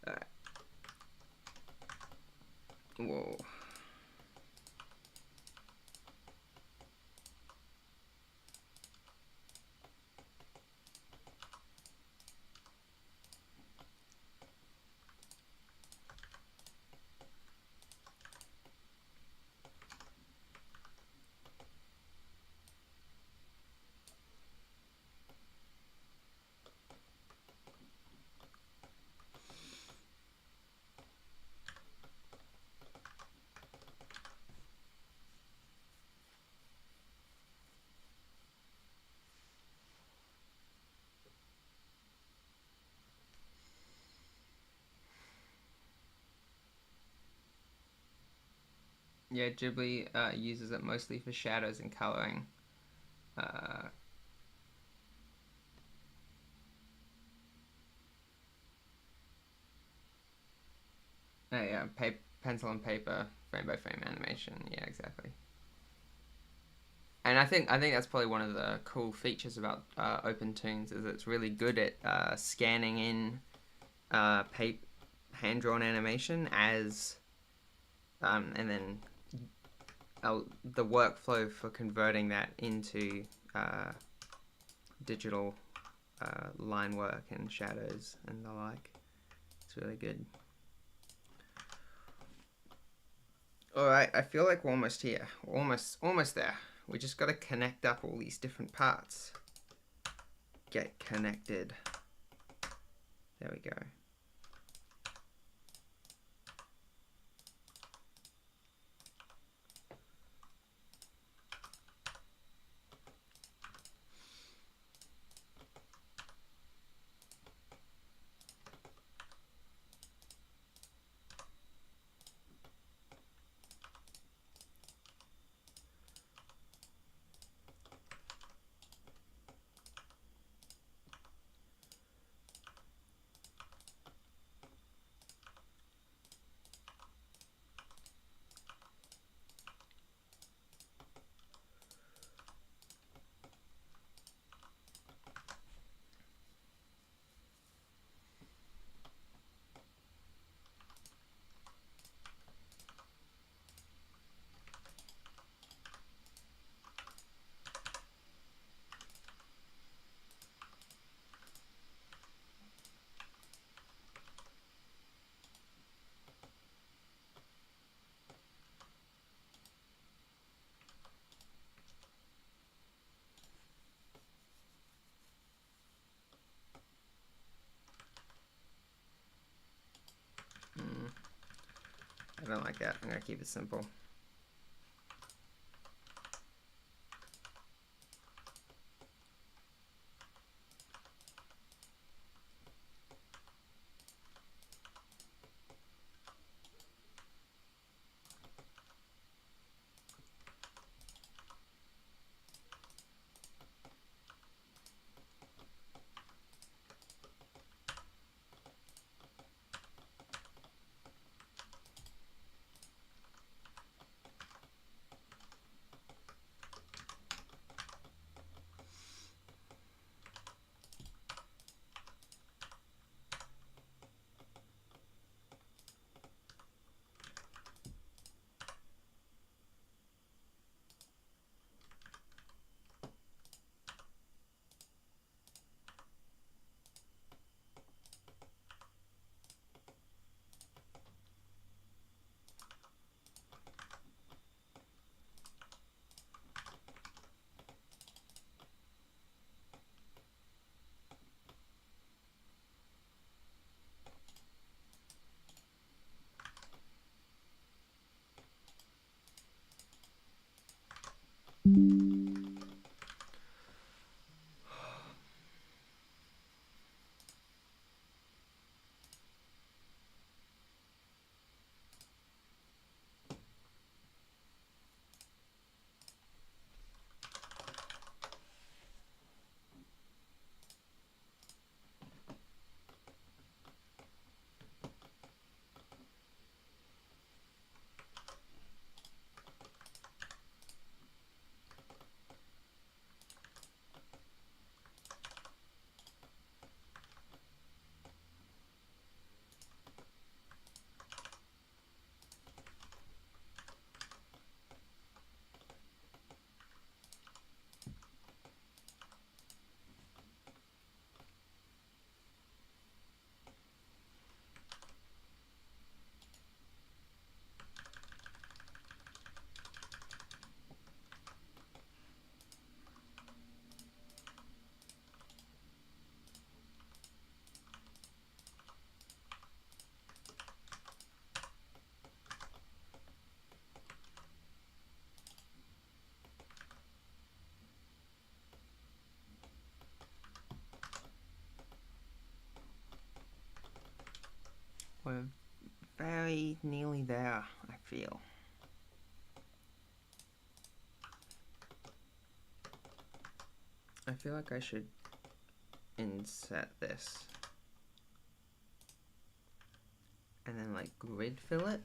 Alright. Whoa. Yeah, Ghibli uses it mostly for shadows and coloring. Uh, yeah, pencil and paper, frame by frame animation. Yeah, exactly. And I think that's probably one of the cool features about OpenToonz is it's really good at scanning in hand drawn animation as and then the workflow for converting that into uh, digital line work and shadows and the like. It's really good. All right, I feel like we're almost here. Almost there. We just got to connect up all these different parts. Get connected. There we go. Mm, I don't like that. I'm gonna keep it simple. We're very nearly there, I feel. I feel like I should inset this and then like grid fill it.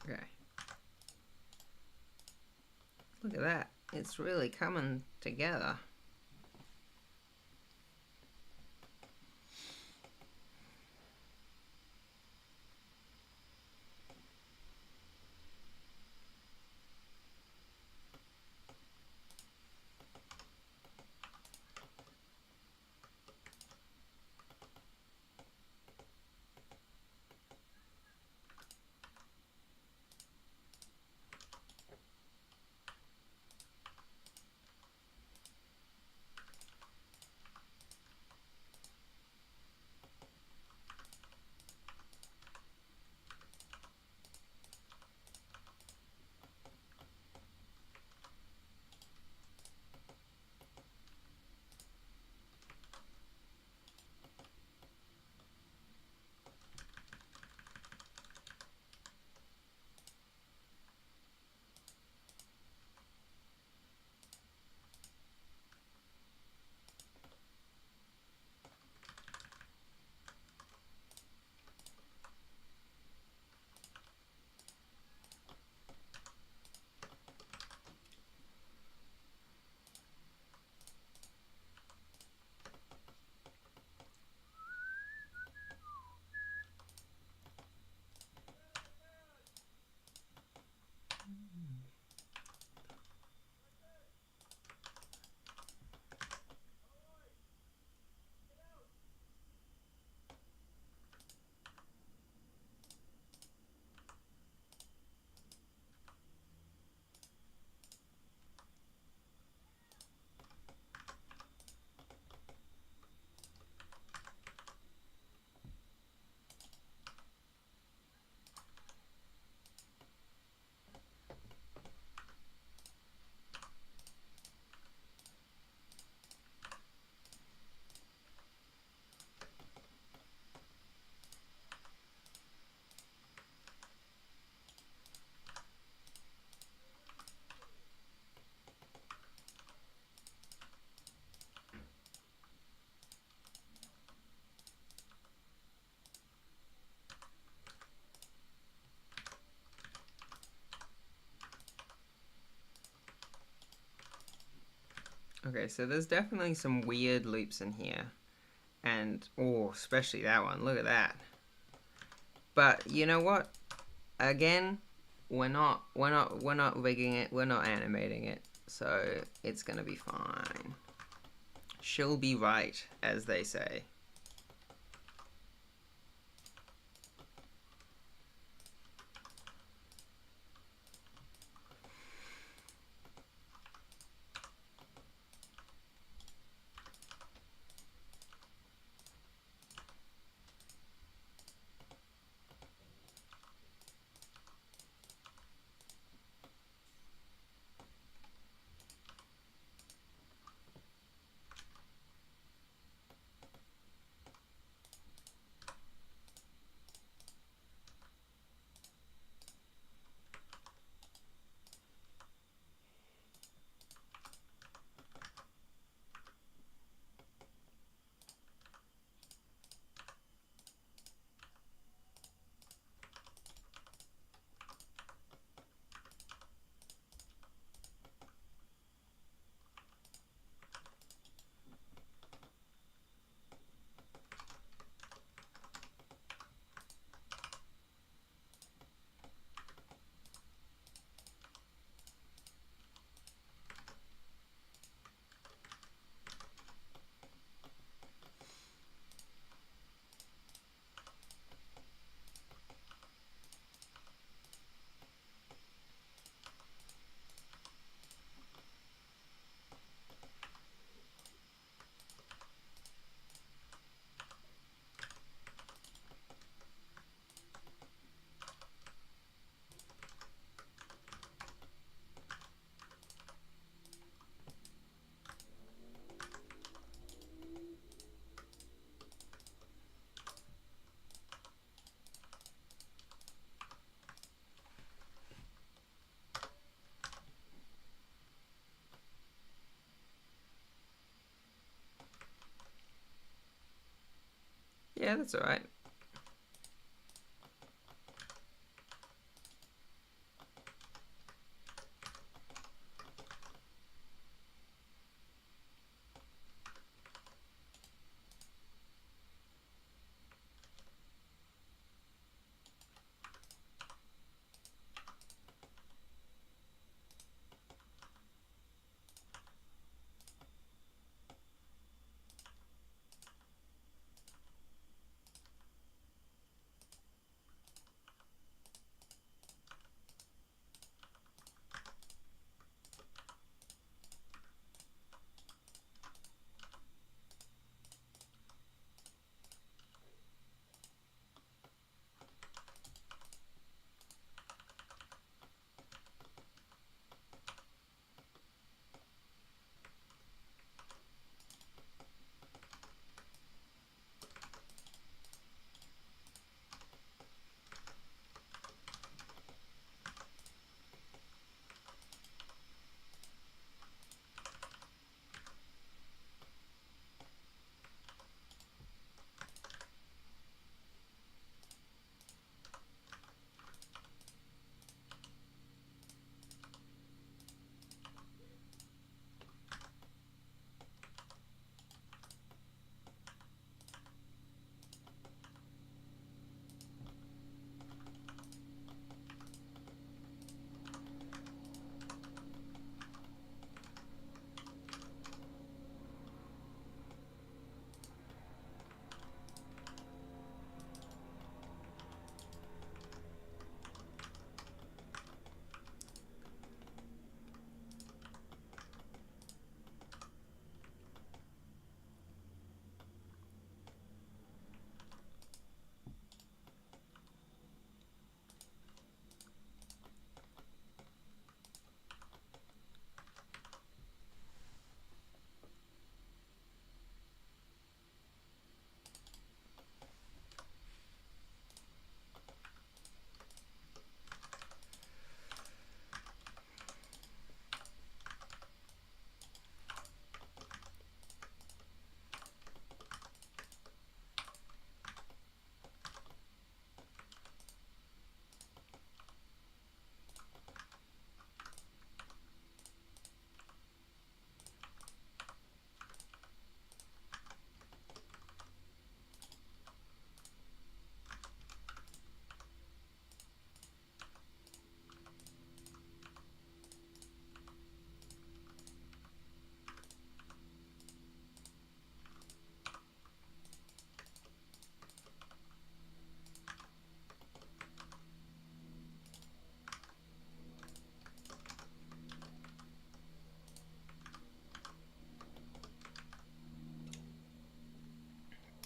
Okay. Look at that. It's really coming together. Okay, so there's definitely some weird loops in here. And, oh, especially that one. Look at that. But, you know what? Again, we're not rigging it. We're not animating it. So, it's gonna be fine. She'll be right, as they say. Yeah, that's alright.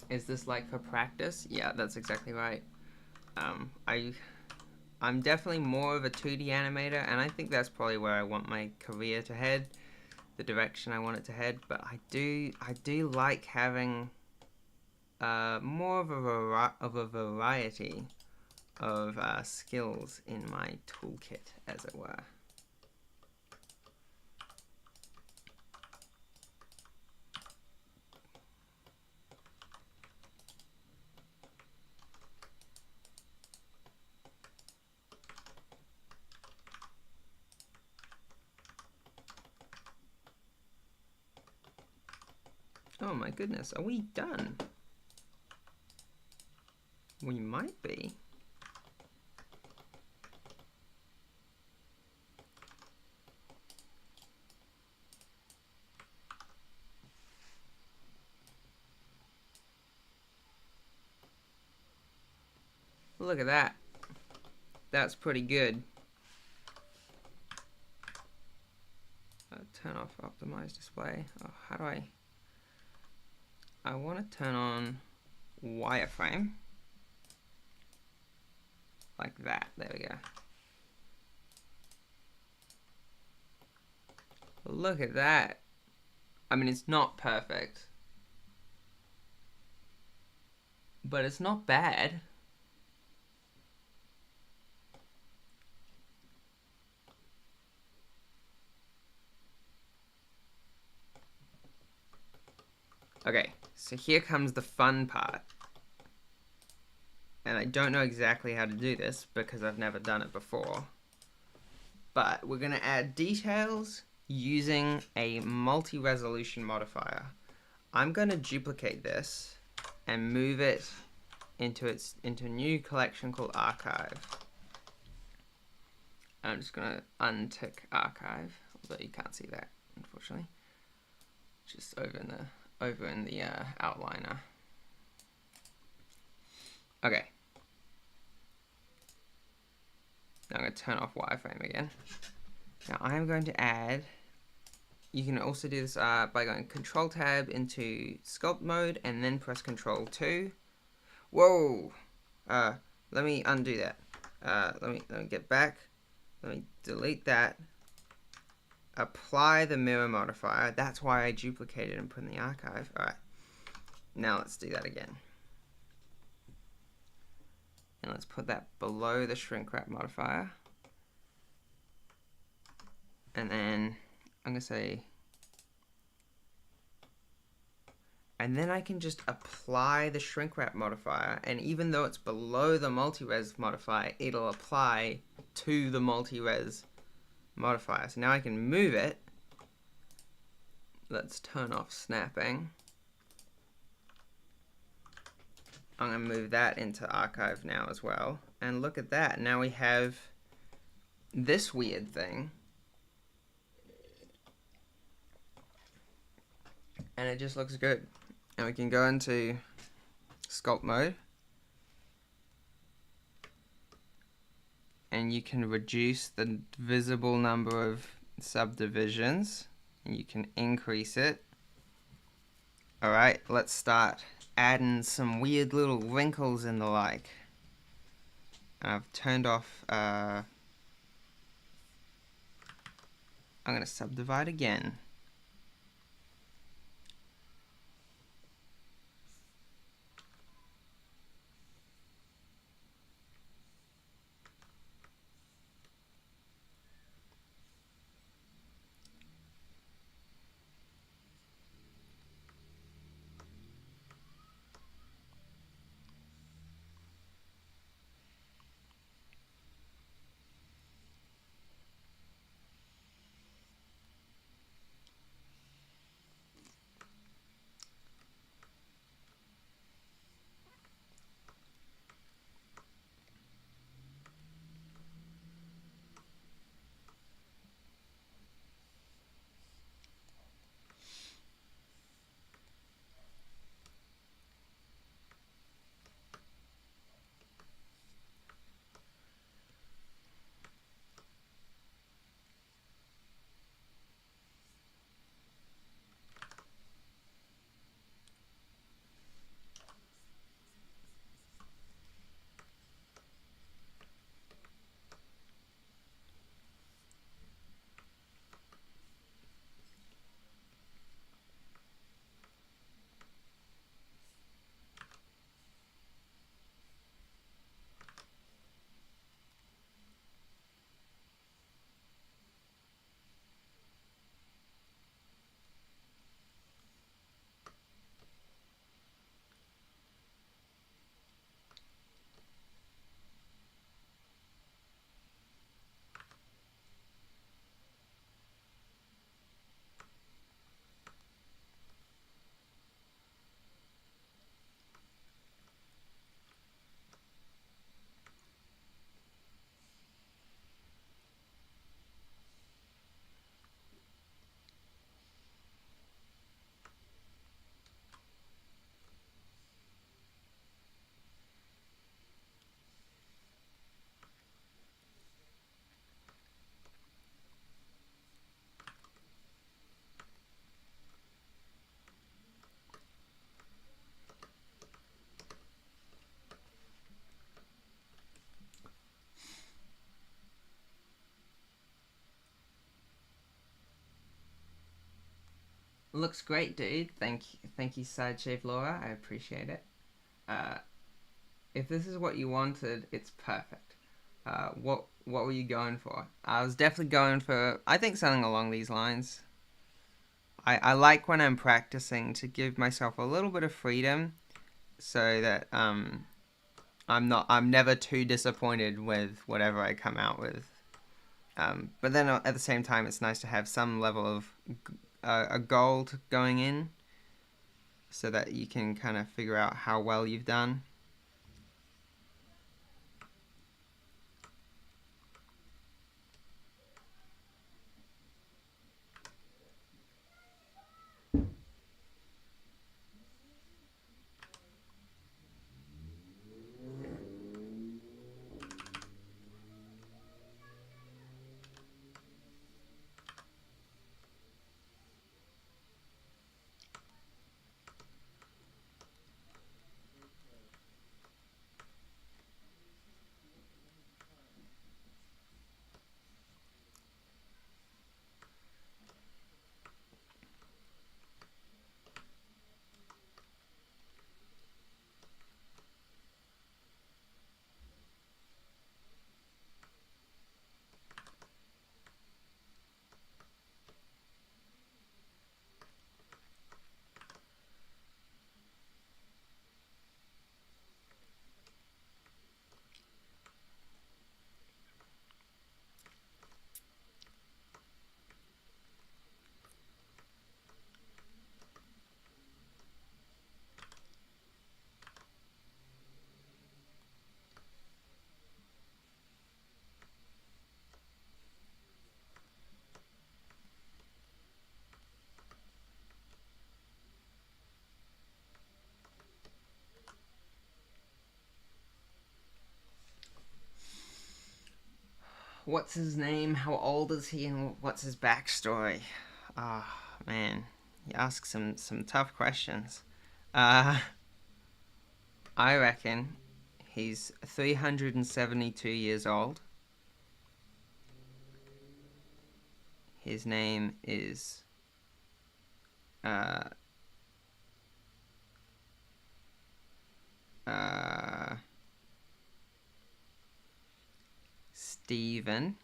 Is this like for practice? Yeah, that's exactly right. I'm definitely more of a 2D animator, and I think that's probably where I want my career to head, the direction I want it to head. But I do like having more of a variety of skills in my toolkit, as it were. Oh my goodness, are we done? We might be. Look at that. That's pretty good. Turn off optimize display. Oh, how do I want to turn on wireframe. Like that. There we go. Look at that. I mean, it's not perfect, but it's not bad. Okay, so here comes the fun part. And I don't know exactly how to do this because I've never done it before. But we're going to add details using a multi-resolution modifier. I'm going to duplicate this and move it into a new collection called Archive. I'm just going to untick Archive, although you can't see that, unfortunately. Just over in the outliner. Okay. Now I'm going to turn off wireframe again. Now I'm going to add, you can also do this by going Control Tab into Sculpt mode and then press Control 2. Whoa! Let me undo that. Let me get back. Let me delete that. Apply the mirror modifier. That's why I duplicated and put in the archive. Alright. Now let's do that again. And let's put that below the shrink wrap modifier. And then I'm going to say, and then I can just apply the shrink wrap modifier, and even though it's below the multi-res modifier, it'll apply to the multi-res modifier. So now I can move it. Let's turn off snapping. I'm going to move that into archive now as well. And look at that. Now we have this weird thing. And it just looks good. And we can go into sculpt mode. And you can reduce the visible number of subdivisions. And you can increase it. Alright, let's start adding some weird little wrinkles and the like. And I've turned off, I'm going to subdivide again. Looks great, dude. Thank you, Side Shave Laura. I appreciate it. If this is what you wanted, it's perfect. What were you going for? I was definitely going for, I think, something along these lines. I like when I'm practicing to give myself a little bit of freedom so that I'm never too disappointed with whatever I come out with. But then at the same time, it's nice to have some level of a goal going in, so that you can kind of figure out how well you've done. What's his name? How old is he? And what's his backstory? Ah, man, you ask some tough questions. Uh, I reckon he's 372 years old. His name is uh, uh, Stephen.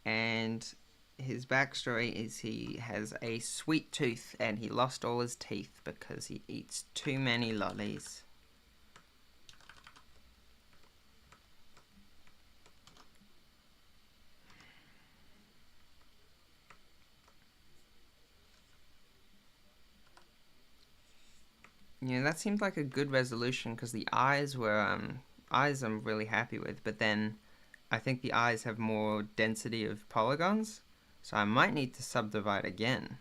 And his backstory is he has a sweet tooth and he lost all his teeth because he eats too many lollies. Yeah, that seemed like a good resolution because the eyes I'm really happy with, but then I think the eyes have more density of polygons, so I might need to subdivide again.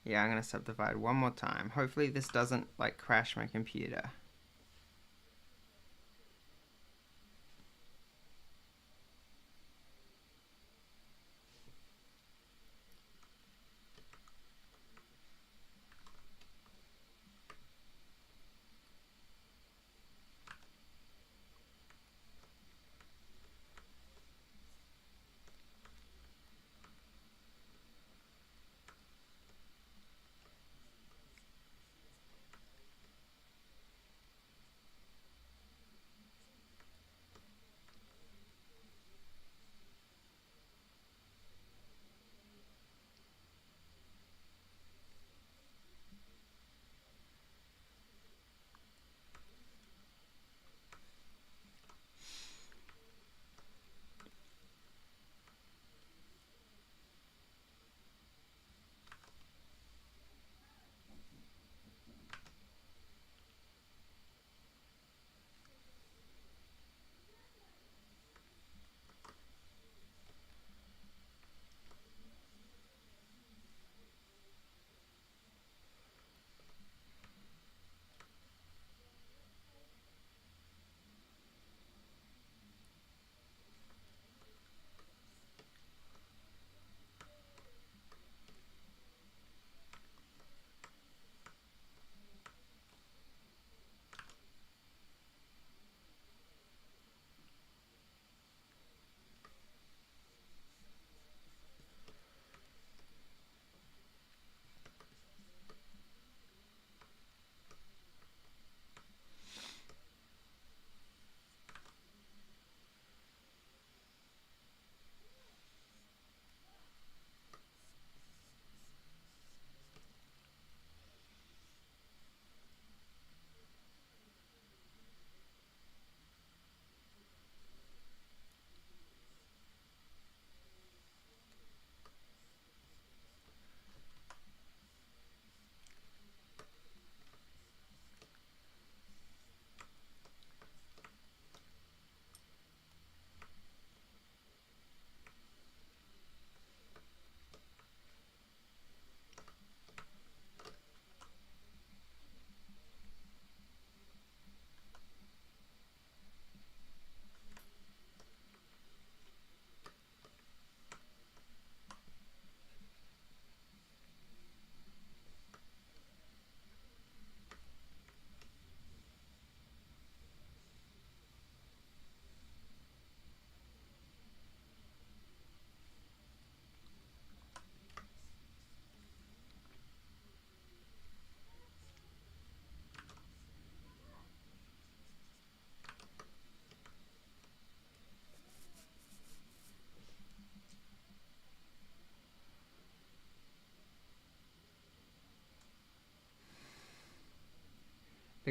Yeah, I'm gonna subdivide one more time. Hopefully this doesn't like crash my computer.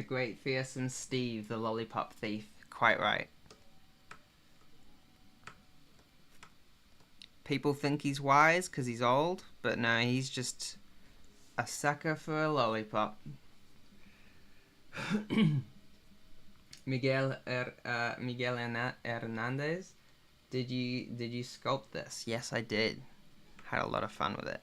The great fearsome Steve, the lollipop thief. Quite right. People think he's wise because he's old, but no, he's just a sucker for a lollipop. Miguel Hernandez, did you sculpt this? Yes, I did. Had a lot of fun with it.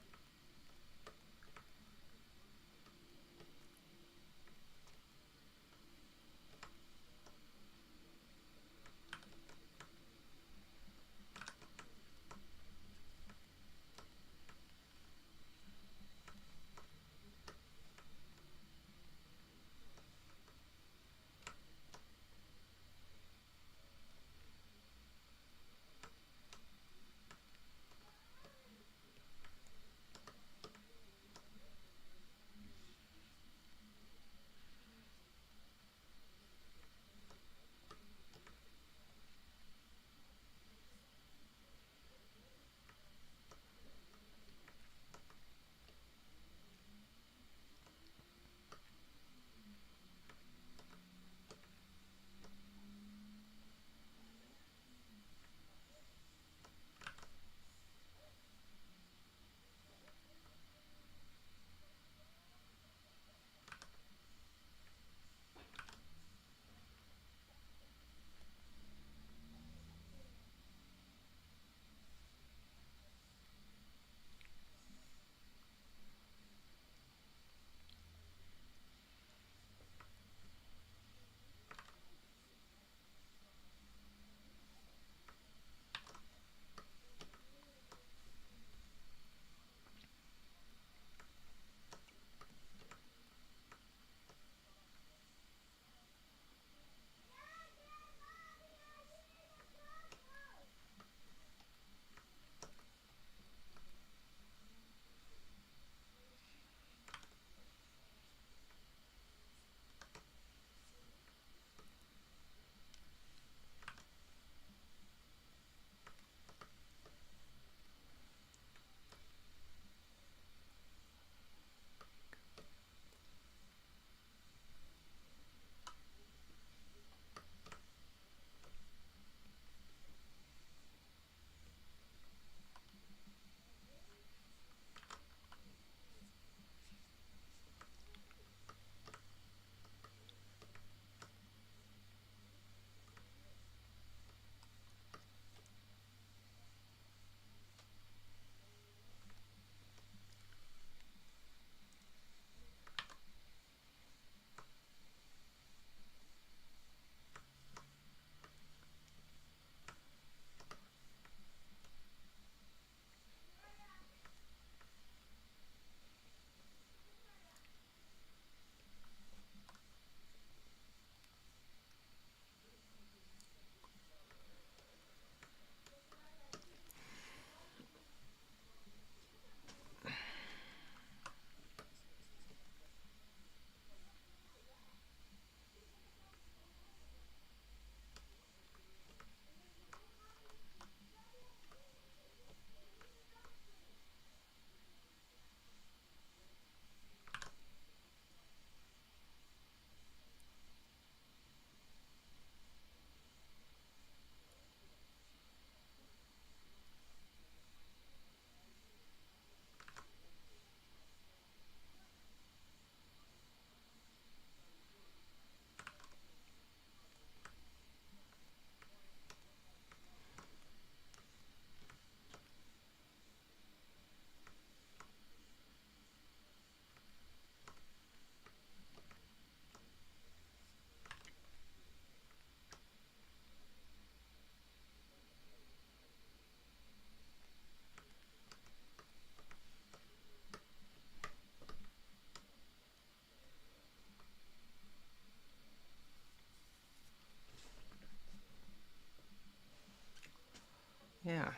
Yeah,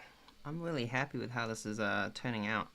I'm really happy with how this is turning out.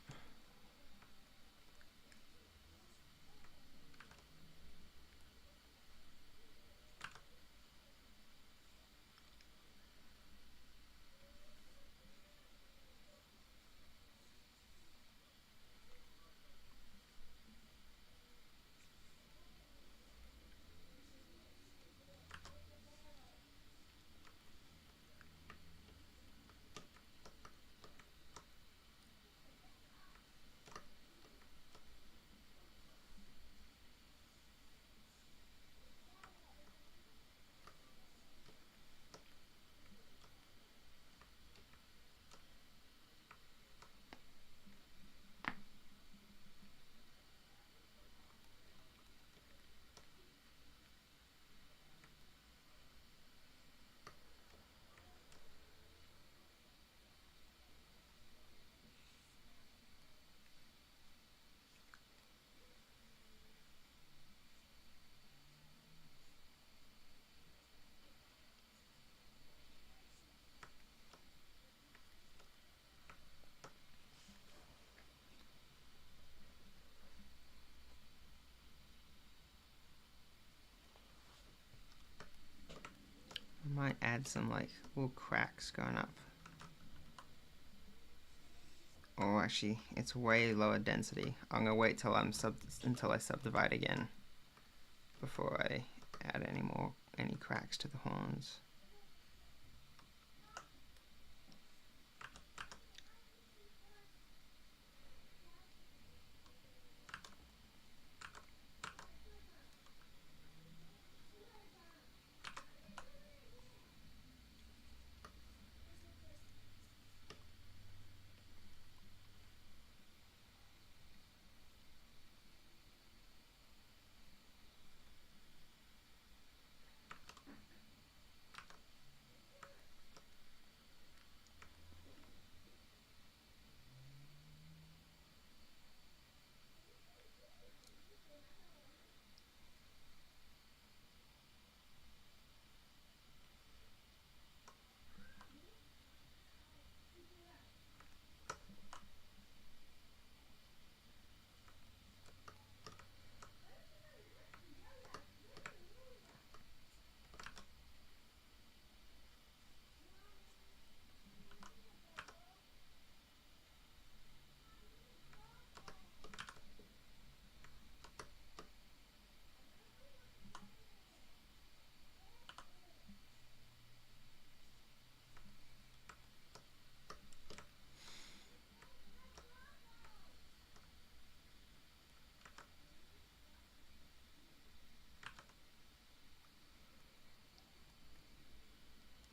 might add some like little cracks going up. Or actually, it's way lower density. I'm gonna wait till until I subdivide again before I add any cracks to the horns.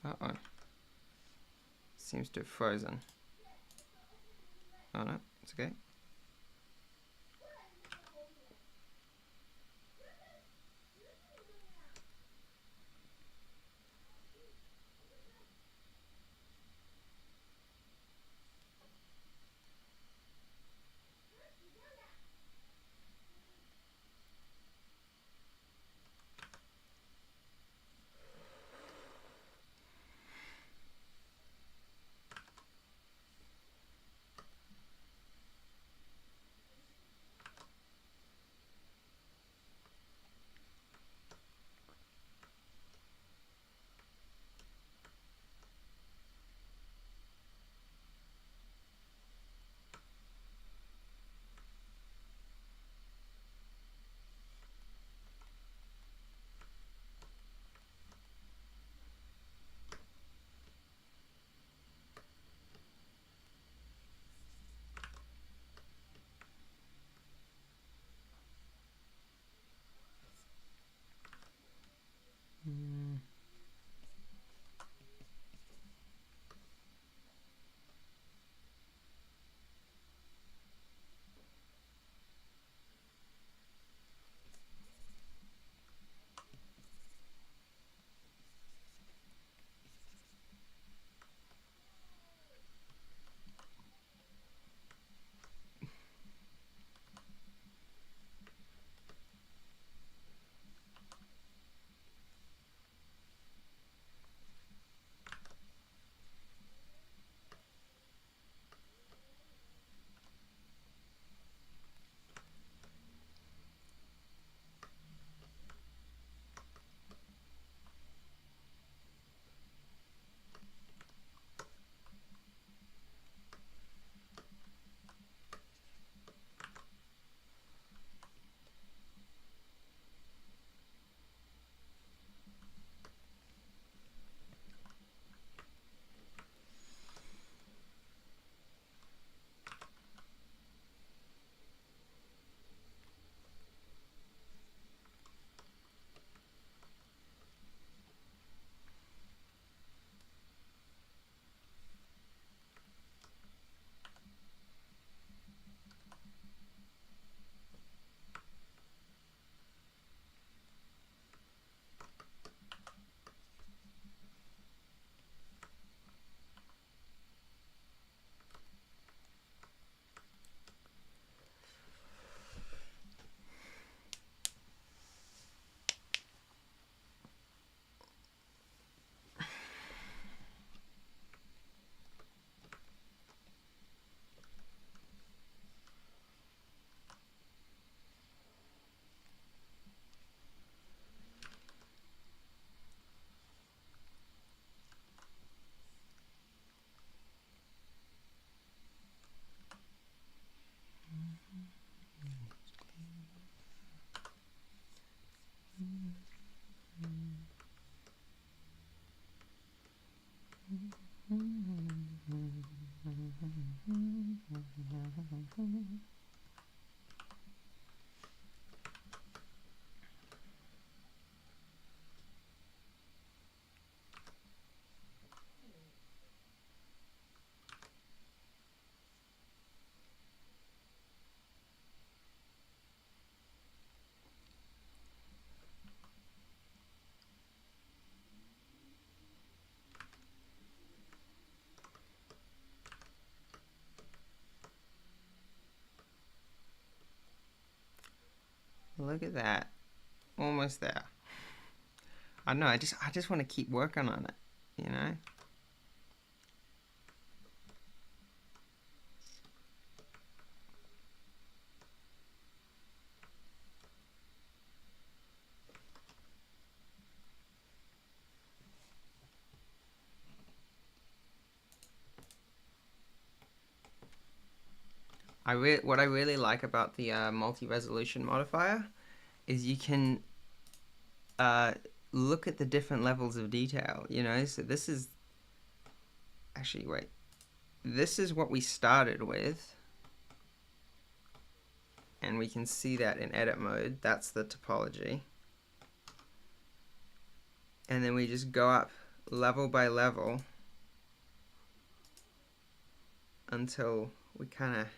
Uh-oh. Seems to have frozen. Oh no, it's okay. Look at that. Almost there. I don't know, I just want to keep working on it, you know? What I really like about the multi-resolution modifier is you can look at the different levels of detail, you know? So this is... Actually, wait. This is what we started with. And we can see that in edit mode. That's the topology. And then we just go up level by level until we kind of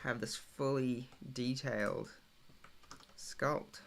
have this fully detailed sculpt.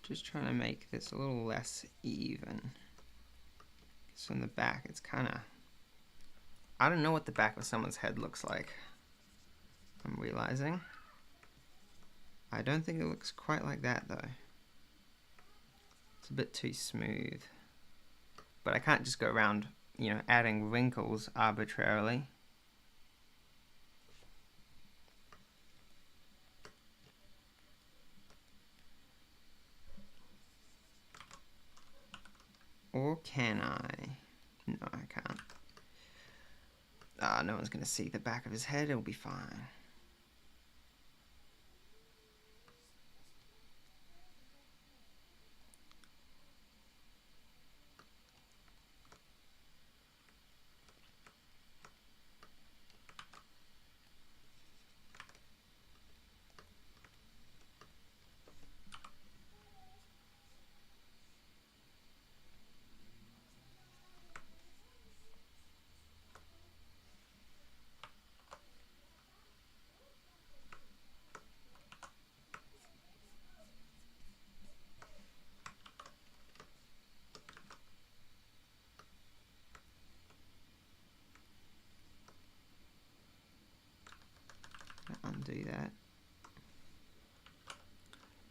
Just trying to make this a little less even. So in the back, it's kind of... I don't know what the back of someone's head looks like. I'm realizing. I don't think it looks quite like that, though. It's a bit too smooth. But I can't just go around, you know, adding wrinkles arbitrarily. Or can I? No, I can't. No one's going to see the back of his head. It'll be fine. Undo that.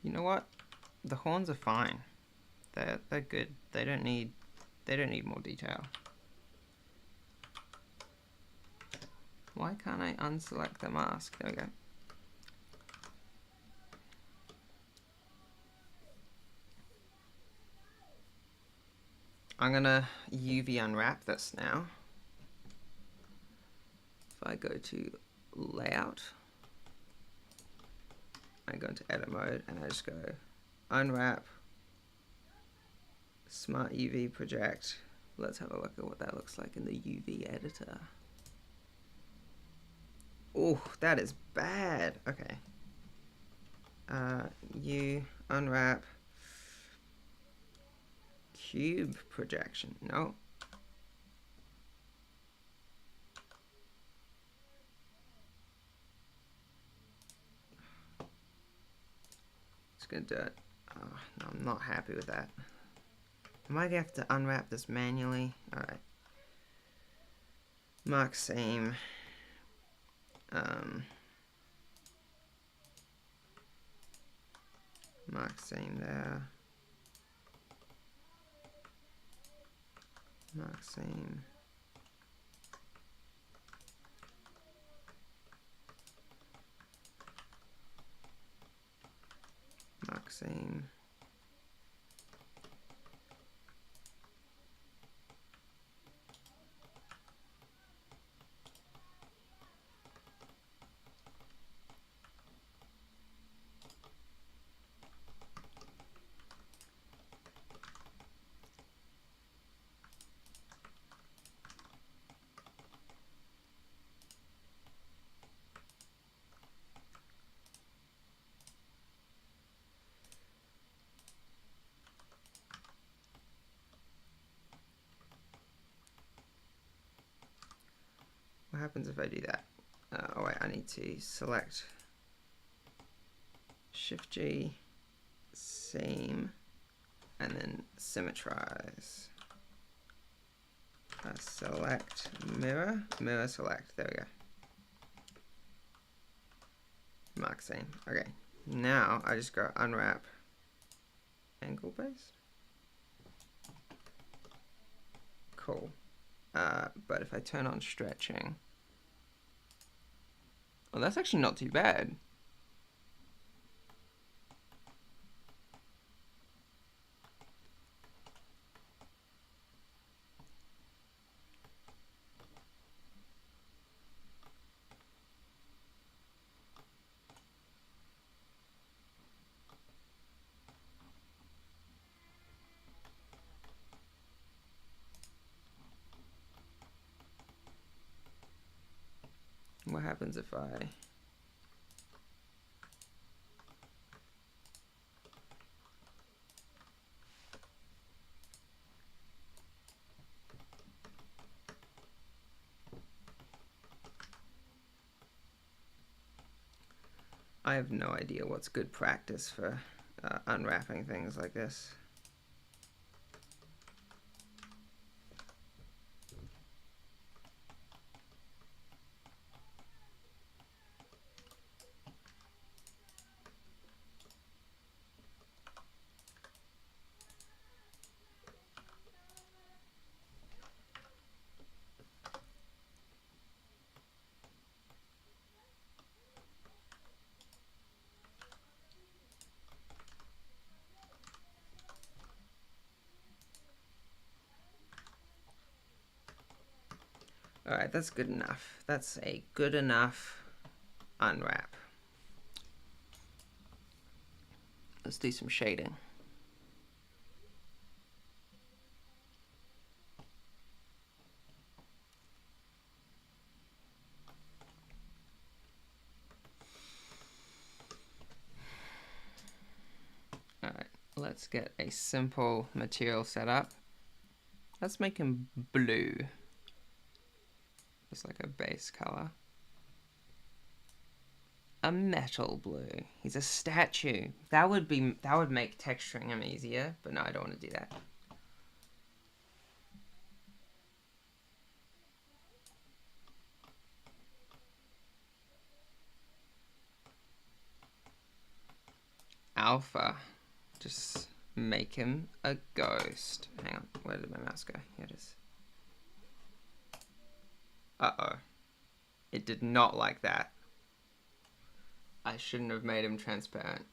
You know what? The horns are fine. They're good. They don't need more detail. Why can't I unselect the mask? There we go. I'm gonna UV unwrap this now. If I go to layout, I go into edit mode and I just go unwrap, smart UV project. Let's have a look at what that looks like in the UV editor. Oh, that is bad. Okay. Unwrap cube projection. No. gonna do it. Oh, no, I'm not happy with that. I might have to unwrap this manually. Alright. Mark seam. Mark seam there. Mark seam. Mark seam. What happens if I do that? Oh wait, I need to select Shift G, seam, and then symmetrize. Select mirror, mirror select. There we go. Mark seam. Okay. Now I just go unwrap angle based. Cool. But if I turn on stretching, well, that's actually not too bad. What happens if I have no idea what's good practice for unwrapping things like this. Alright, that's good enough. That's a good enough unwrap. Let's do some shading. Alright, let's get a simple material set up. Let's make him blue. Just like a base color. A metal blue. He's a statue. That would make texturing him easier, but no, I don't want to do that. Alpha. Just make him a ghost. Hang on, where did my mouse go? Here it is. Uh-oh. It did not like that. I shouldn't have made him transparent.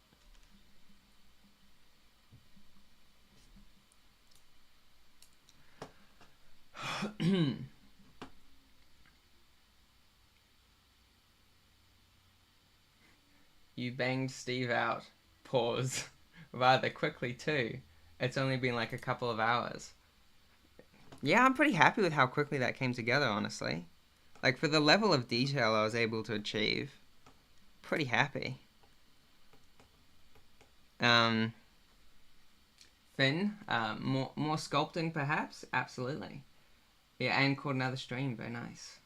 You banged Steve out. Pause. Rather quickly too. It's only been like a couple of hours. Yeah, I'm pretty happy with how quickly that came together, honestly. Like, for the level of detail I was able to achieve, pretty happy. Finn, more sculpting perhaps? Absolutely. Yeah, and caught another stream, very nice.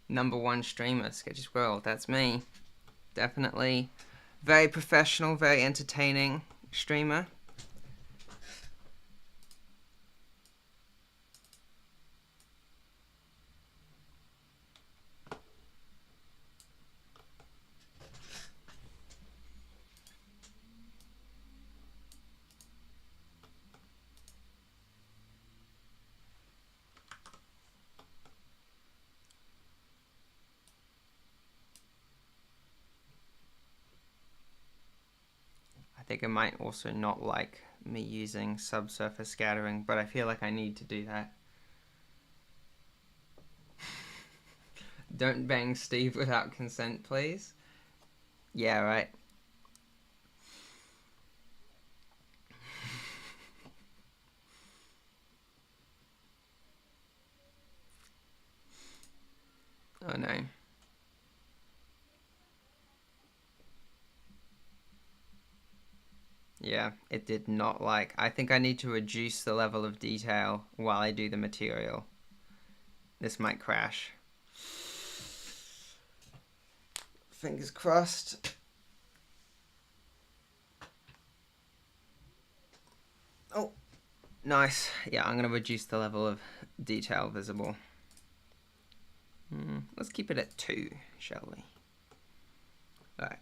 #1 streamer, Sketchy Squirrel, that's me. Definitely Very professional, very entertaining streamer. I think it might also not like me using subsurface scattering, but I feel like I need to do that. Don't bang Steve without consent, please. Yeah, right. Oh no. Yeah, it did not like. I think I need to reduce the level of detail while I do the material. This might crash. Fingers crossed. Oh, nice. Yeah, I'm going to reduce the level of detail visible. Let's keep it at 2, shall we? Alright.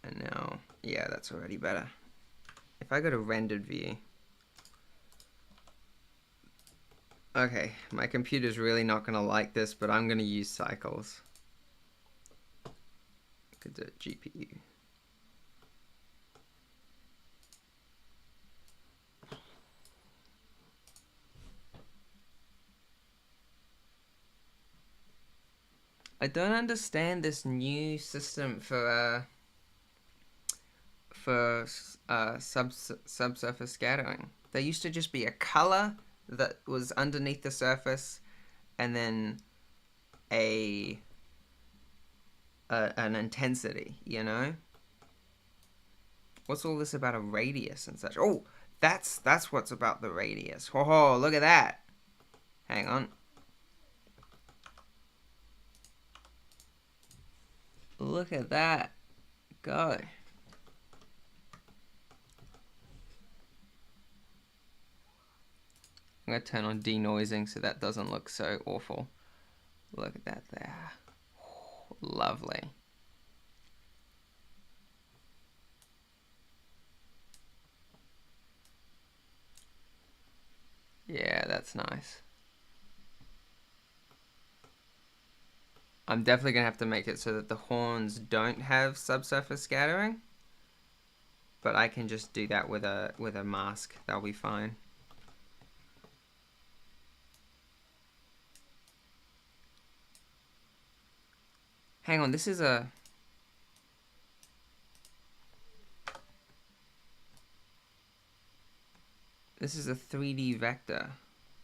And now, yeah, that's already better. If I go to rendered view. Okay, my computer's really not going to like this, but I'm going to use cycles. Go to GPU. I don't understand this new system for subsurface scattering. There used to just be a color that was underneath the surface, and then an intensity. You know, what's all this about a radius and such? Oh, that's what's about the radius. Oh, look at that. Hang on. Look at that. Go. I'm going to turn on denoising so that doesn't look so awful. Look at that there. Oh, lovely. Yeah, that's nice. I'm definitely going to have to make it so that the horns don't have subsurface scattering. But I can just do that with a mask. That'll be fine. Hang on, this is a... This is a 3D vector.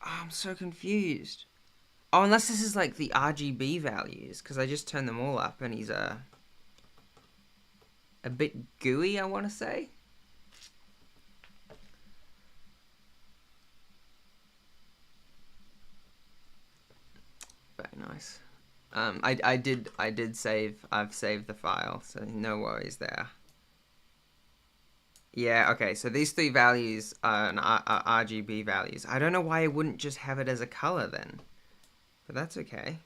Oh, I'm so confused. Oh, unless this is like the RGB values, because I just turned them all up and he's a bit gooey, I want to say. Very nice. I did save. I've saved the file, so no worries there. Yeah, okay, so these 3 values are RGB values. I don't know why I wouldn't just have it as a color then. But that's okay.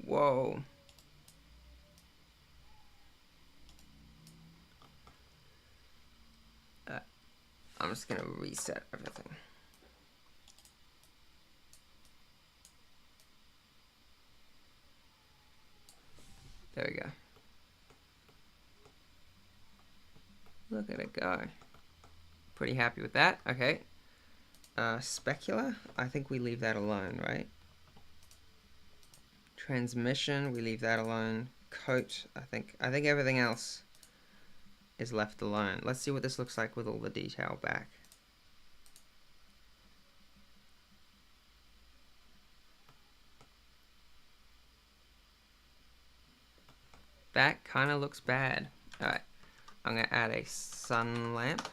Whoa. I'm just gonna reset everything. There we go. Look at it go. Pretty happy with that. Okay. Specular, I think we leave that alone, right? Transmission, we leave that alone. Coat, I think everything else is left alone. Let's see what this looks like with all the detail back. That kind of looks bad. Alright, I'm going to add a sun lamp.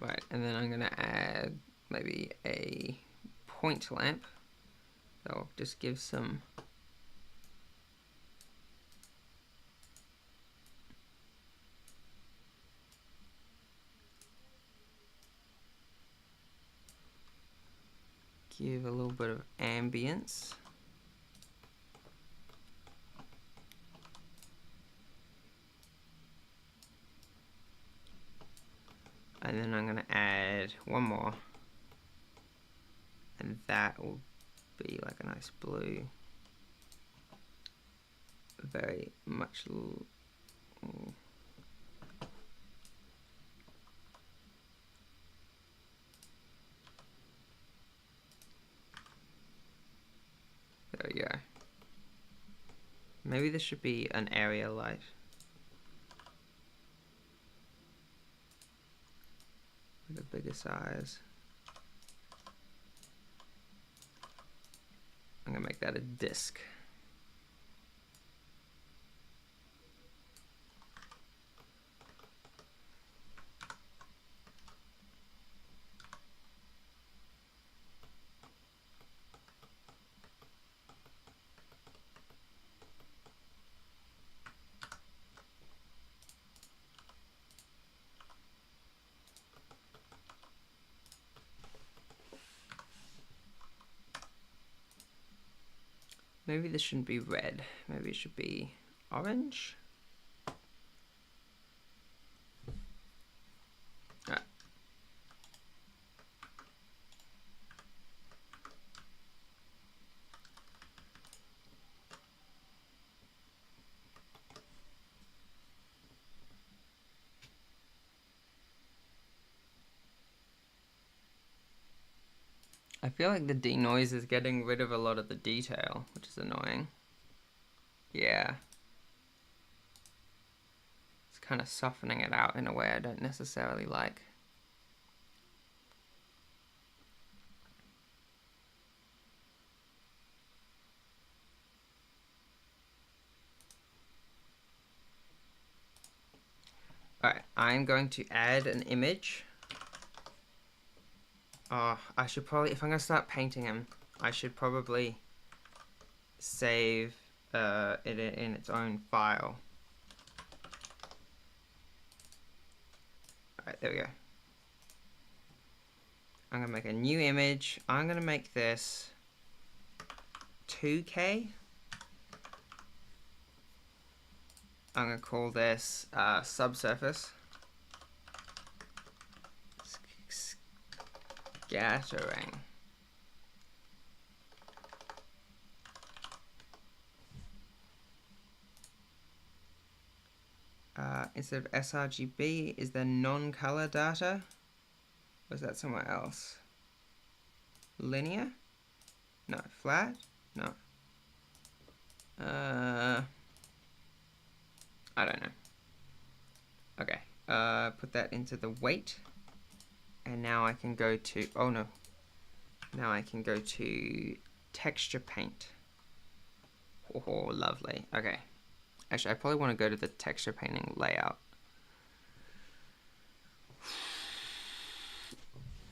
Right, and then I'm gonna add maybe a point lamp. That'll just give some give a little bit of ambience. And then I'm gonna add one more, and that will be like a nice blue. Very much. There we go. Maybe this should be an area light. With a bigger size. I'm gonna make that a disc. Maybe this shouldn't be red. Maybe it should be orange. Right. I feel like the denoise is getting rid of a lot of the detail, which is annoying. Yeah. It's kind of softening it out in a way I don't necessarily like. Alright, I'm going to add an image. Oh, I should probably, if I'm going to start painting him, I should probably save it in its own file. Alright, there we go. I'm going to make a new image. I'm going to make this 2K. I'm going to call this subsurface. Scattering. Instead of sRGB, is there non-color data? Or is that somewhere else? Linear? No. Flat? No. I don't know. Okay. Put that into the weight. And now I can go to, oh no. Now I can go to texture paint. Oh, lovely. Okay. Actually, I probably want to go to the texture painting layout.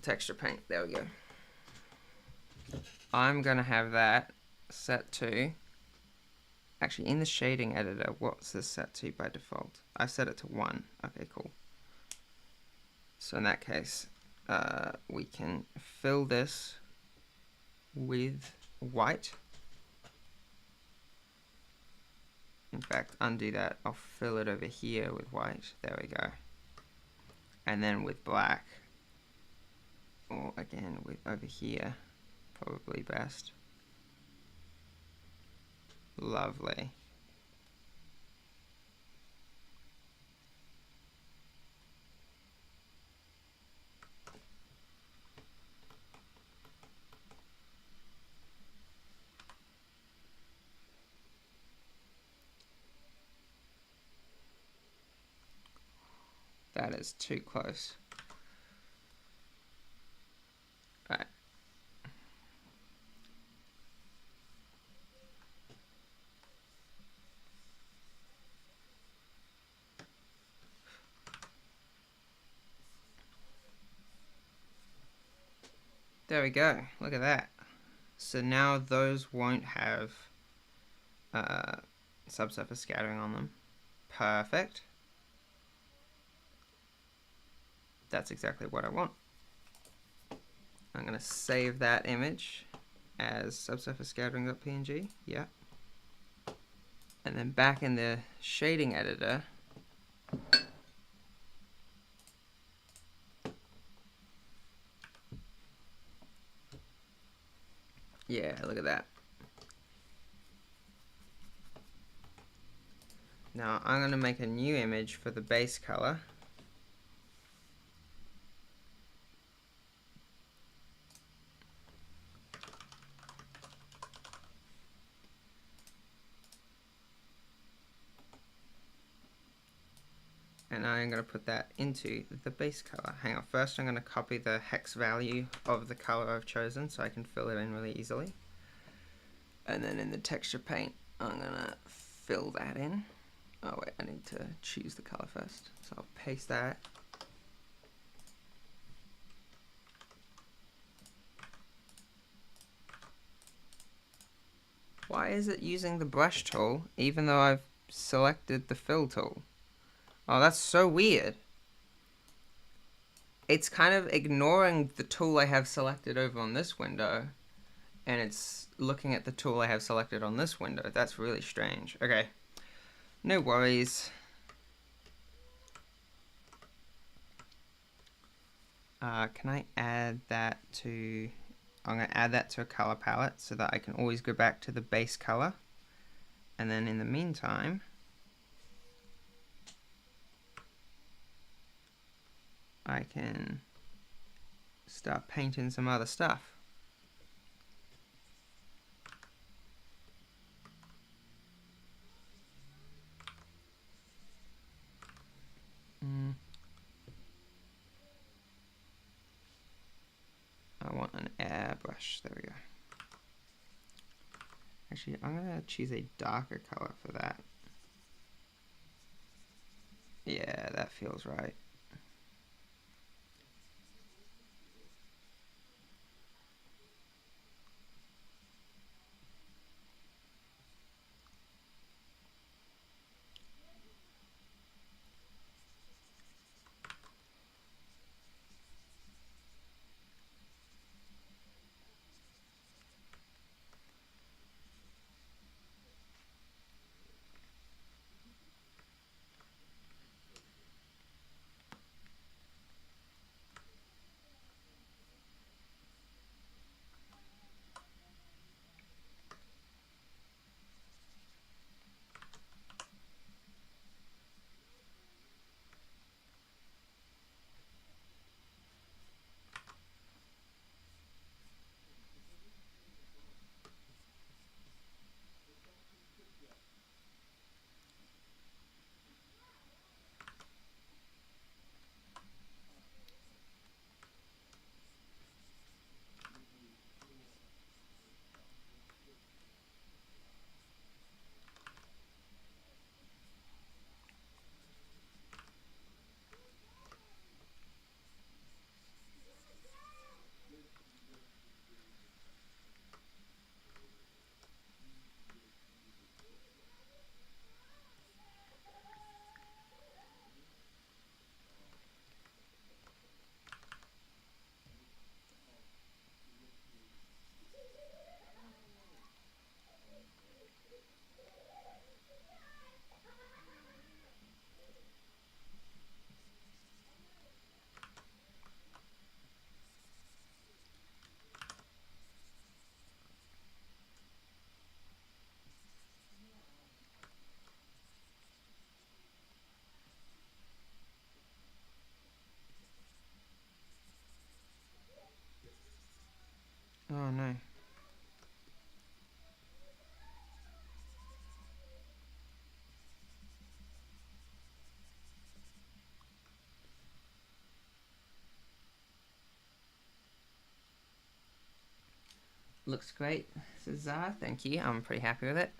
Texture paint, there we go. I'm gonna have that set to, actually in the shading editor, what's this set to by default? I've set it to 1. Okay, cool. So in that case, we can fill this with white. In fact, undo that. I'll fill it over here with white. There we go. And then with black. Or again, with over here. Probably best. Lovely. That is too close. Right. There we go. Look at that. So now those won't have subsurface scattering on them. Perfect. That's exactly what I want. I'm going to save that image as subsurface scattering.png. Yeah. And then back in the shading editor, yeah, look at that. Now I'm going to make a new image for the base color. And I'm going to put that into the base color. Hang on, first I'm going to copy the hex value of the color I've chosen so I can fill it in really easily. And then in the texture paint, I'm going to fill that in. Oh wait, I need to choose the color first. So I'll paste that. Why is it using the brush tool even though I've selected the fill tool? Oh, that's so weird. It's kind of ignoring the tool I have selected over on this window, and it's looking at the tool I have selected on this window. That's really strange. Okay, no worries. Can I add that to... I'm going to add that to a color palette so that I can always go back to the base color. And then in the meantime, I can start painting some other stuff. I want an airbrush. There we go. Actually, I'm going to choose a darker color for that. Yeah, that feels right. Oh no. Looks great, says Zara. Thank you. I'm pretty happy with it.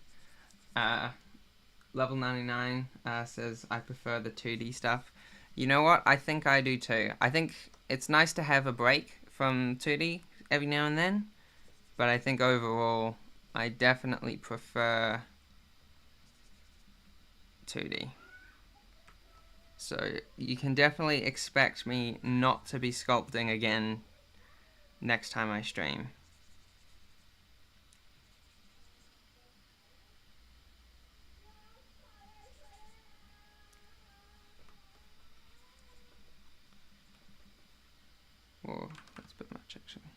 Level 99 says, I prefer the 2D stuff. You know what? I think I do too. I think it's nice to have a break from 2D every now and then, but I think overall I definitely prefer 2D. So you can definitely expect me not to be sculpting again next time I stream. Whoa, that's a bit much actually.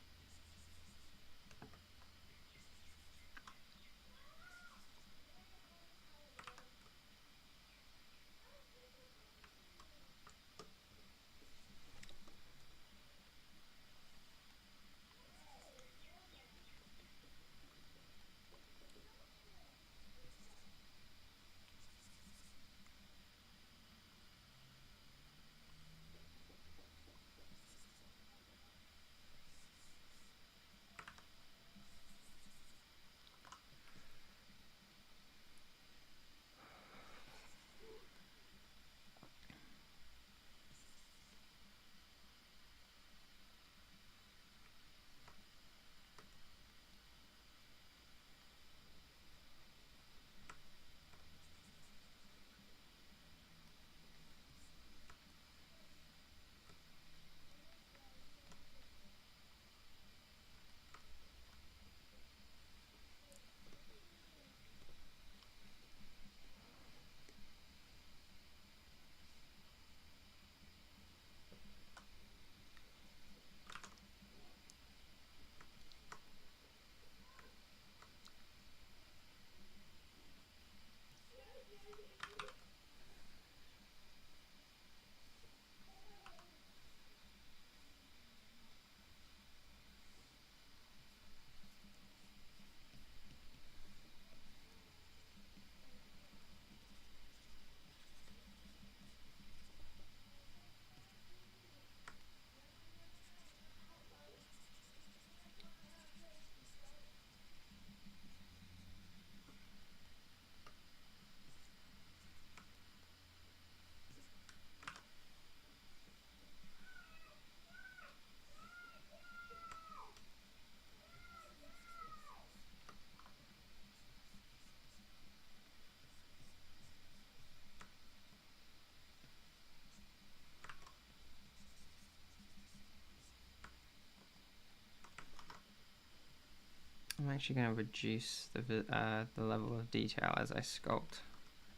I'm actually going to reduce the level of detail as I sculpt,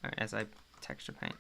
or as I texture paint.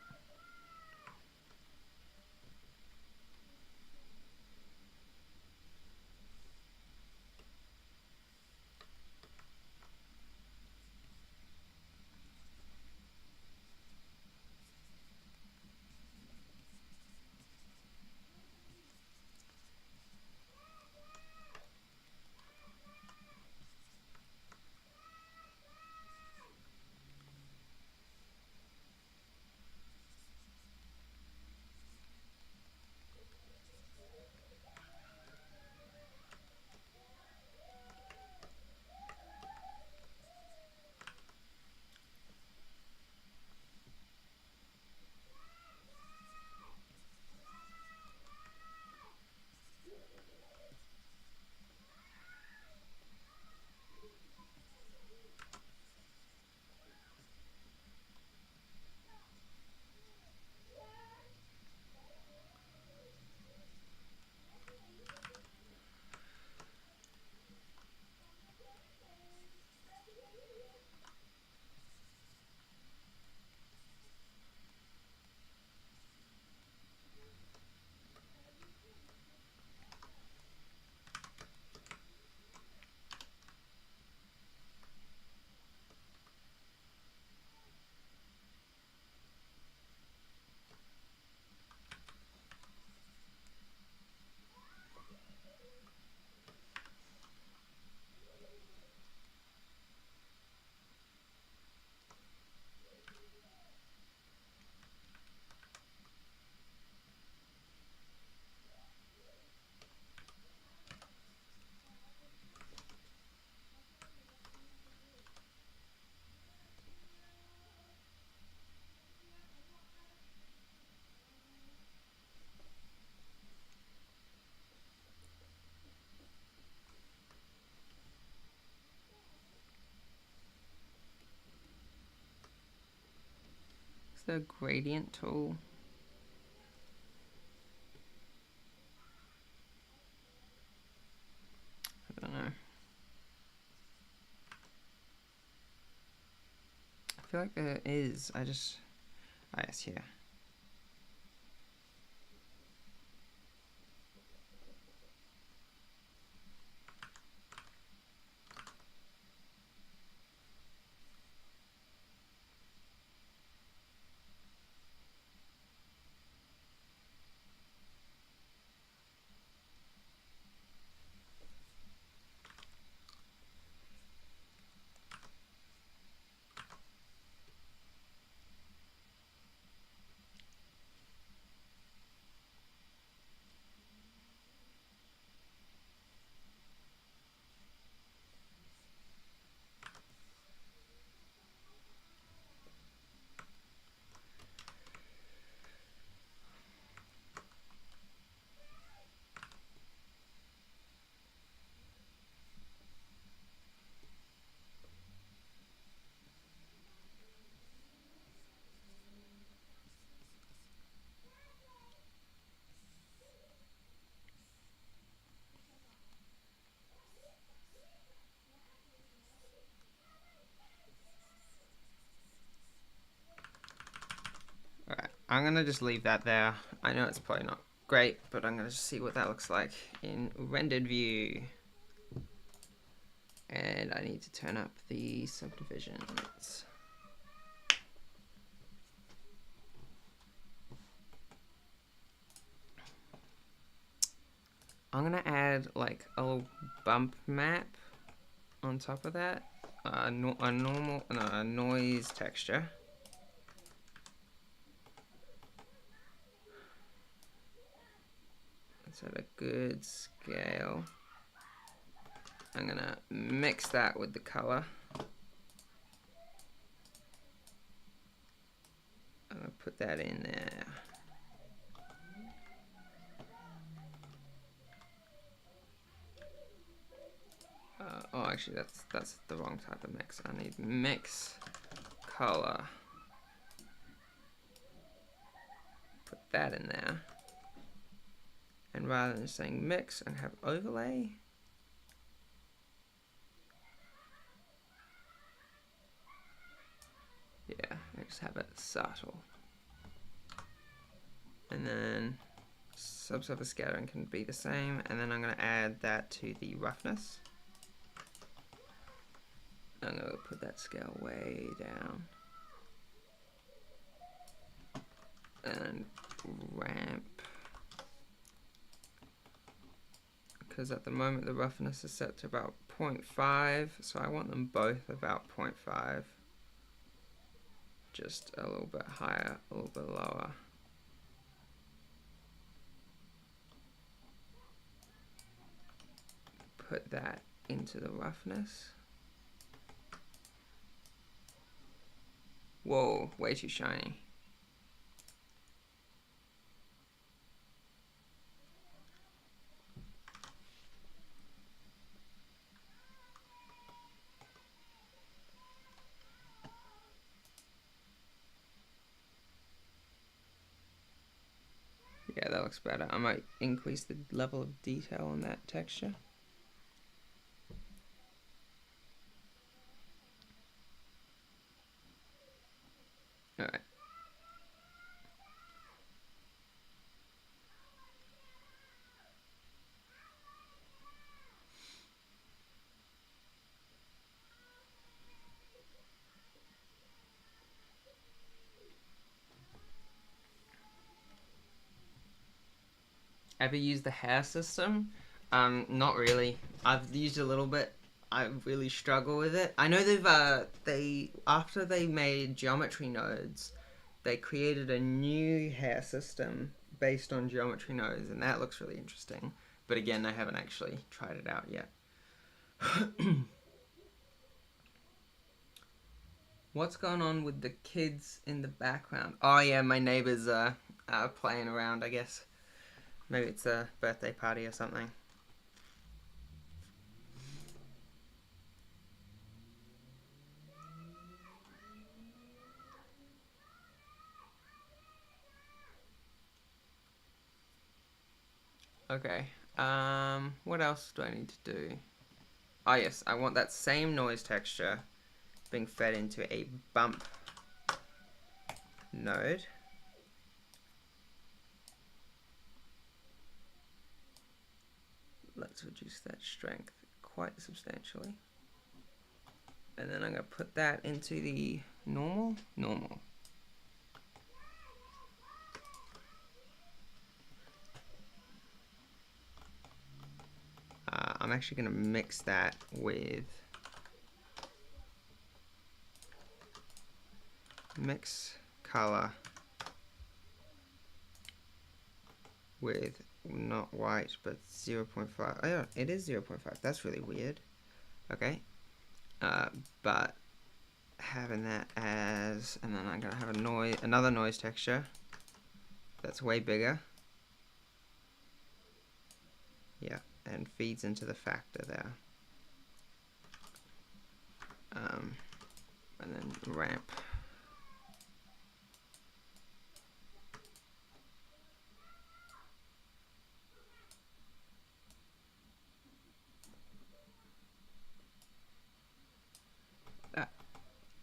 the gradient tool. I don't know. I feel like there is. Oh yes, here. Alright, I'm gonna just leave that there. I know it's probably not great, but I'm gonna just see what that looks like in rendered view. And I need to turn up the subdivisions. I'm gonna add like a little bump map on top of that. A noise texture. It's at a good scale. I'm gonna mix that with the color. I'm gonna put that in there. Oh, actually, that's the wrong type of mix. I need mix color. Put that in there. And rather than saying mix and have overlay, yeah, I just have it subtle. And then subsurface scattering can be the same. And then I'm going to add that to the roughness. I'm going to put that scale way down. And ramp. Because at the moment the roughness is set to about 0.5, so I want them both about 0.5. Just a little bit higher, a little bit lower. Put that into the roughness. Whoa, way too shiny. Yeah, that looks better. I might increase the level of detail on that texture. Alright. Ever used the hair system? Not really. I've used a little bit. I really struggle with it. I know after they made geometry nodes, they created a new hair system based on geometry nodes, and that looks really interesting. But again, I haven't actually tried it out yet. What's going on with the kids in the background? Oh yeah, my neighbors are playing around, I guess. Maybe it's a birthday party or something. Okay. What else do I need to do? Oh yes, I want that same noise texture being fed into a bump node. Let's reduce that strength quite substantially. And then I'm going to put that into the normal. I'm actually going to mix that with mix color with not white but 0.5. Oh yeah, it is 0.5. That's really weird. Okay, but having that as, and then I'm gonna have another noise texture that's way bigger. Yeah, and feeds into the factor there. And then ramp.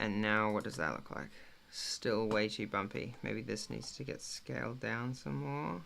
And now what does that look like? Still way too bumpy. Maybe this needs to get scaled down some more.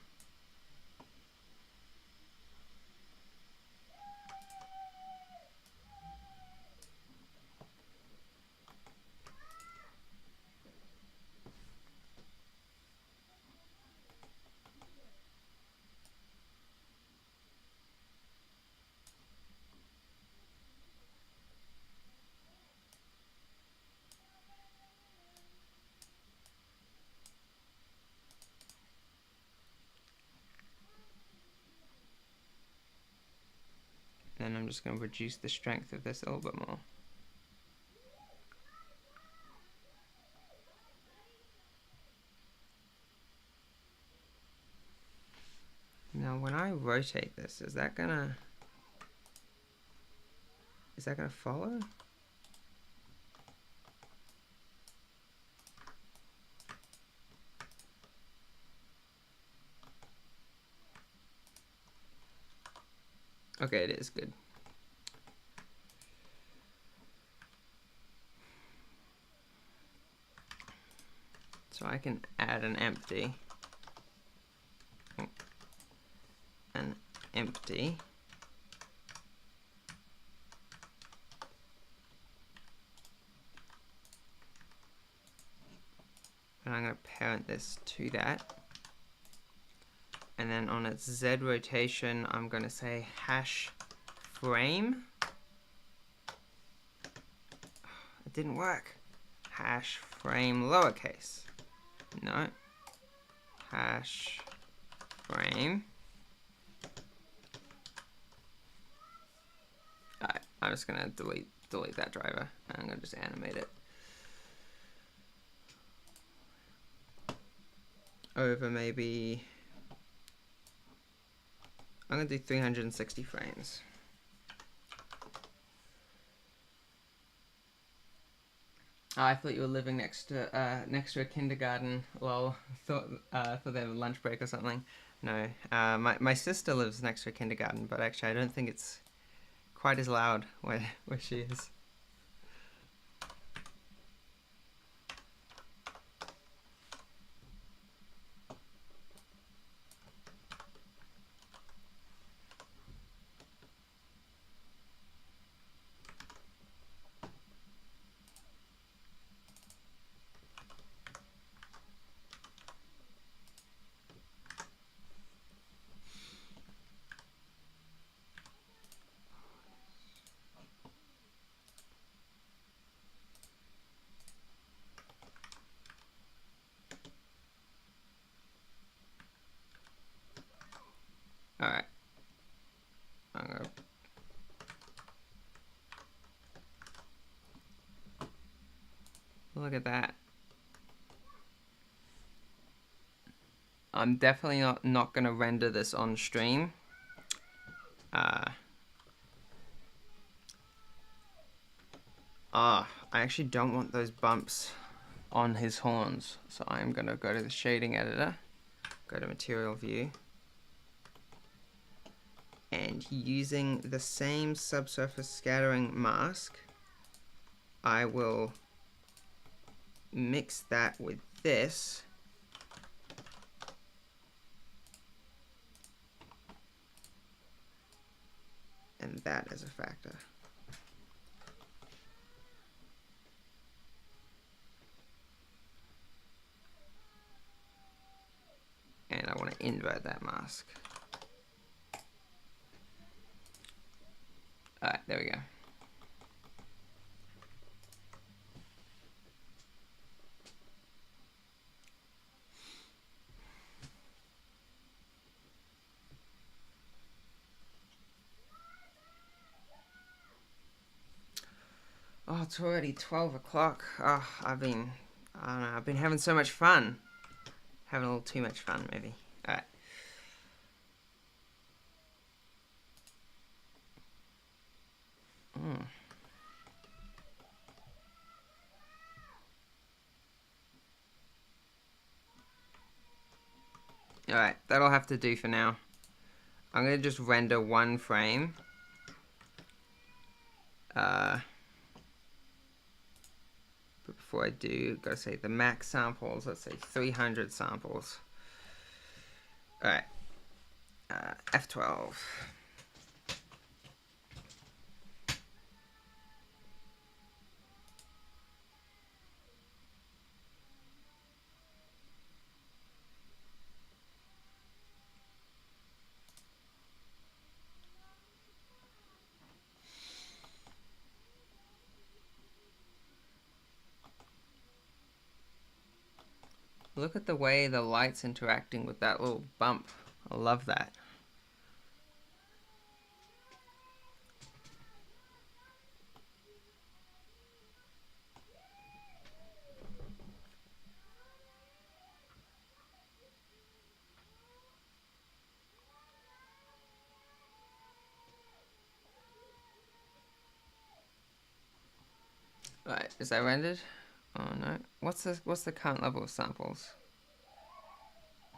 Then I'm just going to reduce the strength of this a little bit more. Now when I rotate this, is that gonna follow? Okay, it is good. So I can add an empty. And I'm going to parent this to that. And then on its Z rotation, I'm going to say hash frame. It didn't work. Hash frame lowercase. No. Hash frame. Alright, I'm just going to delete that driver. And I'm going to just animate it over maybe, I'm going to do 360 frames. I thought you were living next to a kindergarten. Lol. Thought they have a lunch break or something. No, my sister lives next to a kindergarten, but actually I don't think it's quite as loud where she is. Alright. I'm gonna look at that. I'm definitely not gonna render this on stream. I actually don't want those bumps on his horns, so I'm gonna go to the shading editor, go to material view, And using the same subsurface scattering mask, I will mix that with this. And that as a factor. And I want to invert that mask. Alright, there we go. Oh, it's already 12 o'clock. Oh, I don't know, I've been having so much fun. Having a little too much fun, maybe. Alright. Alright, that'll have to do for now. I'm going to just render one frame. But before I do, gotta say the max samples, let's say 300 samples. Alright. F12. Look at the way the light's interacting with that little bump. I love that. Right, is that rendered? Oh no. What's the current level of samples?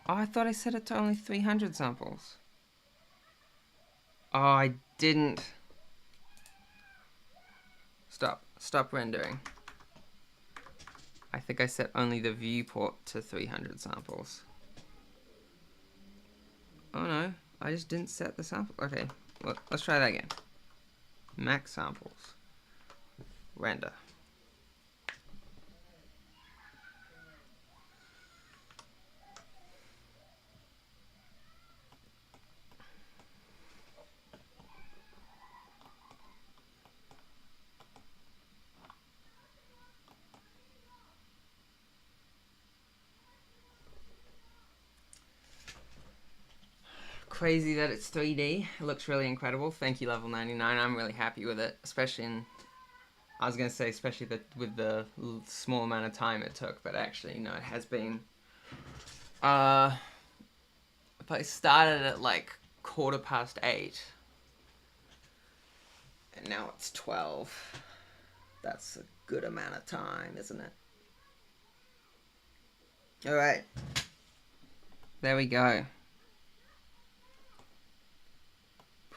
Oh, I thought I set it to only 300 samples. Oh, I didn't. Stop rendering. I think I set only the viewport to 300 samples. Oh no, I just didn't set the sample. Okay, well, let's try that again. Max samples. Render. Crazy that it's 3D. It looks really incredible. Thank you, Level 99. I'm really happy with it, especially with the small amount of time it took, but actually, no, it has been. If I started at like 8:15, and now it's 12, that's a good amount of time, isn't it? Alright. There we go.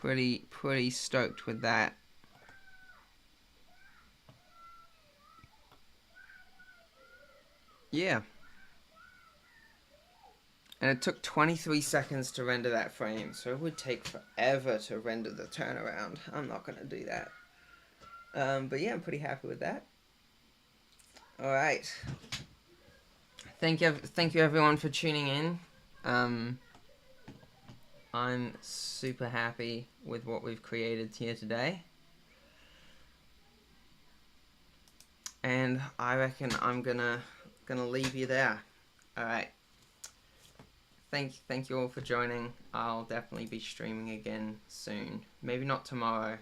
Pretty stoked with that. Yeah. And it took 23 seconds to render that frame, so it would take forever to render the turnaround. I'm not going to do that. But yeah, I'm pretty happy with that. Alright. Thank you everyone for tuning in. I'm super happy with what we've created here today. And I reckon I'm gonna leave you there. Alright. Thank you all for joining. I'll definitely be streaming again soon. Maybe not tomorrow,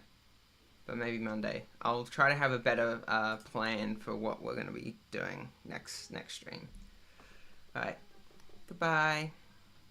but maybe Monday. I'll try to have a better plan for what we're gonna be doing next stream. Alright. Goodbye.